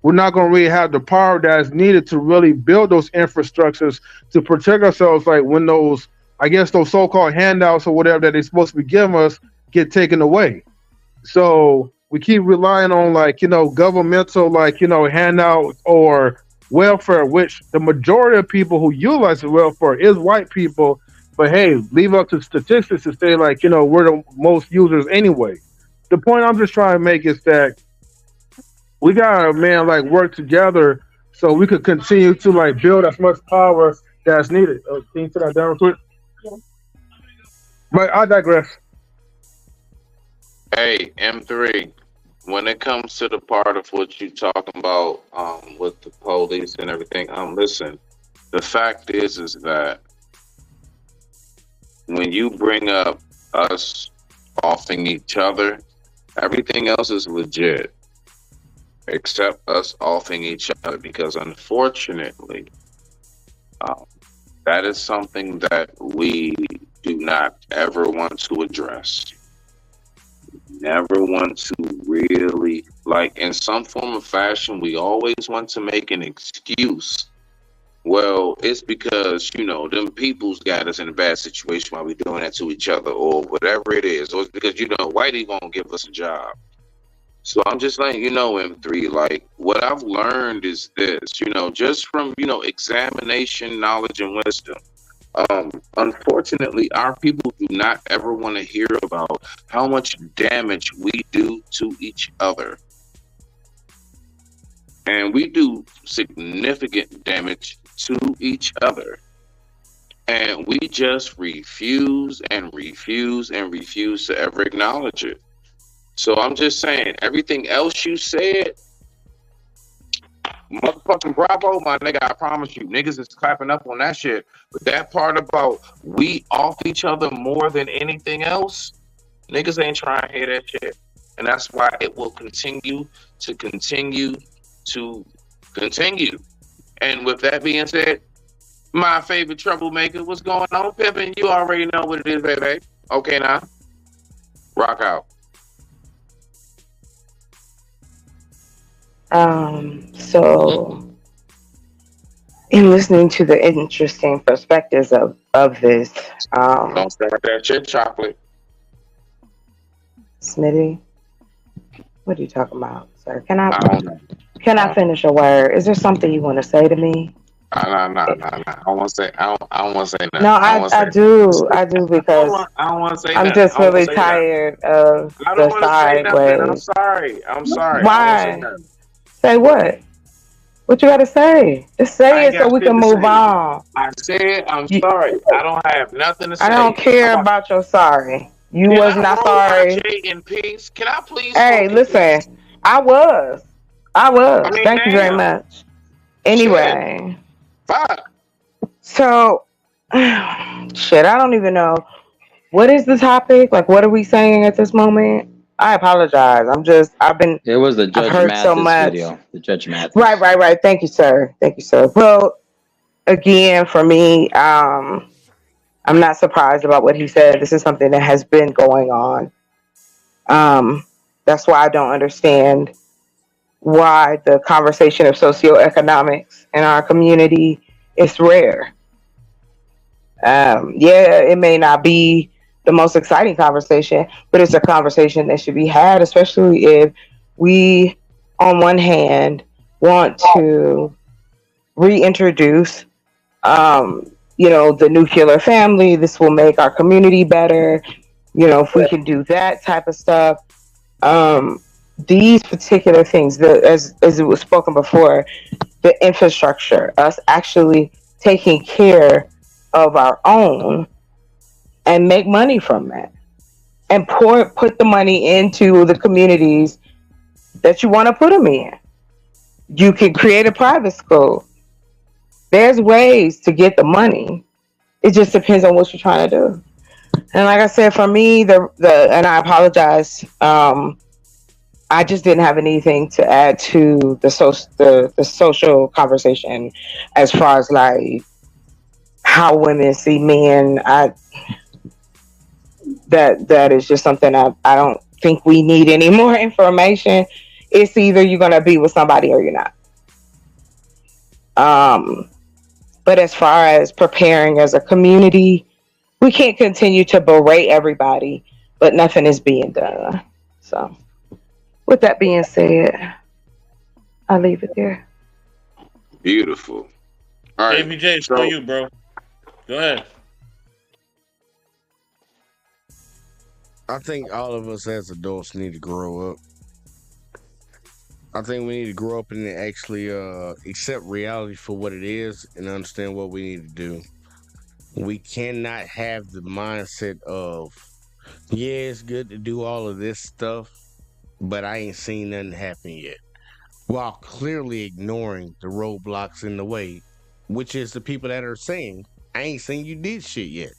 we're not going to really have the power that is needed to really build those infrastructures to protect ourselves, like when those, I guess, those so-called handouts or whatever that they're supposed to be giving us get taken away. So we keep relying on, like, you know, governmental, like, you know, handouts or welfare, which the majority of people who utilize the welfare is white people. But hey, leave up to statistics to say, like, you know, we're the most users anyway. The point I'm just trying to make is that we gotta, man, like, work together so we could continue to like build as much power that's needed. Can you put that down real quick? But I digress. Hey, M3, when it comes to the part of what you talking about with the police and everything, listen, the fact is that when you bring up us offing each other, everything else is legit except us offing each other, because unfortunately, that is something that we do not ever want to address. Never want to really, like, in some form of fashion, we always want to make an excuse. Well, it's because, you know, them people's got us in a bad situation while we're doing that to each other, or whatever it is. Or it's because, you know, Whitey won't give us a job. So I'm just letting you know, M3, like, what I've learned is this, you know, just from, you know, examination, knowledge, and wisdom. Unfortunately, our people do not ever want to hear about how much damage we do to each other. And we do significant damage to each other. And we just refuse and refuse and refuse to ever acknowledge it. So I'm just saying, everything else you said, motherfucking bravo, my nigga, I promise you, niggas is clapping up on that shit. But that part about we off each other more than anything else, niggas ain't trying to hear that shit. And that's why it will continue to continue to continue. And with that being said, my favorite troublemaker, what's going on, Pippin? You already know what it is, baby. Okay, now, rock out. So in listening to the interesting perspectives of this, don't start that shit, chocolate. Smitty, what are you talking about, sir? Can I finish a word? Is there something you want to say to me? No. I don't want to say. I don't want to say nothing. No, I do because I don't want to say. I'm just really tired of the sideways. I'm sorry. Why? Say what? What you gotta say? Just say it so we can move on. I said I'm sorry. I don't have nothing to say. I don't care about your sorry. You was not sorry. In peace. Can I please? Hey, listen. I was. Thank you very much. Anyway. Fuck. So Shit, I don't even know. What is the topic? Like, what are we saying at this moment? I apologize. It was the I've Judge heard so Mathis much. video. The Judge Mathis. Right. Thank you, sir. Well, again, for me, I'm not surprised about what he said. This is something that has been going on. That's why I don't understand why the conversation of socioeconomics in our community is rare. Yeah, it may not be the most exciting conversation, but it's a conversation that should be had, especially if we, on one hand, want to reintroduce, the nuclear family. This will make our community better. If we can do that type of stuff. These particular things, as it was spoken before, the infrastructure, us actually taking care of our own and make money from that, and put the money into the communities that you want to put them in. You can create a private school. There's ways to get the money. It just depends on what you're trying to do. And like I said, for me, and I apologize, I just didn't have anything to add to the social conversation as far as like how women see men. That is just something I don't think we need any more information. It's either you're gonna be with somebody or you're not. But as far as preparing as a community, we can't continue to berate everybody, but nothing is being done. So, with that being said, I'll leave it there. Beautiful. All right, ABJ, it's for you, bro. Go ahead. I think all of us as adults need to grow up. I think we need to grow up and actually accept reality for what it is and understand what we need to do. We cannot have the mindset of, yeah, it's good to do all of this stuff, but I ain't seen nothing happen yet, while clearly ignoring the roadblocks in the way, which is the people that are saying, I ain't seen you did shit yet.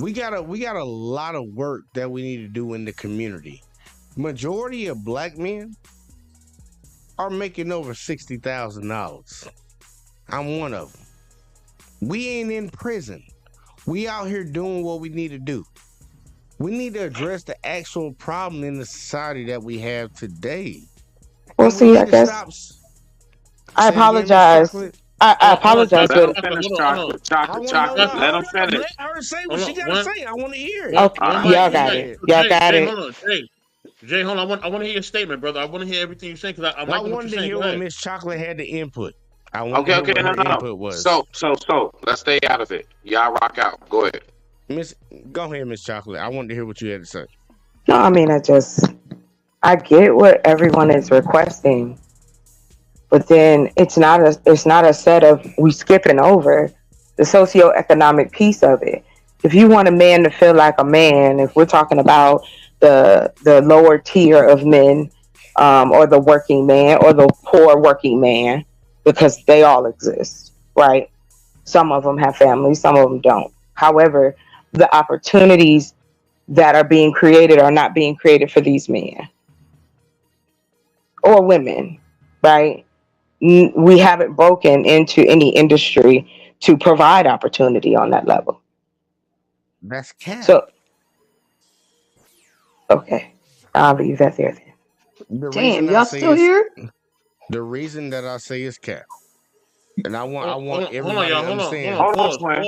We got a lot of work that we need to do in the community. Majority of black men are making over $60,000. I'm one of them. We ain't in prison. We out here doing what we need to do. We need to address the actual problem in the society that we have today. Well, see, I guess I apologize. I apologize. Let them finish, chocolate. Let them finish. Let her say what she gotta say. I want to hear it. Okay, y'all got it. Hold on, Jay, hold on. I want to hear your statement, brother. I want to hear everything you say because I like wanted to hear what Miss Chocolate had to input. Okay, no. So let's stay out of it. Y'all rock out. Go ahead. Go ahead, Miss Chocolate. I wanted to hear what you had to say. No, I mean, I get what everyone is requesting, but then it's not a set of we skipping over the socioeconomic piece of it. If you want a man to feel like a man, if we're talking about the lower tier of men, or the working man or the poor working man, because they all exist, right? Some of them have families, some of them don't. However, the opportunities that are being created are not being created for these men or women, right? We haven't broken into any industry to provide opportunity on that level. That's cap. So, okay, I'll leave that there then. Damn, y'all still here? The reason that I say is cap. And I want everybody to understand. Hold on, Twin.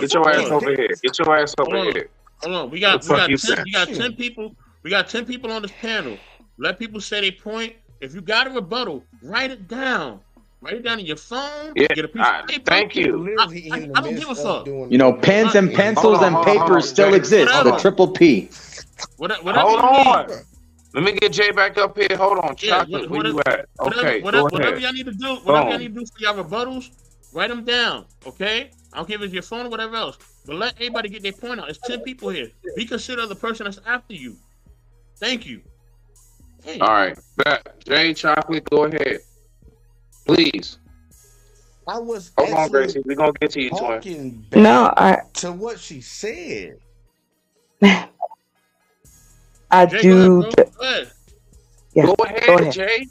Get your ass over here. Get your ass over here. Hold on. We got 10 people. We got 10 people on this panel. Let people say their point. If you got a rebuttal, write it down. Write it down in your phone. Yeah. Get a piece of paper. Thank you. I don't give a fuck. Pens and pencils and paper still exist. The triple P. Hold on. Let me get Jay back up here. Hold on, Chocolate. Where you at? Okay, whatever y'all need to do. Whatever y'all need to do for y'all rebuttals, write them down. Okay. I don't care if it's your phone or whatever else. But let everybody get their point out. It's 10 people here. Be considered the person that's after you. Thank you. Hey. All right. Jay, Chocolate, go ahead. Please. I was Hold on, Gracie. We're gonna get to you, talking twin. To what she said. I Jay, do. Go ahead. Yeah, go ahead, Jay.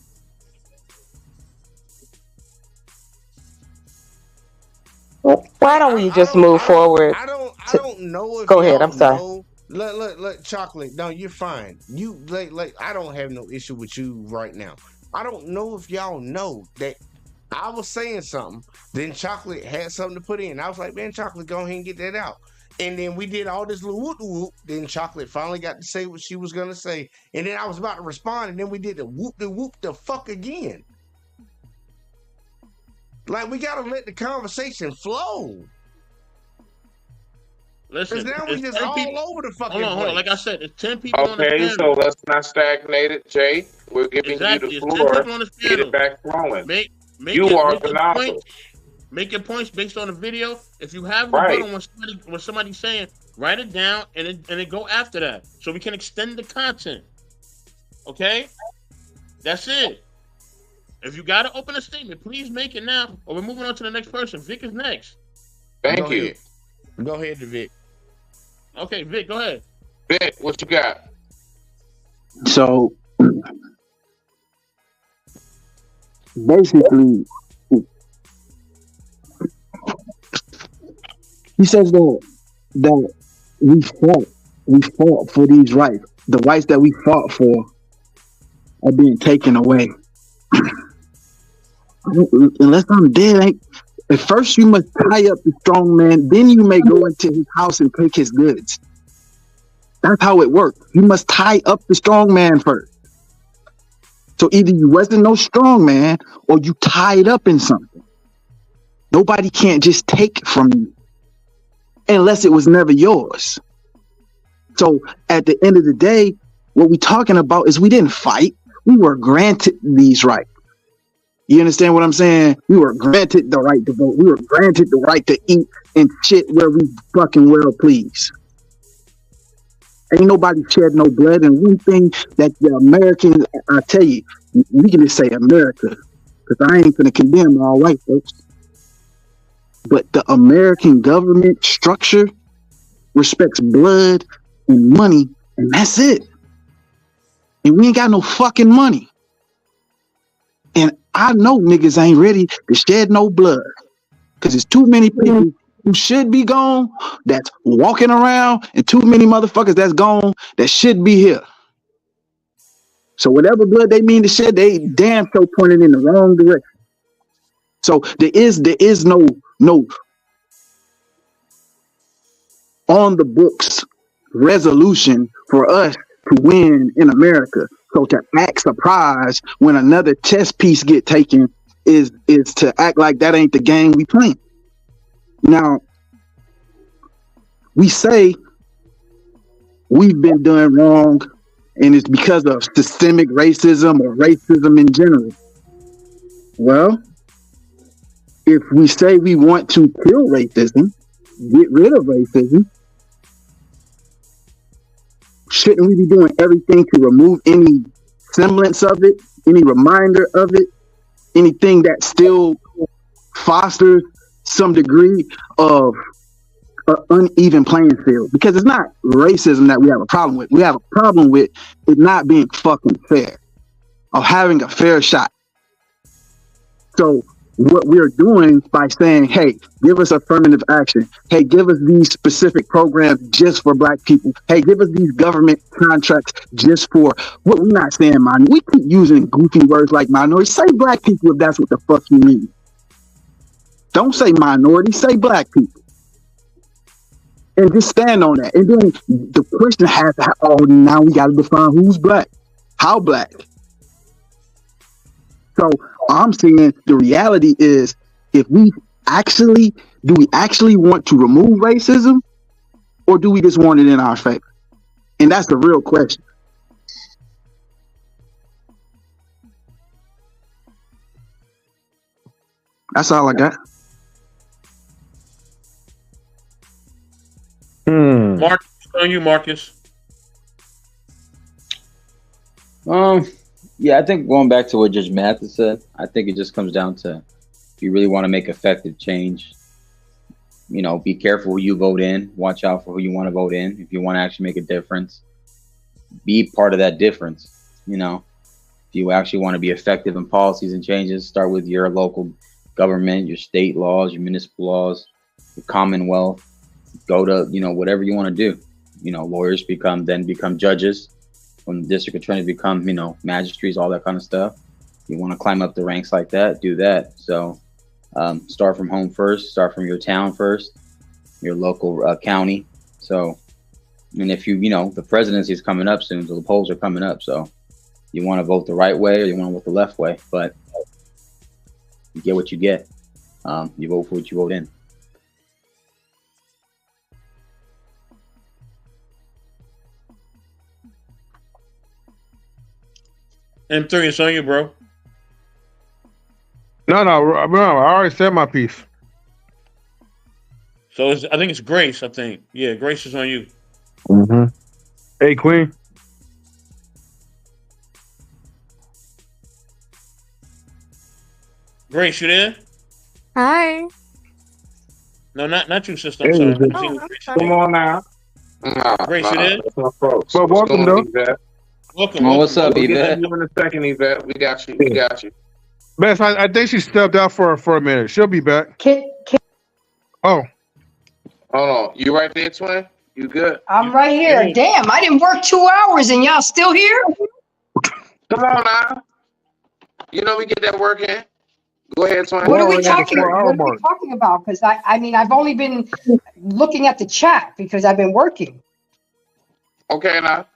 Why don't we just move forward? I don't know if go ahead. I'm sorry. Look, Chocolate. No, you're fine. You like. I don't have no issue with you right now. I don't know if y'all know that I was saying something. Then Chocolate had something to put in. I was like, man, Chocolate, go ahead and get that out. And then we did all this little whoop whoop. Then Chocolate finally got to say what she was gonna say. And then I was about to respond, and then we did the whoop the fuck again. Like, we gotta let the conversation flow. Listen, now we just all over the fucking hold on. Like I said, it's 10 people on the panel. Okay, so let's not stagnate it, Jay. We're giving you the floor. Get it back flowing. You are the novel. Make your points based on the video. If you have a rebuttal when somebody's saying, write it down and then go after that, so we can extend the content. Okay, that's it. If you got to open a statement, please make it now, or we're moving on to the next person. Vic is next. Thank you. Go ahead, Vic. Okay, Vic, go ahead. Vic, what you got? So basically, he says that we fought for these rights. The rights that we fought for are being taken away. Unless I'm dead, at first you must tie up the strong man, then you may go into his house and take his goods. That's how it works. You must tie up the strong man first. So either you wasn't no strong man or you tied up in something. Nobody can't just take from you unless it was never yours. So at the end of the day, what we're talking about is we didn't fight. We were granted these rights. You understand what I'm saying? We were granted the right to vote. We were granted the right to eat and shit where we fucking well please. Ain't nobody shed no blood. And one thing that the Americans, I tell you, we can just say America, because I ain't gonna condemn all white folks. But the American government structure respects blood and money, and that's it. And we ain't got no fucking money. And I know niggas ain't ready to shed no blood, because there's too many people who should be gone that's walking around, and too many motherfuckers that's gone that should be here. So whatever blood they mean to shed, they damn sure pointed in the wrong direction. So there is no on the books resolution for us to win in America. So to act surprised when another chess piece get taken is to act like that ain't the game we playing. Now, we say we've been doing wrong and it's because of systemic racism or racism in general. Well, if we say we want to kill racism, get rid of racism, shouldn't we be doing everything to remove any semblance of it, any reminder of it, anything that still fosters some degree of an uneven playing field? Because it's not racism that we have a problem with. We have a problem with it not being fucking fair, or having a fair shot. So what we're doing by saying, hey, give us affirmative action. Hey, give us these specific programs just for black people. Hey, give us these government contracts just for what we're not saying, man. We keep using goofy words like minority. Say black people if that's what the fuck you mean. Don't say minority, say black people. And just stand on that. And then the question has to now we gotta define who's black. How black? So I'm saying the reality is, do we actually want to remove racism, or do we just want it in our favor? And that's the real question. That's all I got. Marcus, on you, Marcus. Yeah, I think going back to what Judge Mathis said, I think it just comes down to if you really want to make effective change, you know, be careful who you vote in. Watch out for who you want to vote in. If you want to actually make a difference, be part of that difference. You know, if you actually want to be effective in policies and changes, start with your local government, your state laws, your municipal laws, your Commonwealth. Go to, you know, whatever you want to do. You know, lawyers become judges. When the district attorneys become, you know, magistrates, all that kind of stuff. You want to climb up the ranks like that, do that. So start from home first, start from your town first, your local county. So, and if you know, the presidency is coming up soon, so the polls are coming up. So you want to vote the right way or you want to vote the left way, but you get what you get. You vote for what you vote in. M3, it's on you, bro. No, I already said my piece. So I think it's Grace. I think, yeah, Grace is on you. Mm-hmm. Hey, Queen. Grace, you there? Hi. No, not you, sister. I'm sorry. Come on now. Grace, you there? Well, welcome, though. Welcome. What's up, Yvette? In a second, Yvette. We got you. We got you. Bess, I think she stepped out for a minute. She'll be back. Oh. Hold on. You right there, twin? You good? I'm right here. Yeah. Damn, I didn't work 2 hours and y'all still here? Come on now. You know we get that work in. Go ahead, twin. What are we talking about? Because I mean, I've only been looking at the chat because I've been working. Okay, now.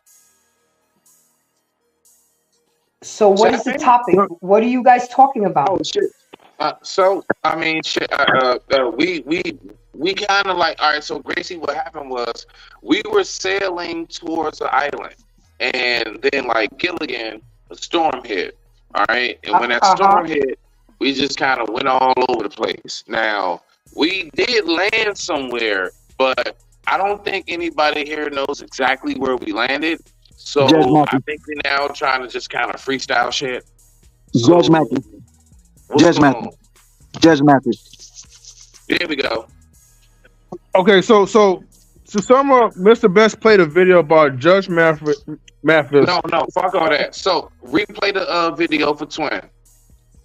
So what is the topic? What are you guys talking about? Oh shit. So I mean, shit. We kind of like, all right. So Gracie, what happened was we were sailing towards the island, and then like Gilligan, a storm hit. All right, and when that storm hit, we just kind of went all over the place. Now we did land somewhere, but I don't think anybody here knows exactly where we landed. So I think we're now trying to just kind of freestyle shit. Judge Matthew. Judge Matthew. There we go. Okay, so Mr. Best played a video about Judge Mathis. No, fuck all that. So replay the video for Twin.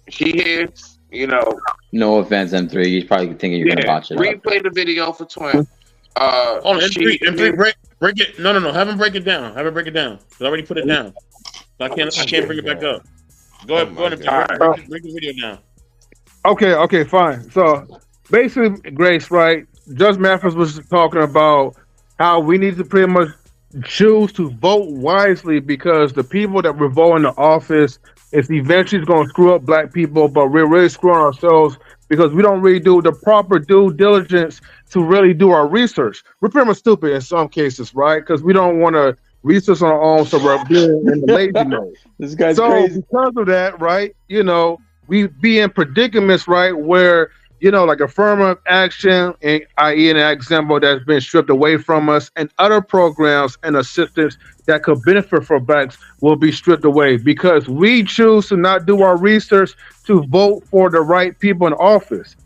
He here, you know. No offense, M3. He's probably thinking you're gonna watch it. Replay the video for Twin. Hold on, M3, break it. No. Have him break it down. Have him break it down. I already put it down. So I can't bring it back up. Go ahead and break the video down. Okay, fine. So basically, Grace, right? Judge Mathis was talking about how we need to pretty much choose to vote wisely because the people that we're voting in the office is eventually going to screw up black people, but we're really screwing ourselves because we don't really do the proper due diligence to really do our research. We're pretty much stupid in some cases, right? Because we don't want to research on our own, so we're being in the lazy mode. This guy's so crazy. Because of that, right, you know, we be in predicaments, right, where, you know, like affirmative action, i.e. an example that's been stripped away from us, and other programs and assistance that could benefit for blacks will be stripped away because we choose to not do our research to vote for the right people in office.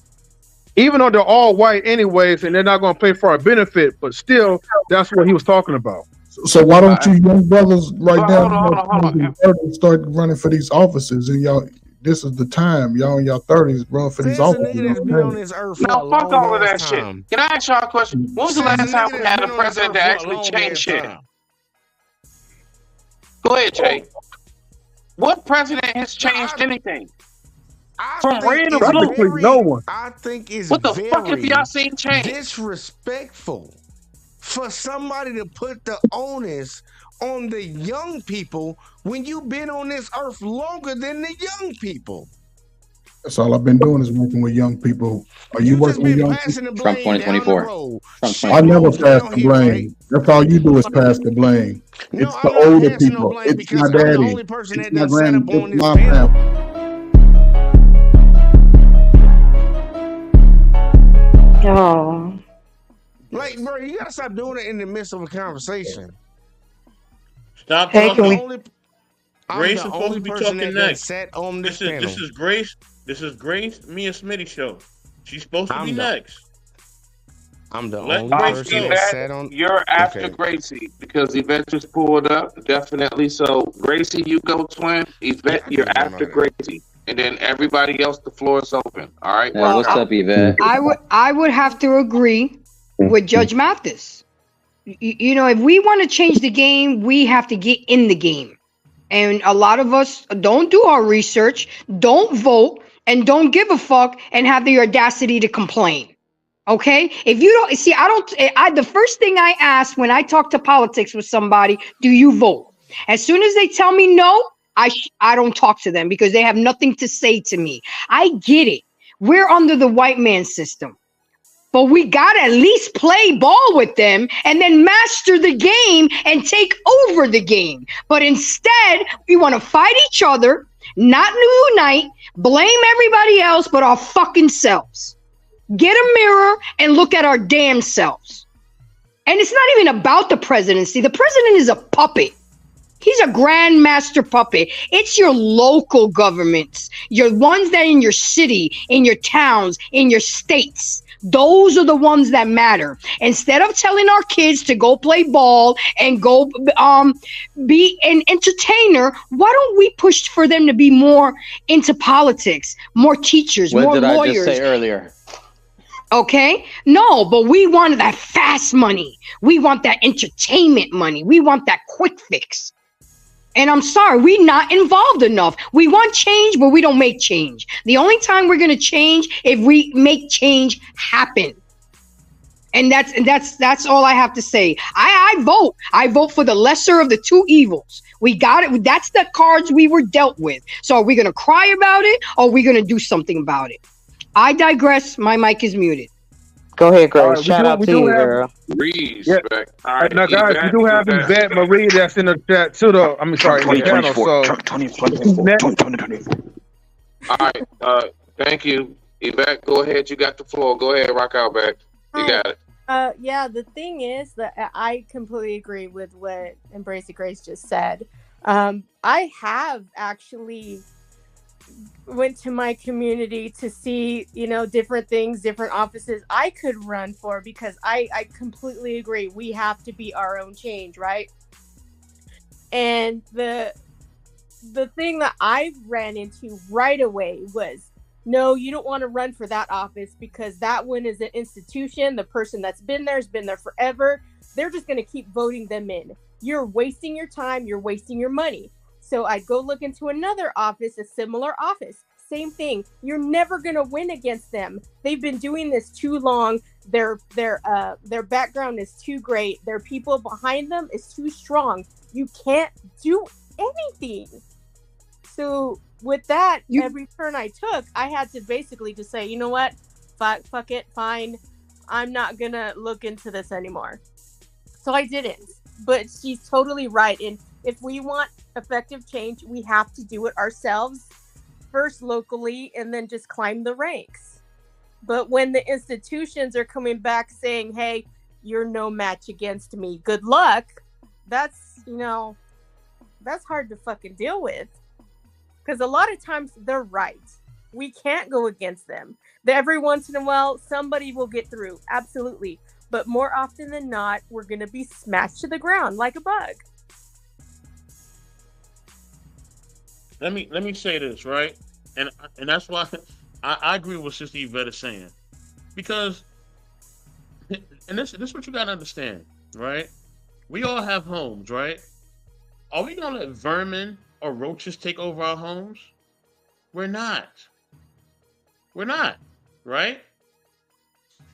Even though they're all white anyways, and they're not going to pay for our benefit, but still, that's what he was talking about. So why don't you young brothers right now start running for these offices? And y'all, this is the time. Y'all in your 30s run for these offices. No, fuck all of that shit. Can I ask y'all a question? When was the last time we had a president that actually changed shit? Go ahead, Jay. What president has changed anything? From red to blue? No one. I think it's what the fuck have y'all seen change? Disrespectful for somebody to put the onus on the young people when you've been on this earth longer than the young people. That's all I've been doing is working with young people. Are you working with young people? Trump 2024. I never pass the blame. That's all you do is pass the blame. It's the older people. It's my daddy. It's my granny. It's my family. Oh. Like, bro, you gotta stop doing it in the midst of a conversation. Stop Hey, talking. can we? Grace is supposed to be talking next. Sat on this panel. This is Grace. This is Grace, me and Smitty show. She's supposed to be next. I'm the only person that sat on. You're after Gracie because Yvette just pulled up. Definitely. So Gracie, you go, twin. Yvette, you're after Gracie. And then everybody else, the floor is open. All right. Well, what's up, Yvette? I would have to agree with Judge Mathis. You know, if we want to change the game, we have to get in the game. And a lot of us don't do our research, don't vote, and don't give a fuck, and have the audacity to complain. Okay? If you don't see, the first thing I ask when I talk to politics with somebody, do you vote? As soon as they tell me no, I don't talk to them because they have nothing to say to me. I get it. We're under the white man system. But we got to at least play ball with them and then master the game and take over the game. But instead, we want to fight each other, not unite, blame everybody else but our fucking selves. Get a mirror and look at our damn selves. And it's not even about the presidency. The president is a puppet. He's a grandmaster puppet. It's your local governments, your ones that in your city, in your towns, in your states. Those are the ones that matter. Instead of telling our kids to go play ball and go be an entertainer, why don't we push for them to be more into politics, more teachers, more lawyers? What did I just say earlier? Okay, no, but we want that fast money. We want that entertainment money. We want that quick fix. And I'm sorry, we're not involved enough. We want change, but we don't make change. The only time we're going to change if we make change happen. And that's all I have to say. I vote. I vote for the lesser of the two evils. We got it. That's the cards we were dealt with. So are we going to cry about it or are we going to do something about it? I digress. My mic is muted. Go ahead, Grace. Shout out to you, girl. Respect. All right, now, guys, we do have Yvette Marie that's in the chat too, though. I mean, sorry, in the panel. So, 2024. All right. Thank you, Yvette. Go ahead. You got the floor. Go ahead. Rock out back. You got it. Yeah. The thing is that I completely agree with what Embrace the Grace just said. I have actually went to my community to see, different things, different offices I could run for, because I completely agree. We have to be our own change, right? And the thing that I ran into right away was, no, you don't want to run for that office because that one is an institution. The person that's been there has been there forever. They're just going to keep voting them in. You're wasting your time. You're wasting your money. So I'd go look into another office, a similar office. Same thing. You're never going to win against them. They've been doing this too long. Their background is too great. Their people behind them is too strong. You can't do anything. So with that, every turn I took, I had to basically just say, you know what? Fuck it. Fine. I'm not going to look into this anymore. So I didn't. But she's totally right. And if we want effective change, we have to do it ourselves first locally and then just climb the ranks. But when the institutions are coming back saying, hey, you're no match against me, good luck, that's hard to fucking deal with. Because a lot of times they're right. We can't go against them. Every once in a while, somebody will get through. Absolutely. But more often than not, we're going to be smashed to the ground like a bug. Let me say this, right? And that's why I agree with Sister Yvette is saying. Because, and this is what you got to understand, right? We all have homes, right? Are we going to let vermin or roaches take over our homes? We're not. We're not, right?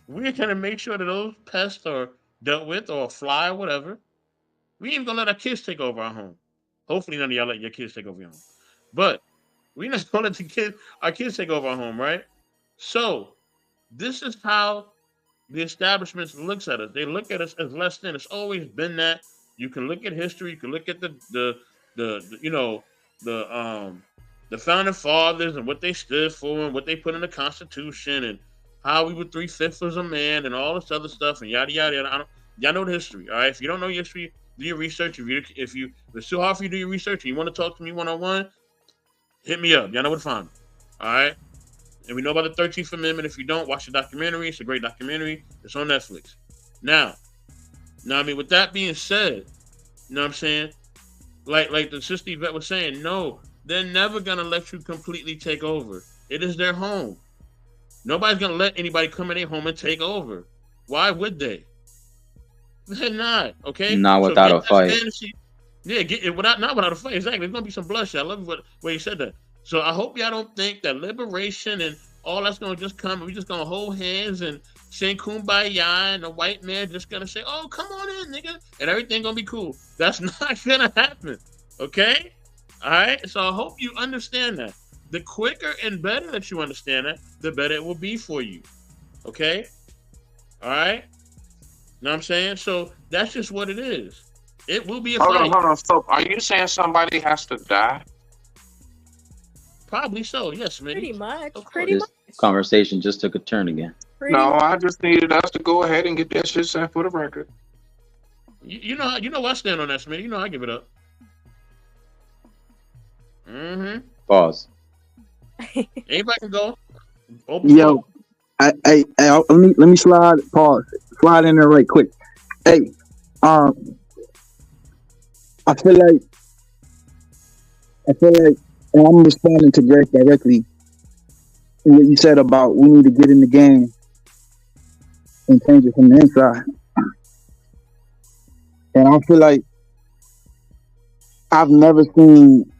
We're going to make sure that those pests are dealt with, or a fly or whatever. We ain't going to let our kids take over our home. Hopefully none of y'all let your kids take over your home. But we're not going to let our kids take over our home, right? So this is how the establishment looks at us. They look at us as less than. It's always been that. You can look at history. You can look at the founding fathers and what they stood for and what they put in the Constitution and how we were 3/5 of a man and all this other stuff and yada yada yada. Y'all know the history, all right? If you don't know history, Do your research. If it's too hard for you to do your research and you want to talk to me one-on-one, hit me up. Y'all know where to find me. All right? And we know about the 13th Amendment. If you don't, watch the documentary. It's a great documentary. It's on Netflix. Now, I mean, with that being said, you know what I'm saying? Like the sister Yvette was saying, no, they're never going to let you completely take over. It is their home. Nobody's going to let anybody come in their home and take over. Why would they? They're not, okay? Not without a fight. Fantasy. Yeah, not without a fight. Exactly. There's going to be some bloodshed. I love where you said that. So I hope y'all don't think that liberation and all that's going to just come and we're just going to hold hands and sing kumbaya and the white man just going to say, oh, come on in, nigga, and everything going to be cool. That's not going to happen, okay? All right? So I hope you understand that. The quicker and better that you understand that, the better it will be for you, okay? All right? Know what I'm saying? So that's just what it is. It will be a fight. Hold on. So are you saying somebody has to die? Probably so, yes, man. Pretty much. This conversation just took a turn again. No, I just needed us to go ahead and get that shit set for the record. You know I stand on that, Smitty. You know I give it up. Mm-hmm. Pause. Anybody can go. Yo, let me slide in there right quick. Hey, I feel like, and I'm responding to Greg directly. What you said about we need to get in the game and change it from the inside. And I feel like I've never seen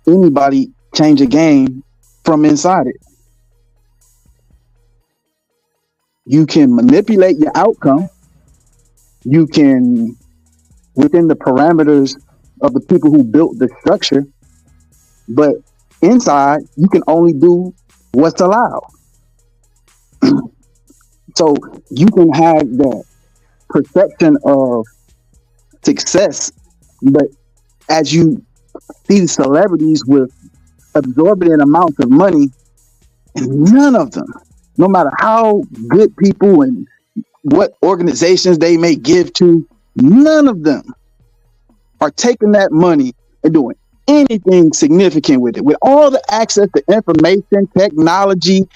anybody change a game from inside it. You can manipulate your outcome. You can, within the parameters of the people who built the structure, but inside, you can only do what's allowed. So you can have the perception of success, but as you see celebrities with exorbitant amounts of money, and none of them, no matter how good people and what organizations they may give to, none of them are taking that money and doing anything significant with it. With all the access to information, technology,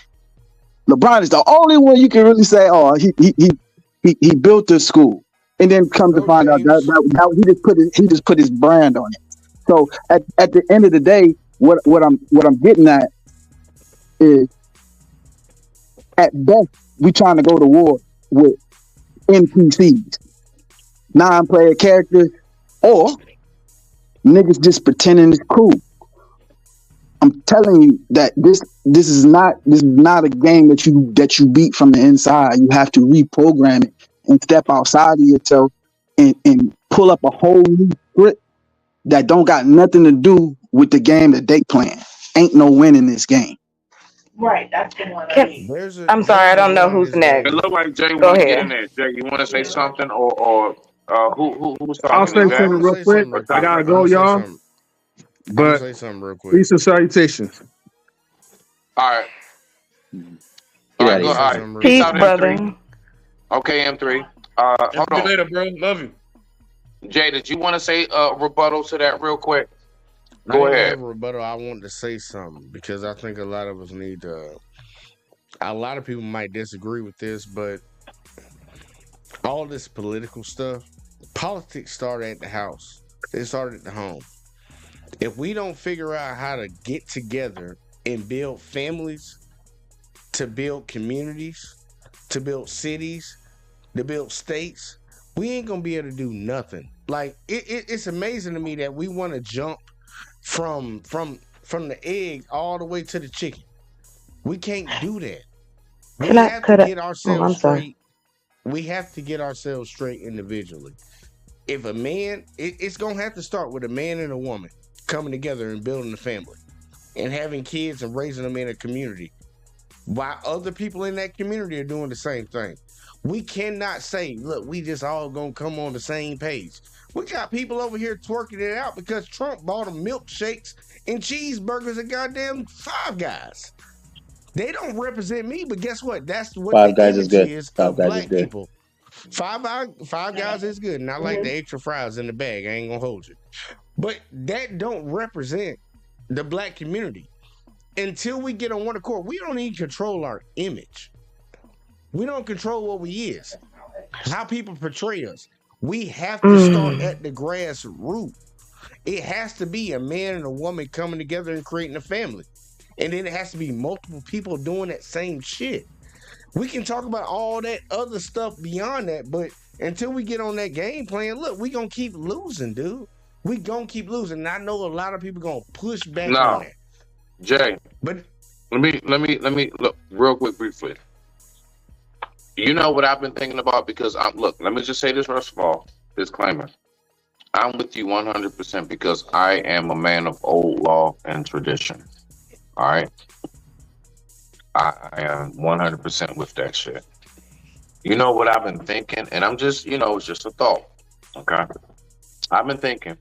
LeBron is the only one you can really say, oh, he built this school. And then come to find out that he just put his brand on it. So at the end of the day, what I'm getting at is, at best, we trying to go to war with NPCs, non-player characters, or niggas just pretending it's cool. I'm telling you that this is not a game that you beat from the inside. You have to reprogram it and step outside of yourself and pull up a whole new script that don't got nothing to do with the game that they playing. Ain't no winning this game. Right, that's the one. I'm sorry, I don't know who's next. It looked like Jay Go wants to ahead. get in there. Jay, you want to say something, or who was talking? I'll say something real quick. I gotta go, y'all. But say something real quick. Peace and salutations. All right. All right. Peace, brother. Okay, M3. Hold on. Later, bro. Love you. Jay, did you want to say a rebuttal to that real quick? Go ahead. Rebuttal. I wanted to say something because I think a lot of us need to. A lot of people might disagree with this, but all this political stuff, politics started at the house. It started at the home. If we don't figure out how to get together and build families, to build communities, to build cities, to build states, we ain't gonna be able to do nothing. Like it's amazing to me that we want to jump from the egg all the way to the chicken. We can't do that. We have to get ourselves straight. We have to get ourselves straight individually. If a man, it's gonna have to start with a man and a woman coming together and building a family and having kids and raising them in a community, while other people in that community are doing the same thing. We cannot say, look, we just all gonna come on the same page. We got people over here twerking it out because Trump bought them milkshakes and cheeseburgers at goddamn Five Guys. They don't represent me, but guess what? That's what Five the Guys is image good. is Five of Guys black is good. people. Five Guys is good. Not like the extra fries in the bag. I ain't gonna hold you. But that don't represent the black community. Until we get on one accord, we don't even control our image. We don't control what we is. How people portray us. We have to start at the grassroots. It has to be a man and a woman coming together and creating a family. And then it has to be multiple people doing that same shit. We can talk about all that other stuff beyond that, but until we get on that game plan, look, we gonna keep losing, dude. We gonna keep losing. And I know a lot of people gonna push back on that. Jay, but let me look real quick, briefly. You know what I've been thinking about? Because let me just say this first of all, disclaimer. I'm with you 100% because I am a man of old law and tradition. All right. I am 100% with that shit. You know what I've been thinking? And I'm just, it's just a thought. Okay. I've been thinking,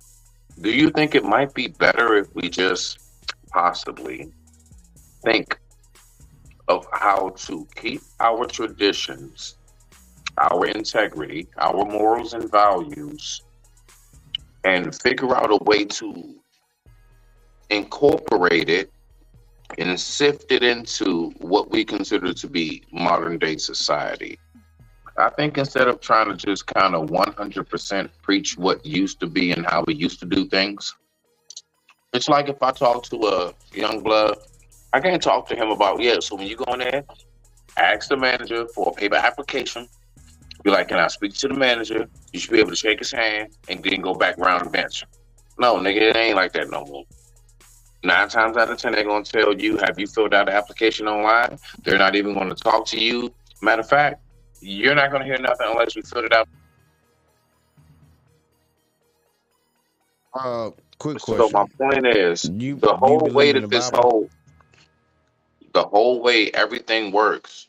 do you think it might be better if we just possibly think of how to keep our traditions, our integrity, our morals and values, and figure out a way to incorporate it and sift it into what we consider to be modern day society? I think instead of trying to just kind of 100% preach what used to be and how we used to do things, it's like if I talk to a young blood, I can't talk to him about, so when you go in there, ask the manager for a paper application. Be like, can I speak to the manager? You should be able to shake his hand and then go back around the bench. No, nigga, it ain't like that no more. 9 times out of 10, they're going to tell you, have you filled out the application online? They're not even going to talk to you. Matter of fact, you're not going to hear nothing unless you filled it out. Quick question. So my point is, the whole way everything works,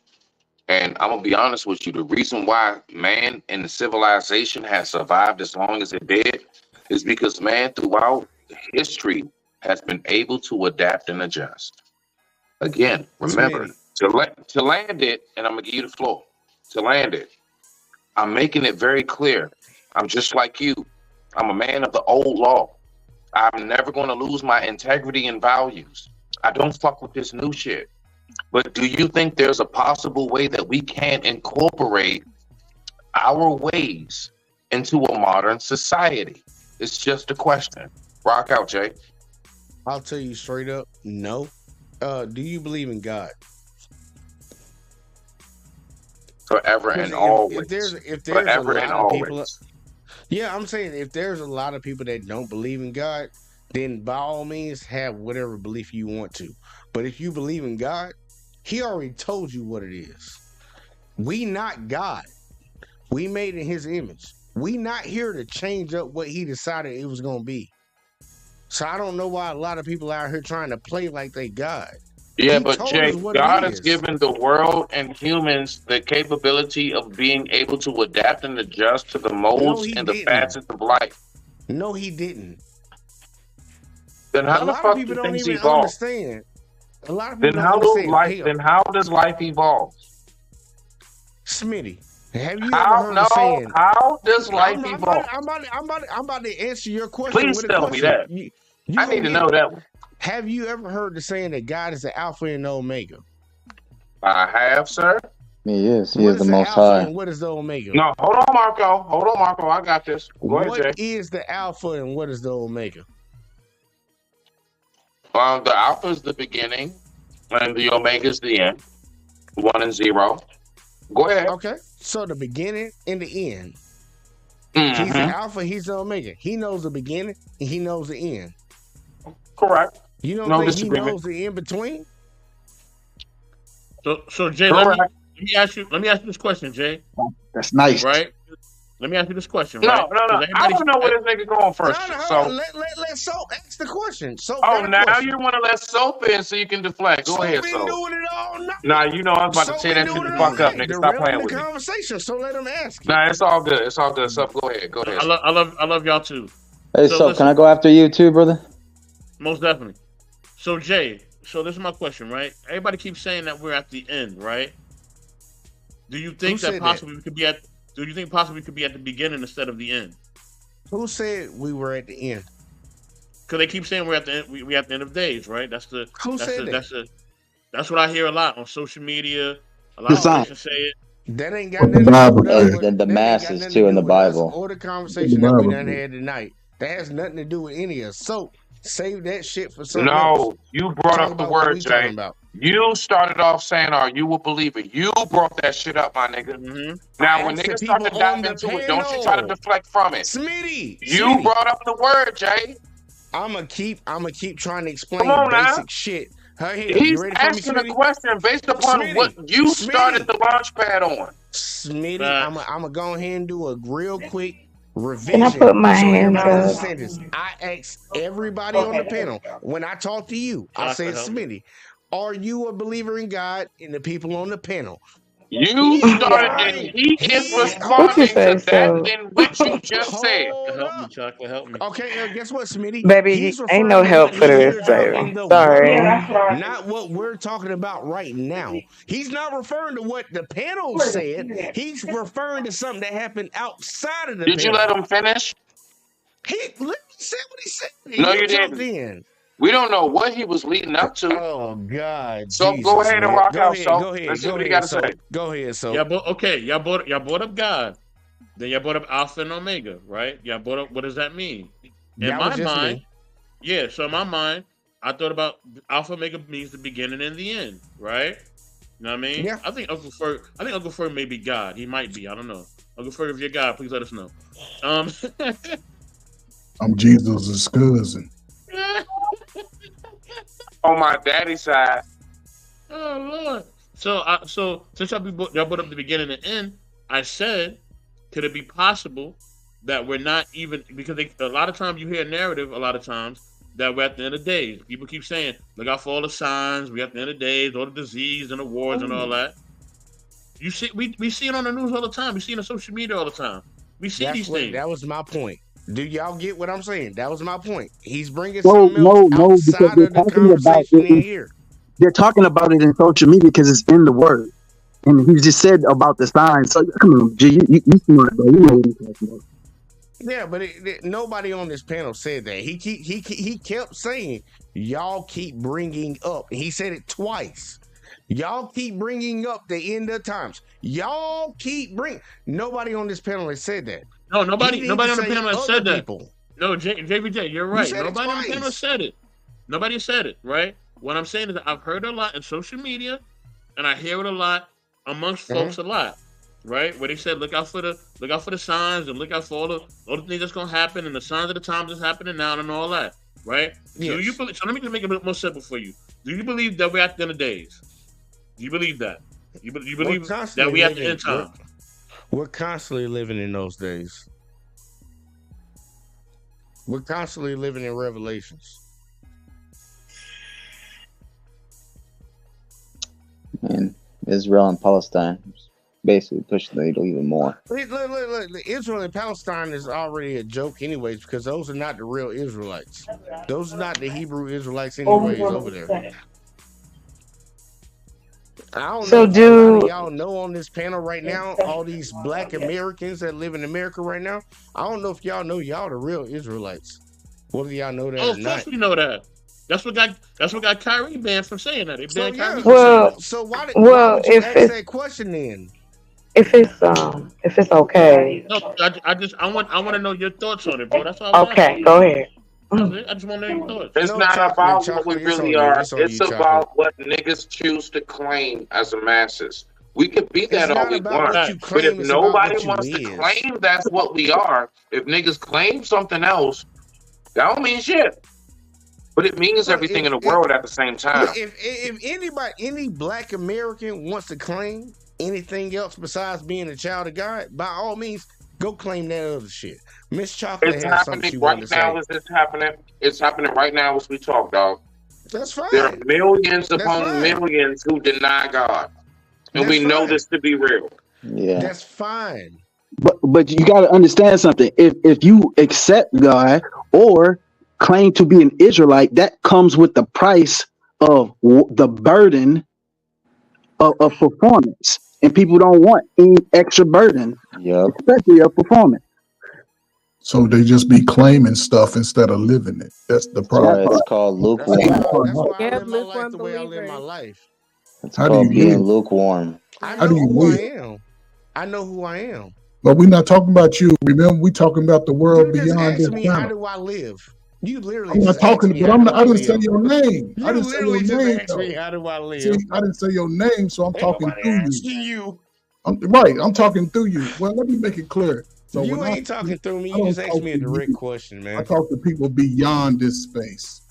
and I'm going to be honest with you, the reason why man and the civilization has survived as long as it did is because man throughout history has been able to adapt and adjust. Again, remember, to land it, and I'm going to give you the floor, to land it, I'm making it very clear. I'm just like you. I'm a man of the old law. I'm never going to lose my integrity and values. I don't fuck with this new shit. But do you think there's a possible way that we can incorporate our ways into a modern society? It's just a question. Rock out, Jay. I'll tell you straight up, no. Do you believe in God? Forever and always. If there's forever and always. Yeah, I'm saying if there's a lot of people that don't believe in God, then by all means have whatever belief you want to. But if you believe in God, he already told you what it is. We not God. We made in his image. We not here to change up what he decided it was going to be. So I don't know why a lot of people out here trying to play like they God. Yeah, but Jay, God has given the world and humans the capability of being able to adapt and adjust to the molds and the facets of life. No, he didn't. Then how the fuck do things evolve? Understand. A lot of people don't understand. Then how does life evolve? Smitty, have you ever heard of saying? How does life evolve? I'm about to answer your question. Please tell me that. I need to know that one. Have you ever heard the saying that God is the Alpha and the Omega? I have, sir. He is. He is the Most High. And what is the Omega? No, hold on, Marco. I got this. Go ahead, Jay. What is the Alpha and what is the Omega? The Alpha is the beginning, and the Omega is the end. 1 and 0. Go ahead. Okay. So the beginning and the end. Mm-hmm. He's the Alpha. He's the Omega. He knows the beginning and he knows the end. Correct. You don't think he knows the in between? So Jay, let me ask you this question, Jay. That's nice, right? Let me ask you this question. No. I want to know where this nigga going first. Let Soap ask the question. Now you want to let Soap in so you can deflect. Go ahead, Soap. Doing it all night. Nah, you know I'm about to tear that shit the fuck up, nigga. Stop playing with me. Conversation. So let him ask you. Nah, it's all good. Soap, go ahead. I love y'all too. Hey, Soap, can I go after you too, brother? Most definitely. So Jay, this is my question, right? Everybody keeps saying that we're at the end, right? Do you think that possibly we could be at do you think possibly we could be at the beginning instead of the end? Who said we were at the end? Because they keep saying we're at the end. We at the end of days, right? That's the. Who said that? That's what I hear a lot on social media. A lot of Christians say it. That ain't got nothing to do with the masses too in the Bible. Or the conversation that we done had tonight. That has nothing to do with any of us. So save that shit for something else. No, you brought up the word, Jay. You started off saying, "Are you a believer?" You brought that shit up, my nigga. Mm-hmm. Now, when niggas start to dive into it, don't you try to deflect from it. Smitty, you brought up the word, Jay. I'ma keep trying to explain basic shit. Hey, he's asking a question based upon what you started the launch pad on. Smitty, I'm gonna go ahead and do a real quick revision. Can I put my hands up? I asked everybody on the panel when I talked to you. I said, Smitty, are you a believer in God? And the people on the panel. You started, and he is responding to that in which you just said. Help me, Chocolate, help me. Okay, guess what, Smitty? Baby, ain't no help for this, baby. Sorry. Not what we're talking about right now. He's not referring to what the panel said. He's referring to something that happened outside of the panel. Did you let him finish? He said what he said. No, you didn't. We don't know what he was leading up to. Oh God! So Jesus, go ahead and rock out. Go ahead. Let's see what he got to say. Go ahead. So y'all brought up God. Then y'all brought up Alpha and Omega, right? Y'all brought up what does that mean? In my mind, yeah. So in my mind, I thought about Alpha Omega means the beginning and the end, right? You know what I mean? Yeah. I think Uncle Ferg may be God. He might be. I don't know. Uncle Ferg, if you're God, please let us know. I'm Jesus' cousin. On my daddy's side. Oh Lord! So since y'all brought up the beginning and end, I said, could it be possible that we're not even because a lot of times you hear a narrative, a lot of times that we're at the end of days. People keep saying, "Look out for all the signs. We're at the end of days, all the disease and the wars and all that." You see, we see it on the news all the time. We see it on social media all the time. We see these things. That was my point. Do y'all get what I'm saying? That was my point. He's bringing No, something else because outside they're of the talking about conversation in it. here. They're talking about it in social media because it's in the word, and he just said about the signs. So come on, G, you smart, bro. You know what he's talking about. Yeah, but nobody on this panel said that. He kept saying, "Y'all keep bringing up." He said it twice. Y'all keep bringing up the end of times. Y'all keep bring. Nobody on this panel has said that. No, nobody on the panel has said that. People. No, JVJ, you're right. Nobody on the panel said it. Nobody said it, right? What I'm saying is that I've heard a lot in social media, and I hear it a lot amongst folks a lot, right? Where they said, look out for the signs and look out for all the things that's gonna happen and the signs of the times that's happening now and all that, right? Yes. Do you believe? So let me just make it a bit more simple for you. Do you believe that we're at the end of days? Do you believe that? You believe that we at the end time? We're constantly living in those days. We're constantly living in Revelations. And Israel and Palestine basically push the needle even more. Look. Israel and Palestine is already a joke anyways because those are not the real Israelites. Those are not the Hebrew Israelites anyways over there. I don't know if y'all know on this panel right now, all these black Americans that live in America right now, I don't know if y'all know y'all the real Israelites. Whether y'all know that or not. Of course we know that. That's what got Kyrie banned from saying that. So why did you ask that question then? If it's okay. No, I want to know your thoughts on it, bro. That's all. Okay, go ahead. I just want to know your thoughts. It's not about what we really are. It's about what niggas choose to claim as a masses. We could be that all we want, but if nobody wants to claim that's what we are, if niggas claim something else, that don't mean shit. But it means everything in the world at the same time. If any black American wants to claim anything else besides being a child of God, by all means, go claim that other shit. Miss Chocolate it's has something she wanted to say. It's happening. It's happening right now as we talk, dog. That's fine. There are millions upon millions who deny God, and we know this to be real. Yeah, that's fine. But you got to understand something. If you accept God or claim to be an Israelite, that comes with the price of the burden of performance. and people don't want any extra burden, especially of performance. So they just be claiming stuff instead of living it. That's the problem. It's called lukewarm. That's why I live my life the way I live my life. It's called being lukewarm. I know who I am. I know who I am. But we're not talking about you. Remember, we talking about the world You just beyond asked this me planet. how do I live. You literally I'm not just asked talking, me but how do I didn't live. say your name. I You didn't say your literally just name. asked me how do I live. See, I didn't say your name, so I'm Ain't talking nobody through asking you. I'm talking through you. Well, let me make it clear. So You when ain't talking through me. I You don't just asked talk me a to direct you. question, I man. talk to people beyond this space.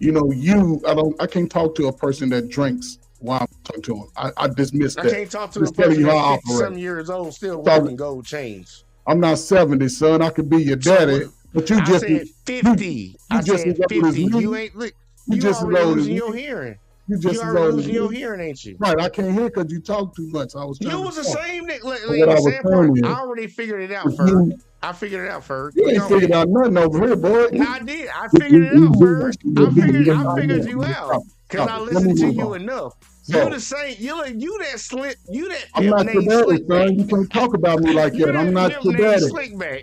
You know, I can't talk to a person that drinks while I'm talking to him. I dismiss that. I can't talk to a Just telling person you how I that's 50-some operate. years old still Talk- rocking gold chains. I'm not 70, son. I could be your daddy, but you I just said 50. You I just said as old as 50. me. You ain't look. You You just as already old as losing me. your hearing. You just You as already old as losing your me. hearing, ain't you? Right, I can't hear because you talk too much. I was trying You to was the talk. same nigga. But what I The was sad part, saying I is, already figured it out, if Ferg. you I figured it out, Ferg. you ain't figured out nothing over here, boy. No, I did. I figured it out, Ferg. I figured you out because I listened to you enough. You the same. You that slick. You that I'm pimp not your named daddy, Slickback. son. You can't talk about me like You that. I'm that not pimp your named daddy. Slickback.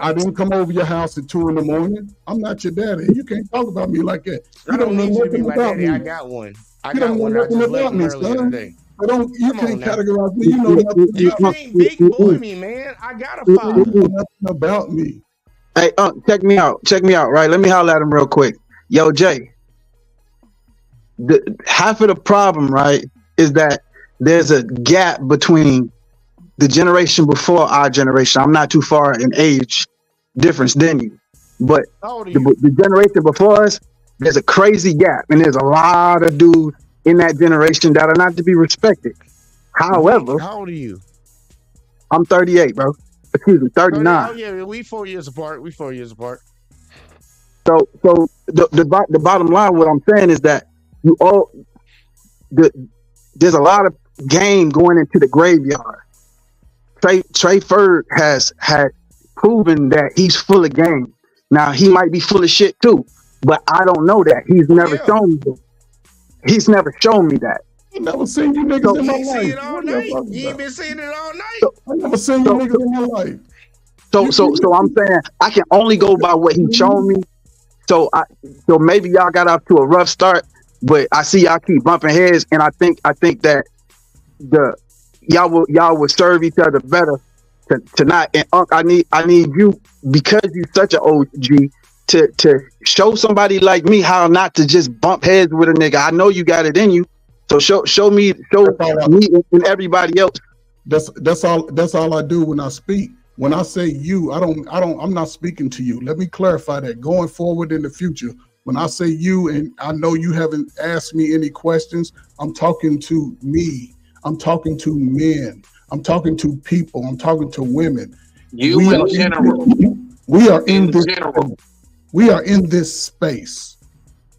I didn't come over your house at 2 a.m. I'm not your daddy. You can't talk about me like that. I You don't know need you to be nothing my about daddy. me. I got one. I You got don't know one. I nothing just left about him me, earlier son. today. You Come on can't now. categorize me. You know nothing You about can't big boy me, man. I got a You father. know nothing about me. Hey, check me out. Check me out, right? Let me holler at him real quick. Yo, Jay, half of the problem, right, is that there's a gap between the generation before our generation. I'm not too far in age difference than you, but the generation before us, there's a crazy gap, and there's a lot of dudes in that generation that are not to be respected. However, How old are you? I'm 38, bro. Excuse me, 39. Oh yeah, we 4 years apart. We 4 years apart. So the bottom line, what I'm saying is that there's a lot of game going into the graveyard. Trey Ferg had proven that he's full of game. Now he might be full of shit too, but I don't know that. He's never shown me that. He's never shown me that. I never seen you niggas in my You life. see it all night. You ain't been seeing it all night. I never seen you niggas in my life. So I'm saying I can only go by what he showed me. So maybe y'all got off to a rough start, but I see y'all keep bumping heads, and I think that y'all will serve each other better tonight. And Unc, I need you, because you're such an OG, to show somebody like me how not to just bump heads with a nigga. I know you got it in you, so show me and everybody else. That's all I do when I speak. When I say you, I'm not speaking to you. Let me clarify that. Going forward in the future, when I say you, and I know you haven't asked me any questions, I'm talking to me. I'm talking to men. I'm talking to people. I'm talking to women. We are in this space.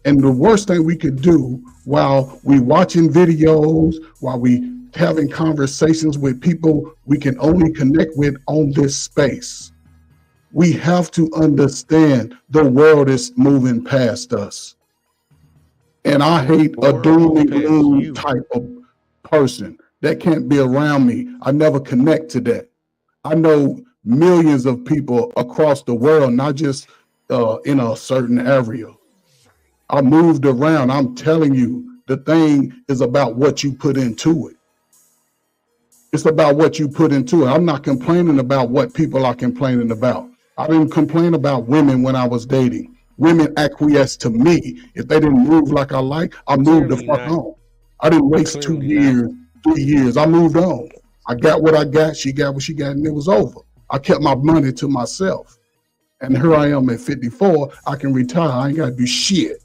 And the worst thing we could do while we watching videos, while we having conversations with people we can only connect with on this space, we have to understand the world is moving past us. And I hate a doom and gloom type of person that can't be around me. I never connect to that. I know millions of people across the world, not just in a certain area. I moved around. I'm telling you, the thing is about what you put into it. It's about what you put into it. I'm not complaining about what people are complaining about. I didn't complain about women when I was dating. Women acquiesced to me. If they didn't move like I like, I moved the fuck on. I didn't waste 2 years, 3 years. I moved on. I got what I got. She got what she got, and it was over. I kept my money to myself. And here I am at 54. I can retire. I ain't got to do shit.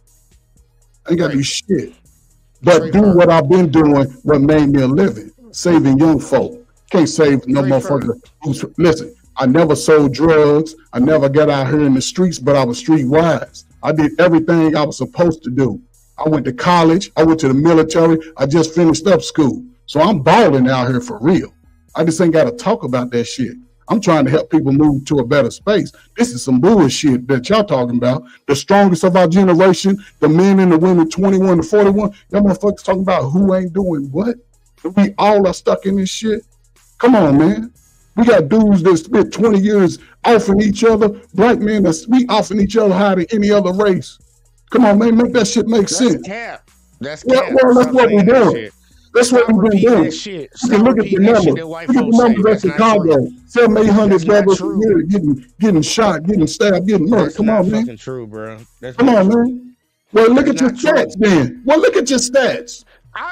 But do what I've been doing, what made me a living. Saving young folk. Can't save no motherfucker. Listen, I never sold drugs. I never got out here in the streets, but I was streetwise. I did everything I was supposed to do. I went to college. I went to the military. I just finished up school. So I'm balling out here for real. I just ain't got to talk about that shit. I'm trying to help people move to a better space. This is some bullshit that y'all talking about. The strongest of our generation, the men and the women 21 to 41, y'all motherfuckers talking about who ain't doing what? We all are stuck in this shit. Come on, man. We got dudes that spent 20 years offing each other. Black men we offing each other higher than any other race. Come on, man. Make that shit make sense. Cap. That's cap. Well, that's what we're doing. That's what we've been doing. You can look at the numbers. Look at the numbers at Chicago. 700-800 brothers a year getting shot, getting stabbed, getting murdered. Come on, man. That's true, bro. Come on, man. Well, look at your stats, then. Well, look at your stats.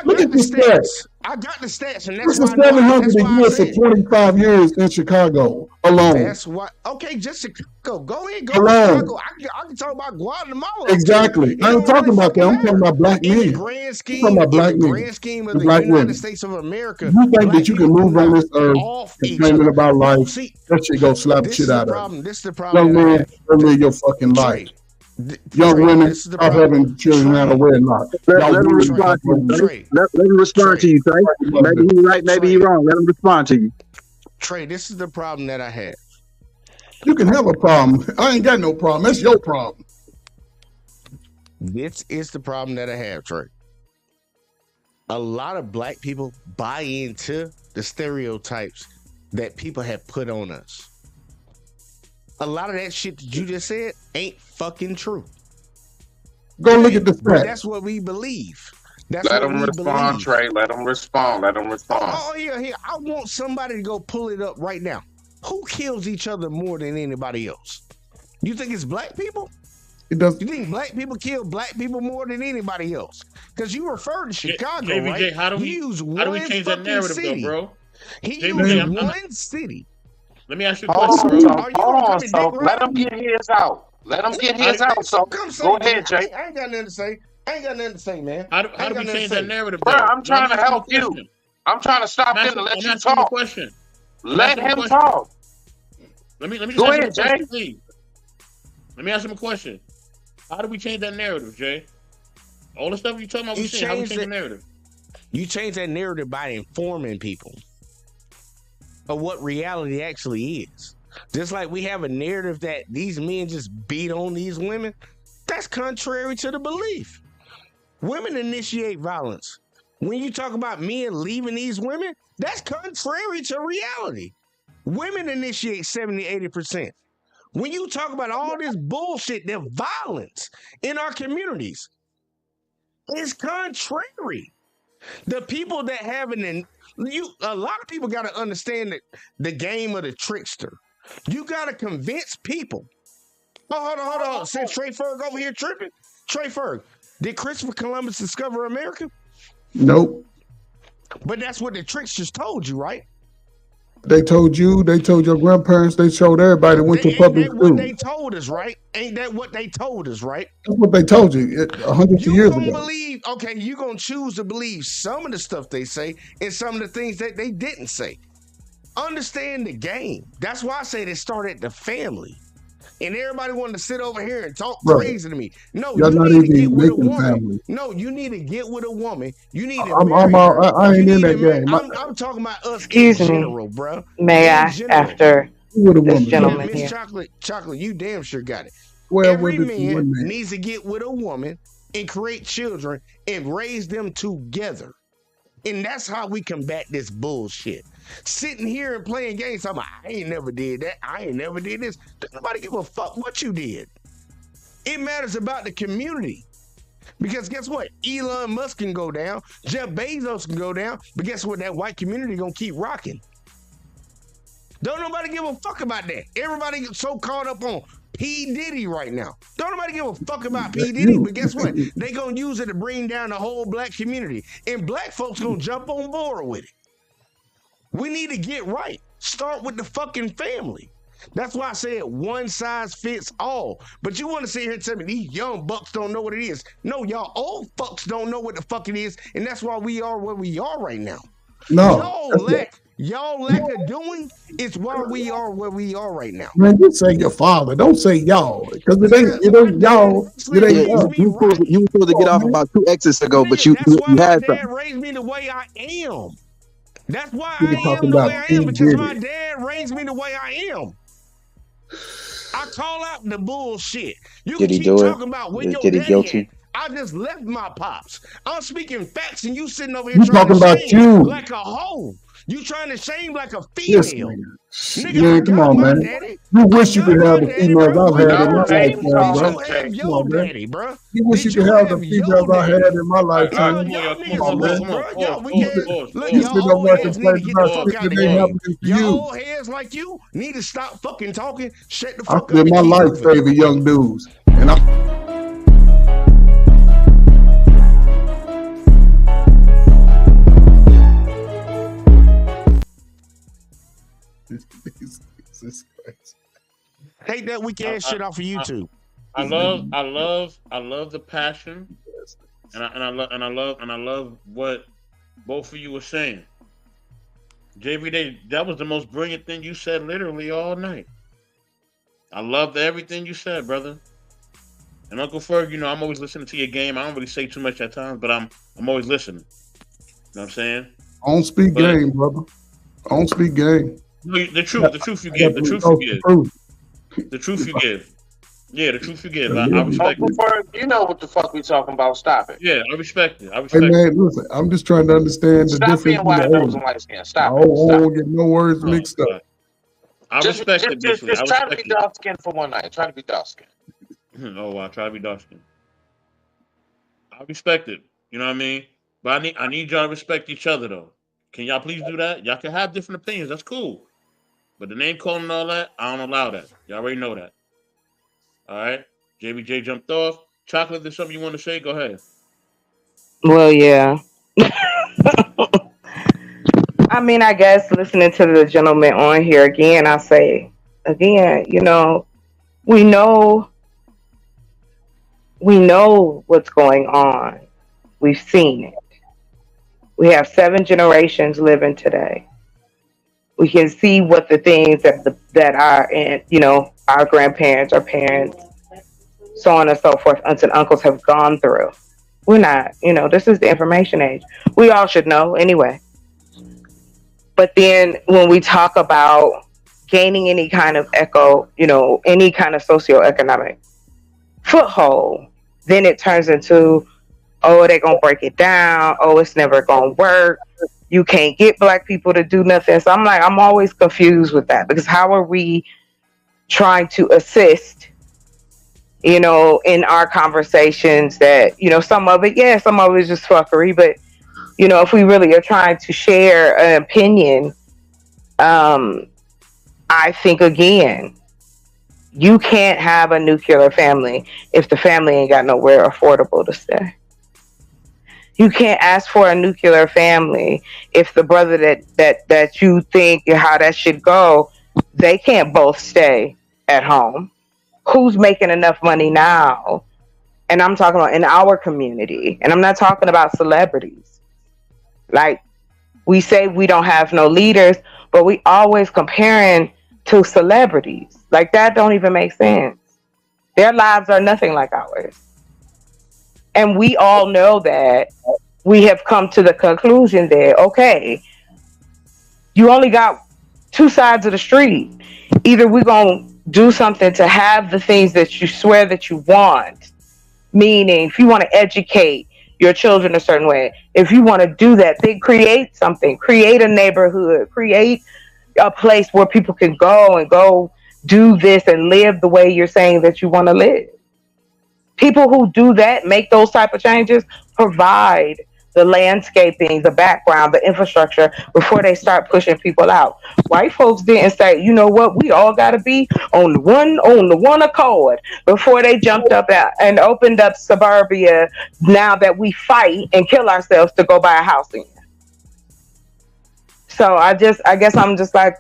Look at the stats. I got the stats, and that's why 700 a year for 25 years in Chicago alone. That's why. Okay, just Chicago. Go ahead, go to Chicago. I can talk about Guatemala. Exactly. I ain't talking about that. I'm talking about black men. In the grand scheme of the United States of America, you think that you can move on this earth and claiming about life? That shit go slap the shit out of you. This is the problem. Young man, don't live your fucking life. Young women stop having children out of wedlock. Let him respond to you. Let him respond to you, Trey. Maybe he's right, maybe he's wrong. Let him respond to you. Trey, this is the problem that I have. You can have a problem. I ain't got no problem. That's your problem. This is the problem that I have, Trey. A lot of black people buy into the stereotypes that people have put on us. A lot of that shit that you just said ain't fucking true. Go look at the facts. That's what we believe. Let him respond, Trey. Let him respond. Oh, here. I want somebody to go pull it up right now. Who kills each other more than anybody else? You think it's black people? It does. You think black people kill black people more than anybody else? Because you refer to Chicago, right? How do we change that narrative, though, bro? He used one city. Let me ask you a question, bro. Hold on, so let him get his out. So go ahead, Jay. I ain't got nothing to say, man. How do we change that narrative, bro? I'm trying to help you. I'm trying to stop him and let you talk. Let him talk. Let me go ahead, Jay. Please. Let me ask him a question. How do we change that narrative, Jay? All the stuff you talking about, how we change the narrative? You change that narrative by informing people of what reality actually is. Just like we have a narrative that these men just beat on these women, that's contrary to the belief. Women initiate violence. When you talk about men leaving these women, that's contrary to reality. Women initiate 70-80%. When you talk about all this bullshit, the violence in our communities, it's contrary. The people that have a lot of people got to understand that the game of the trickster. You got to convince people. Oh, hold on. Since Trey Ferg over here tripping. Trey Ferg, did Christopher Columbus discover America? Nope. But that's what the tricksters told you, right? They told you, they told your grandparents, they told everybody that went to public school. What they told us, right? Ain't that what they told us, right? That's what they told you 100 years ago. You're going to choose to believe some of the stuff they say and some of the things that they didn't say. Understand the game. That's why I say they start at the family. And everybody wanted to sit over here and talk crazy to me. No, you need to get with a woman. Family. No, you need to get with a woman. You need to I ain't in that game. I'm talking about us in general, bro. May I, after this gentleman here. Chocolate, you damn sure got it. Every man needs to get with a woman and create children and raise them together. And that's how we combat this bullshit. Sitting here and playing games, I ain't never did that. I ain't never did this. Nobody give a fuck what you did. It matters about the community. Because guess what? Elon Musk can go down. Jeff Bezos can go down. But guess what? That white community gonna keep rocking. Don't nobody give a fuck about that. Everybody gets so caught up on P. Diddy right now. Don't nobody give a fuck about P. Diddy, but guess what? They gonna use it to bring down the whole black community. And black folks gonna jump on board with it. We need to get right. Start with the fucking family. That's why I said one size fits all. But you want to sit here and tell me these young bucks don't know what it is. No, y'all old fucks don't know what the fuck it is. And that's why we are where we are right now. No. Y'all lack of doing is why we are where we are right now. Man, you say your father. Don't say y'all. Because it ain't y'all. It ain't y'all. You were supposed to get off about 2 exits ago, but you had my dad raised me the way I am. That's why I am the way I am, because my dad raised me the way I am. I call out the bullshit. You did he keep do talking it? about when your did he daddy guilty? I just left my pops. I'm speaking facts, and you sitting over here You trying talking to about shame you? like a hoe. You trying to shame like a Yes, female. man. Nigga, I Man, come got on, my man. daddy. You I wish you got could my have the daddy, females bro. I've had in my No name lifetime, Did bro. you have calling, Come your on, man. daddy, bro? You wish Did you you could have the have your females I daddy? had in my All right, lifetime. Y'all come on, y'all. Come niggas on, weak, man. bro. Y'all You weak. sit, Look, you y'all sit over old there heads need to complaining get the about fuck shit out that the ain't game. happening to Y'all you. old heads like you need to stop fucking talking, shut the I fuck up, spend and my keep life moving. saving young dudes. And I'm Take that weak ass shit off of YouTube. I love the passion, and I love what both of you were saying. JV, that was the most brilliant thing you said literally all night. I loved everything you said, brother. And Uncle Ferg, you know, I'm always listening to your game. I don't really say too much at times, but I'm always listening. You know what I'm saying? I don't speak game, brother. I don't speak game. The truth you give. The truth you give. Yeah, the truth you give. I respect Uncle it. Ferg, you know what the fuck we talking about. Stop it. Yeah, I respect it. Hey man, listen, I'm just trying to understand the Stop difference being in the wide nose age. and light skin. I Stop it. Stop don't get no words Oh, mixed up. I respect it, Just basically. I try to respect be it. dark skinned for one night. Try to be dark skinned. Oh, I try to be dark skinned. I respect it. You know what I mean? But I need y'all to respect each other though. Can y'all please do that? Y'all can have different opinions. That's cool. But the name calling and all that, I don't allow that. Y'all already know that. All right? JBJ jumped off. Chocolate, there's something you want to say? Go ahead. Well, yeah. I mean, I guess listening to the gentleman on here again, I say again, you know, we know what's going on. We've seen it. We have 7 generations living today. We can see what the things that our, and you know, our grandparents, our parents, so on and so forth, aunts and uncles have gone through. We're not, you know, this is the information age. We all should know anyway. But then when we talk about gaining any kind of any kind of socioeconomic foothold, then it turns into, oh, they're going to break it down. Oh, it's never going to work. You can't get black people to do nothing. So I'm always confused with that, because how are we trying to assist, you know, in our conversations that, you know, some of it is just fuckery, but, you know, if we really are trying to share an opinion, I think, again, you can't have a nuclear family if the family ain't got nowhere affordable to stay. You can't ask for a nuclear family if the brother that you think how that should go, they can't both stay at home. Who's making enough money now? And I'm talking about in our community, and I'm not talking about celebrities. Like, we say we don't have no leaders, but we always comparing to celebrities. Like, that don't even make sense. Their lives are nothing like ours. And we all know that. We have come to the conclusion that, okay, you only got 2 sides of the street. Either we're going to do something to have the things that you swear that you want. Meaning, if you want to educate your children a certain way, if you want to do that, then create something. Create a neighborhood. Create a place where people can go do this and live the way you're saying that you want to live. People who do that, make those type of changes, provide the landscaping, the background, the infrastructure before they start pushing people out. White folks didn't say, you know what, we all got to be on the one accord before they jumped up out and opened up suburbia. Now that we fight and kill ourselves to go buy a house in. So I guess I'm just like,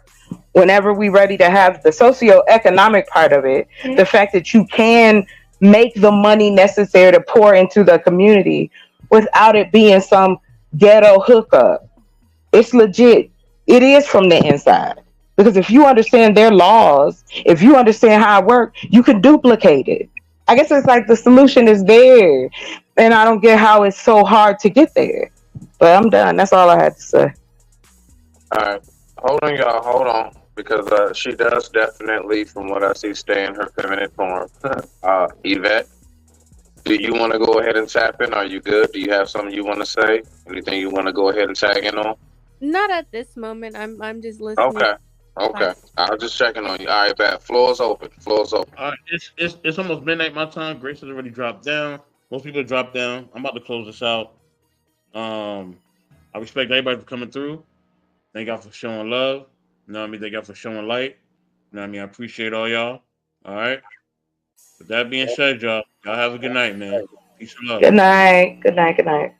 whenever we ready to have the socioeconomic part of it, the fact that you can make the money necessary to pour into the community without it being some ghetto hookup. It's legit. It is from the inside. Because if you understand their laws, if you understand how it works, you can duplicate it. I guess it's like the solution is there. And I don't get how it's so hard to get there. But I'm done. That's all I had to say. All right. Hold on, y'all. Hold on. Because she does definitely, from what I see, stay in her feminine form. Yvette. Do you want to go ahead and tap in? Are you good? Do you have something you want to say? Anything you want to go ahead and tag in on? Not at this moment. I'm just listening. Okay. I'll just checking on you. All right, bad. Floor's open. All right, it's almost midnight my time. Grace has already dropped down. Most people dropped down. I'm about to close this out. I respect everybody for coming through. Thank y'all for showing love. You know what I mean? Thank y'all for showing light. You know what I mean? I appreciate all y'all. All right. With that being said, y'all have a good night, man. Peace and love. Good night. Good night. Good night.